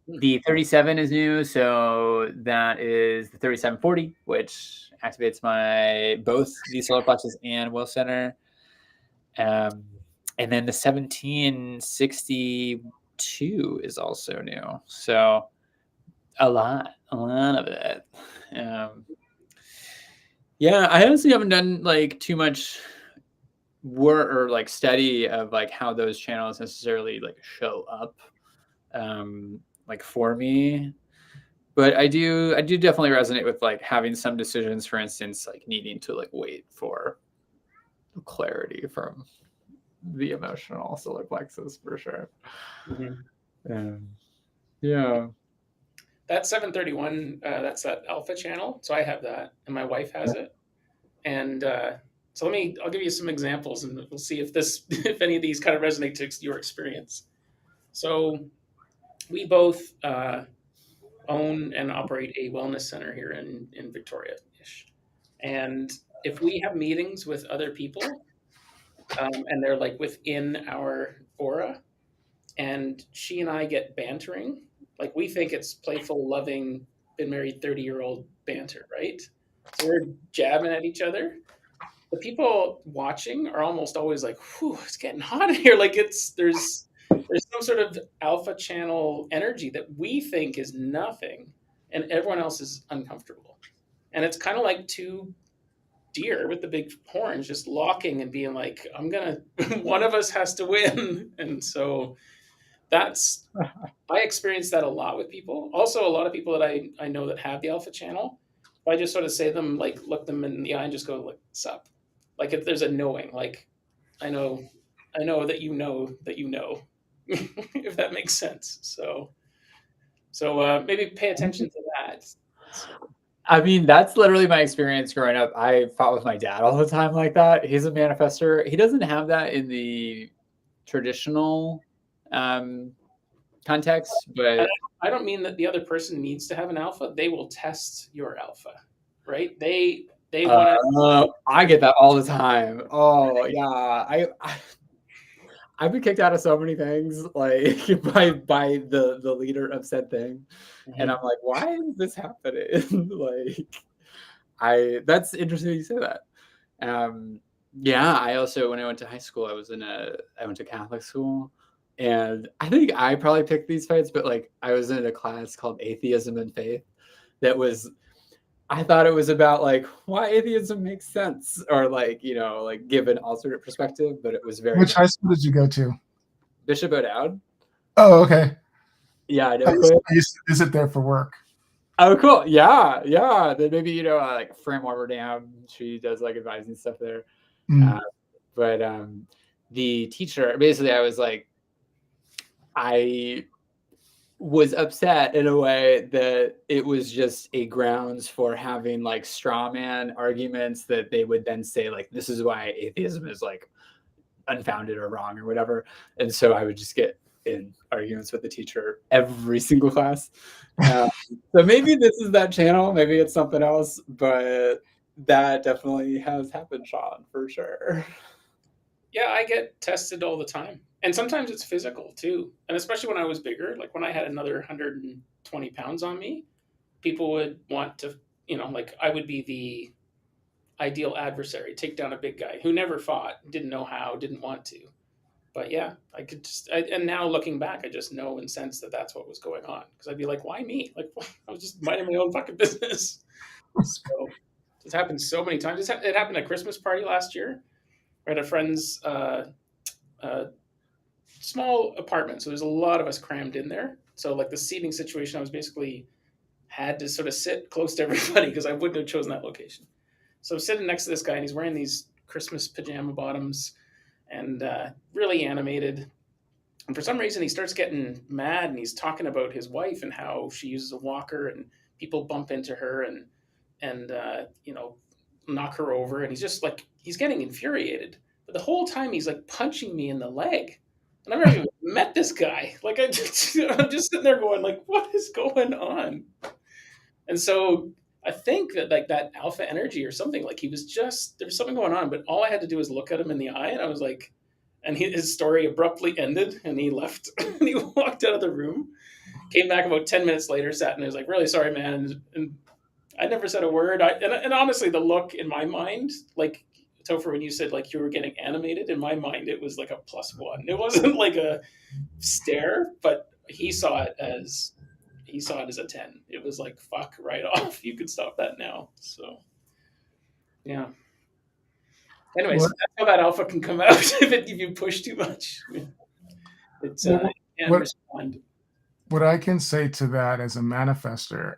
The 37 is new, so that is the 3740, which activates my both these solar plexus and will center. Um, and then the 1762 is also new. So a lot of it. Yeah, I honestly haven't done like too much work or like study of like how those channels necessarily like show up like for me. But I do definitely resonate with like having some decisions, for instance, like needing to like wait for clarity from the emotional solar plexus for sure. Um, yeah. That 731, that's that alpha channel. So I have that, and my wife has it. And so I'll give you some examples, and we'll see if if any of these kind of resonate to your experience. So we both own and operate a wellness center here in Victoria-ish. And if we have meetings with other people, and they're like within our aura, and she and I get bantering, like we think it's playful, loving, been married 30-year-old banter, right? So we're jabbing at each other. The people watching are almost always like, "Whew, it's getting hot in here." Like there's some sort of alpha channel energy that we think is nothing, and everyone else is uncomfortable. And it's kind of like two deer with the big horns just locking and being like, "I'm gonna." One of us has to win, and so that's I experience that a lot with people. Also, a lot of people that I know that have the alpha channel, I just sort of say them, like look them in the eye and just go like, "Sup?" Like if there's a knowing, like I know, I know that you know, if that makes sense. So maybe pay attention to that. So, I mean, that's literally my experience growing up. I fought with my dad all the time like that. He's a manifester. He doesn't have that in the traditional um, context, and but I don't mean that the other person needs to have an alpha. They will test your alpha, right? They want I get that all the time. Oh yeah, I've been kicked out of so many things like by the leader of said thing, and to. I'm like, why is this happening? Like, that's interesting you say that. Yeah, I also when I went to high school, I went to Catholic school, and I think I probably picked these fights, but like I was in a class called Atheism and Faith that was I thought it was about like why atheism makes sense or like, like give an alternate perspective, but it was very Which much high school did you go to? Bishop O'Dowd. Oh, okay. Yeah, I I know. used, I used to visit there for work. Oh, cool. Yeah, yeah. Then maybe like Fran Warmerdam, she does like advising stuff there. Mm. Uh, but the teacher, basically, I was like, I was upset in a way that it was just a grounds for having like straw man arguments that they would then say like this is why atheism is like unfounded or wrong or whatever. And so I would just get in arguments with the teacher every single class. So maybe this is that channel, maybe it's something else, but that definitely has happened, Sean, for sure. Yeah, I get tested all the time. And sometimes it's physical too. And especially when I was bigger, like when I had another 120 pounds on me, people would want to, like I would be the ideal adversary, take down a big guy who never fought, didn't know how, didn't want to. But yeah, and now looking back, I just know and sense that that's what was going on. Because I'd be like, why me? Like, I was just minding my own fucking business. So it's happened so many times. It happened at a Christmas party last year. We're at a friend's uh, small apartment, so there's a lot of us crammed in there. So like the seating situation, I was basically had to sort of sit close to everybody because I wouldn't have chosen that location. So I'm sitting next to this guy, and he's wearing these Christmas pajama bottoms and really animated. And for some reason, he starts getting mad, and he's talking about his wife and how she uses a walker, and people bump into her and knock her over, and he's just like he's getting infuriated. But the whole time, he's like punching me in the leg, and I've never even met this guy. Like I'm just sitting there going, like, what is going on? And so I think that like that alpha energy or something, like he was just there was something going on, but all I had to do was look at him in the eye, and I was like, and his story abruptly ended, and he left, and he walked out of the room, Came back about 10 minutes later, sat and was like, really sorry, man. And I never said a word. And honestly, the look in my mind, like Topher, when you said like you were getting animated, in my mind, it was like a +1. It wasn't like a stare, but he saw it as a 10. It was like, fuck, right off. You could stop that now. So, yeah. Anyways, What, that's how that alpha can come out if you push too much. It's well, you can't what respond. what I can say to that as a manifester,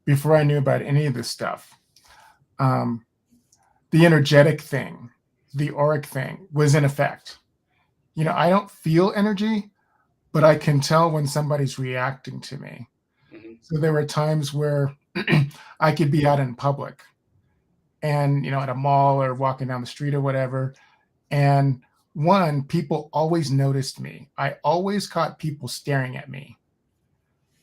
before I knew about any of this stuff, um, the energetic thing, the auric thing was in effect. I don't feel energy, but I can tell when somebody's reacting to me. Mm-hmm. So there were times where I could be out in public and, at a mall or walking down the street or whatever. And one, people always noticed me. I always caught people staring at me,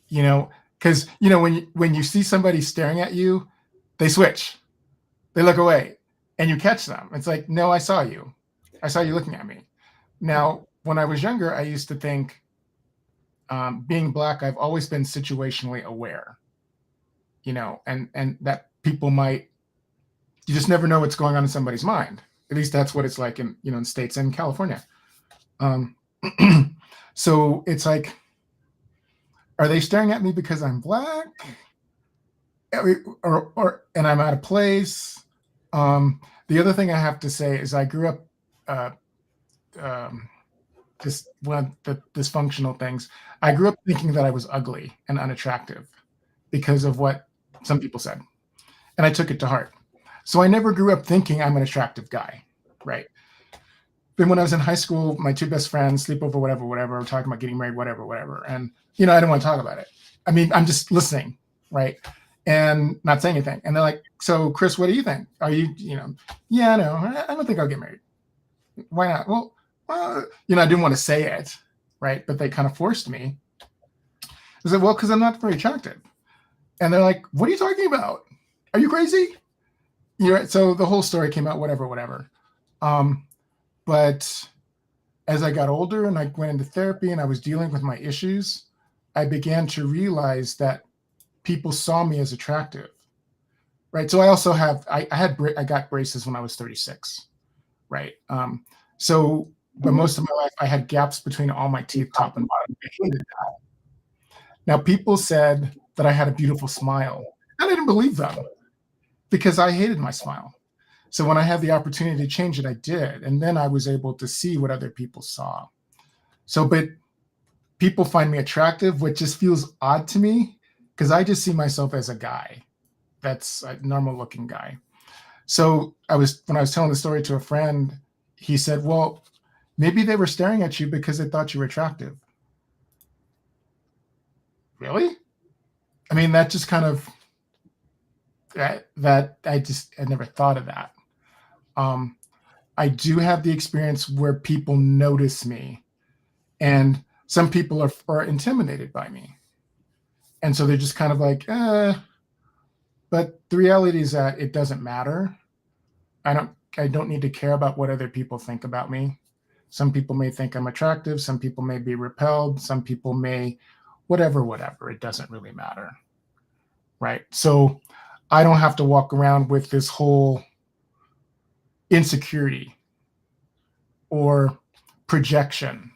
because, when you see somebody staring at you, they switch, they look away and you catch them. It's like, no, I saw you. I saw you looking at me. Now, when I was younger, I used to think, being Black, I've always been situationally aware, and that people might, you just never know what's going on in somebody's mind. At least that's what it's like in States and California. Um, so it's like, are they staring at me because I'm Black, and I'm out of place? The other thing I have to say is I grew up, uh, just one of the dysfunctional things. I grew up thinking that I was ugly and unattractive because of what some people said, and I took it to heart. So I never grew up thinking I'm an attractive guy, right? Then when I was in high school, my two best friends, sleepover, whatever, talking about getting married, whatever. And, I didn't want to talk about it. I mean, I'm just listening, right? And not saying anything. And they're like, so Chris, what do you think? Are you, yeah, no, I don't think I'll get married. Why not? Well, I didn't want to say it, right? But they kind of forced me. I said, well, because I'm not very attractive. And they're like, what are you talking about? Are you crazy? So the whole story came out, whatever. But as I got older and I went into therapy and I was dealing with my issues, I began to realize that people saw me as attractive, right? So I also I got braces when I was 36, right? But most of my life I had gaps between all my teeth, top and bottom. I hated that. Now people said that I had a beautiful smile. I didn't believe them because I hated my smile. So when I had the opportunity to change it, I did. And then I was able to see what other people saw. But people find me attractive, which just feels odd to me because I just see myself as a guy. That's a normal looking guy. So when I was telling the story to a friend, he said, well, maybe they were staring at you because they thought you were attractive. Really? I mean, that just kind of, that I never thought of that. I do have the experience where people notice me, and some people are intimidated by me. And so they're just kind of like, but the reality is that it doesn't matter. I don't need to care about what other people think about me. Some people may think I'm attractive. Some people may be repelled. Some people may, whatever. It doesn't really matter. Right. So I don't have to walk around with this whole insecurity or projection,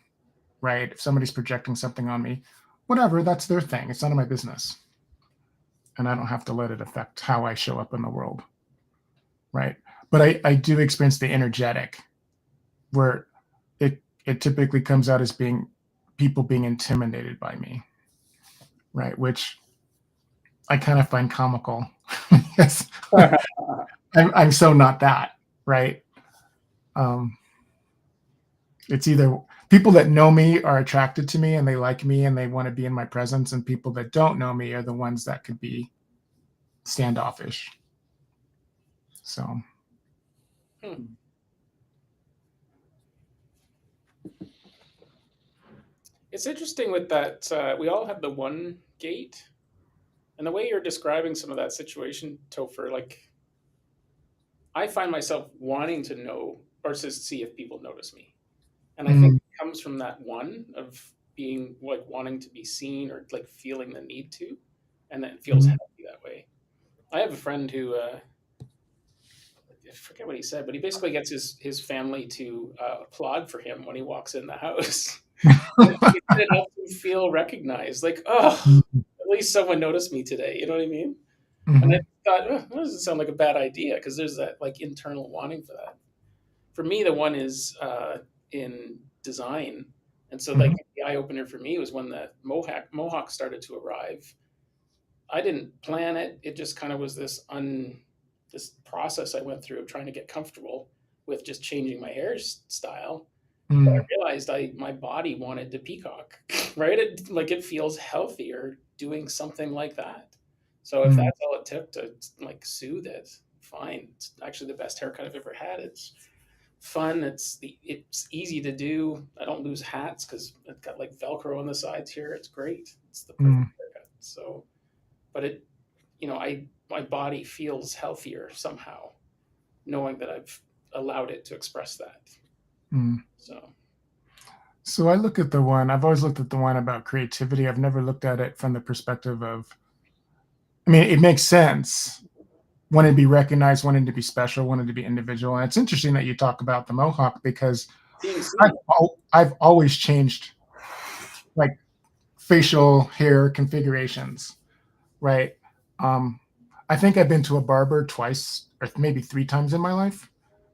right? If somebody's projecting something on me, whatever, that's their thing. It's none of my business. And I don't have to let it affect how I show up in the world, right? But I do experience the energetic, where it typically comes out as being people being intimidated by me, right? Which I kind of find comical. Yes, I'm so not that, right? It's either people that know me are attracted to me and they like me and they want to be in my presence, and people that don't know me are the ones that could be standoffish. So It's interesting with that. We all have the one gate, and the way you're describing some of that situation, Topher, like I find myself wanting to know or to see if people notice me, and I think it comes from that one of being like wanting to be seen or like feeling the need to, and then it feels Mhm. healthy that way. I have a friend who I forget what he said, but he basically gets his family to applaud for him when he walks in the house. And it helps him feel recognized. Like, oh, at least someone noticed me today. You know what I mean? And I Mhm. thought, oh, that doesn't sound like a bad idea because there's that like internal wanting for that. For me, the one is in design, and so like Mhm. the eye opener for me was when the Mohawk started to arrive. I didn't plan it. It just kind of was this process I went through of trying to get comfortable with just changing my hairstyle. But I Mhm. realized my body wanted to peacock, right? It feels healthier doing something like that. So if Mhm. that's all it took to like soothe it, fine. It's actually the best haircut I've ever had. It's fun. It's easy to do. I don't lose hats because it's got like Velcro on the sides here. It's great. It's the perfect Mhm. haircut. So, but I my body feels healthier somehow, knowing that I've allowed it to express that. Mhm. So, So I've always looked at the one about creativity. I've never looked at it from the perspective of, I mean, it makes sense. Wanting to be recognized, wanting to be special, wanting to be individual. And it's interesting that you talk about the Mohawk because being seen. I've always changed like facial hair configurations, right? Um, I think I've been to a barber twice or maybe three times in my life.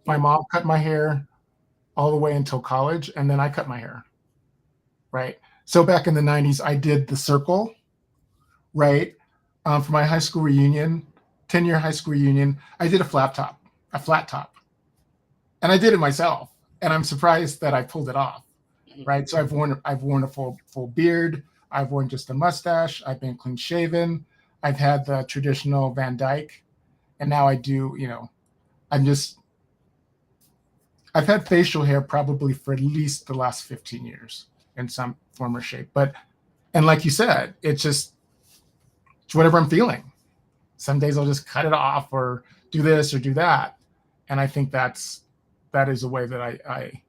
My Mm, mom cut my hair all the way until college, and then I cut my hair, right? So back in the 90s, I did the circle, right? For my high school reunion, 10-year high school reunion, I did a flat top, and I did it myself. And I'm surprised that I pulled it off, mhm. right? So I've worn a full beard. I've worn just a mustache. I've been clean shaven. I've had the traditional Van Dyke, and now I do. I'm just I've had facial hair probably for at least the last 15 years in some form or shape. But and like you said, it's whatever I'm feeling. Some days I'll just cut it off or do this or do that. And I think that is a way that I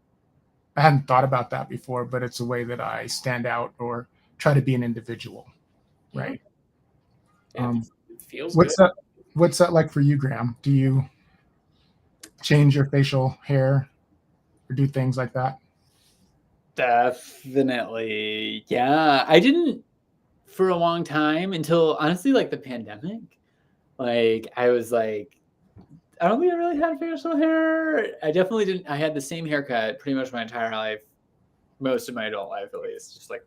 hadn't thought about that before, but it's a way that I stand out or try to be an individual, Mhm. right? Yeah, Um, it feels good. what's that? What's that like for you, Graham? Do you change your facial hair or do things like that? Definitely. Yeah. I didn't for a long time until honestly like the pandemic. Like I was like, I don't think I really had facial hair. I definitely didn't. I had the same haircut pretty much my entire life, most of my adult life at least. Just like,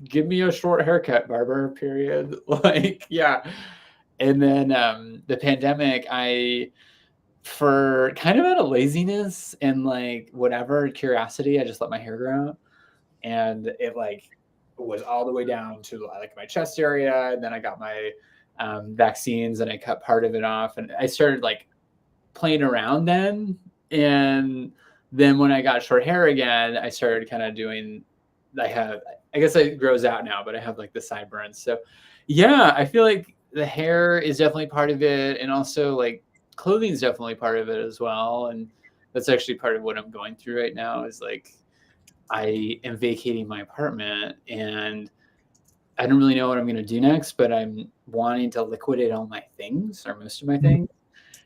give me a short haircut, barber, period. Like, yeah. And then the pandemic, for kind of out of laziness and like whatever curiosity, I just let my hair grow out. And it like was all the way down to like my chest area. And then I got my vaccines and I cut part of it off. And I started like playing around then. And then when I got short hair again, I started kind of doing, I have, I guess it grows out now, but I have like the sideburns. So yeah, I feel like the hair is definitely part of it. And also like clothing is definitely part of it as well. And that's actually part of what I'm going through right now is like, I am vacating my apartment and I don't really know what I'm going to do next, but I'm wanting to liquidate all my things or most of my Mhm. things.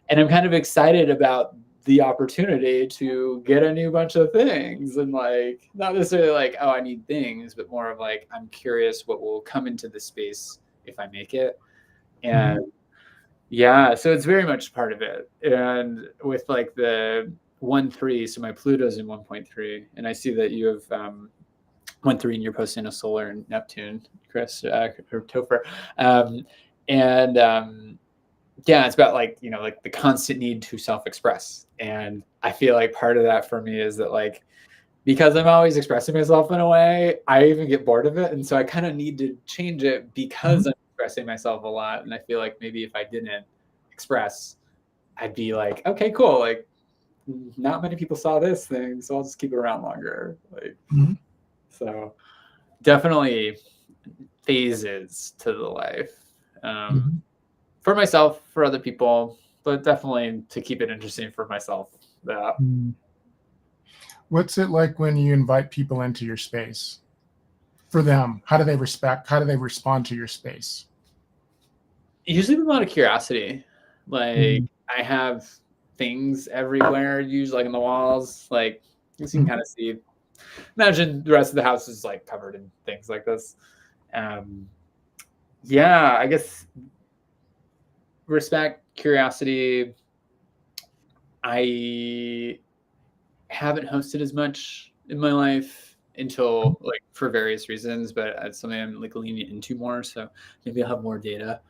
And I'm kind of excited about the opportunity to get a new bunch of things and like not necessarily like, oh, I need things, but more of like, I'm curious what will come into the space if I make it. And Mhm. yeah, so it's very much part of it. And with like the 1-3, so my Pluto's in 1.3, and I see that you have 1-3 and you're posting a solar in Neptune, Chris, or Topher. Um, and yeah, it's about like, like the constant need to self-express. And I feel like part of that for me is that like, because I'm always expressing myself in a way, I even get bored of it. And so I kind of need to change it Mhm. because I'm expressing myself a lot. And I feel like maybe if I didn't express, I'd be like, okay, cool. Like not many people saw this thing, so I'll just keep it around longer. Like, Mhm. so definitely phases to the life. Um, Mhm. for myself, for other people, but definitely to keep it interesting for myself. Yeah. Mhm. What's it like when you invite people into your space? for them? How do they respond to your space? Usually with a lot of curiosity. Like Mhm. I have things everywhere, usually like on the walls. Like you can kind of see. Imagine the rest of the house is like covered in things like this. Um, yeah, I guess respect, curiosity. I haven't hosted as much in my life until like for various reasons, but it's something I'm like leaning into more. So maybe I'll have more data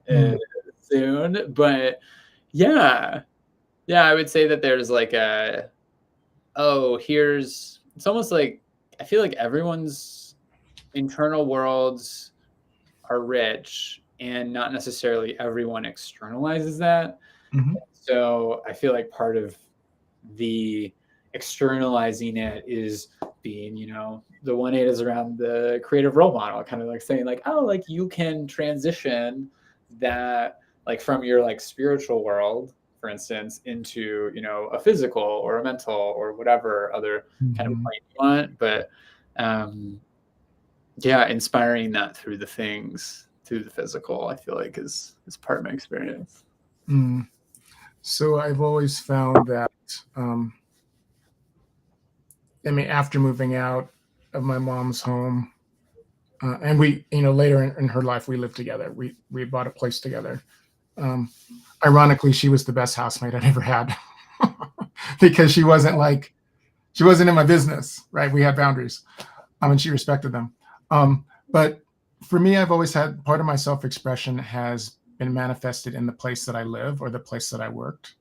uh, Mhm. soon. But yeah, yeah, I would say that there's like a here's it's almost like I feel like everyone's internal worlds are rich and not necessarily everyone externalizes that. Mhm. So I feel like part of the externalizing it is being, the 1/8 is around the creative role model, kind of like saying like, oh, like you can transition that like from your like spiritual world, for instance, into, a physical or a mental or whatever other kind of Mhm. plane you want. But yeah, inspiring that through the things, through the physical, I feel like is part of my experience. Mhm. So I've always found that, um, I mean, after moving out of my mom's home, and we, later in her life, we lived together. We bought a place together. Um, Ironically, she was the best housemate I'd ever had because she wasn't in my business, right? We had boundaries, and she respected them. But for me, I've always had part of my self expression has been manifested in the place that I live or the place that I worked.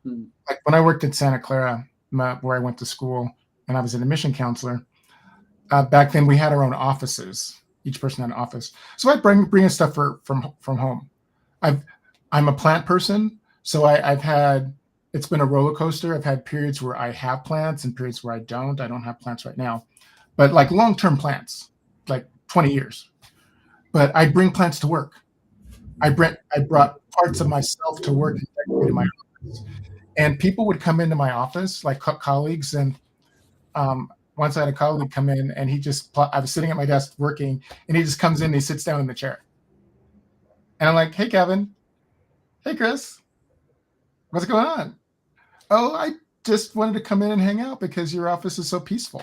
Mm. Like when I worked at Santa Clara, where I went to school, and I was an admission counselor. Back then, we had our own offices. Each person had an office, so I bring in stuff from home. I've I'm a plant person, so I've had it's been a roller coaster. I've had periods where I have plants and periods where I don't. I don't have plants right now, but like long-term plants, like 20 years. But I bring plants to work. I brought parts of myself to work and decorated my office. And people would come into my office, like colleagues, and um, once I had a colleague come in, and I was sitting at my desk working, and he just comes in and he sits down in the chair. And I'm like, hey, Kevin. Hey, Chris. What's going on? Oh, I just wanted to come in and hang out because your office is so peaceful,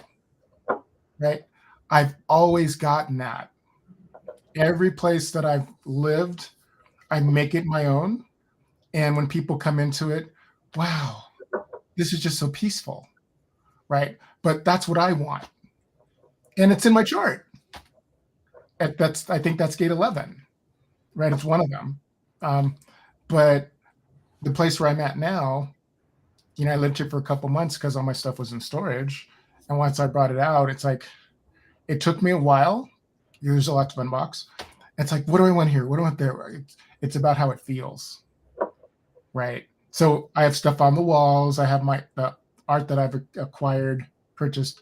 right? I've always gotten that. Every place that I've lived, I make it my own. And when people come into it, wow, this is just so peaceful, right? But that's what I want. And it's in my chart. I think that's gate 11, right? It's one of them. Um, but the place where I'm at now, I lived here for a couple months because all my stuff was in storage. And once I brought it out, it's like, it took me a while. There's a lot to unbox. It's like, what do I want here? What do I want there? It's about how it feels, right? So I have stuff on the walls. I have the art that I've acquired, purchased,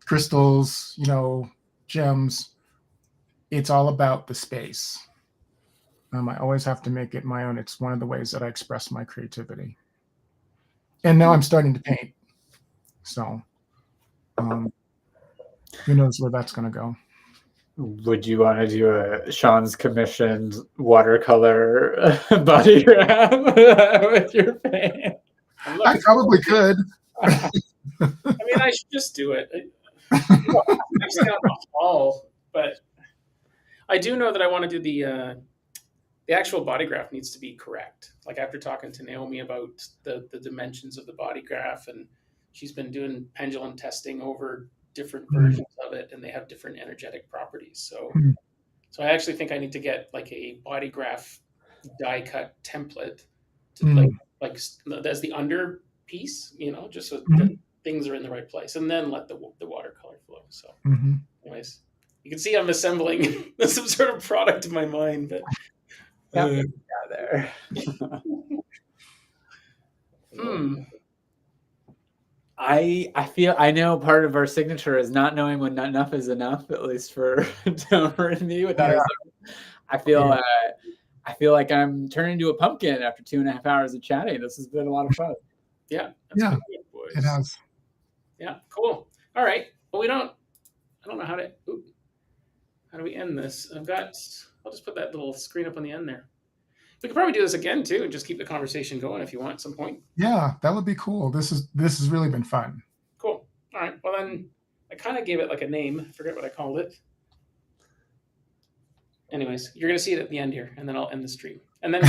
crystals, gems. It's all about the space. I always have to make it my own. It's one of the ways that I express my creativity. And now I'm starting to paint. So um, who knows where that's going to go. Would you want to do a Sean's commissioned watercolor body graph with your paint? I'm I looking forward probably to it. could. I mean, I should just do it. You know, I stay on the hall, but I do know that I want to do the actual body graph needs to be correct. Like after talking to Naomi about the dimensions of the body graph, and she's been doing pendulum testing over different versions of it, and they have different energetic properties. So I actually think I need to get like a body graph die cut template to as the under piece, just so that things are in the right place, and then let the watercolor flow. So, anyways, you can see I'm assembling some sort of product in my mind, but Yeah, there. hmm. I know part of our signature is not knowing when not enough is enough, at least for Topher and me. Without Yeah. I feel I feel like I'm turning into a pumpkin after 2.5 hours of chatting. This has been a lot of fun. Yeah, that's Yeah, been good, it boys. has. Yeah, cool. All right, but I don't know how to. Ooh. How do we end this? I'll just put that little screen up on the end there. We could probably do this again too, and just keep the conversation going if you want at some point. Yeah, that would be cool. This has really been fun. Cool. All right. Well, then I kind of gave it like a name. I forget what I called it. Anyways, you're going to see it at the end here, and then I'll end the stream. And then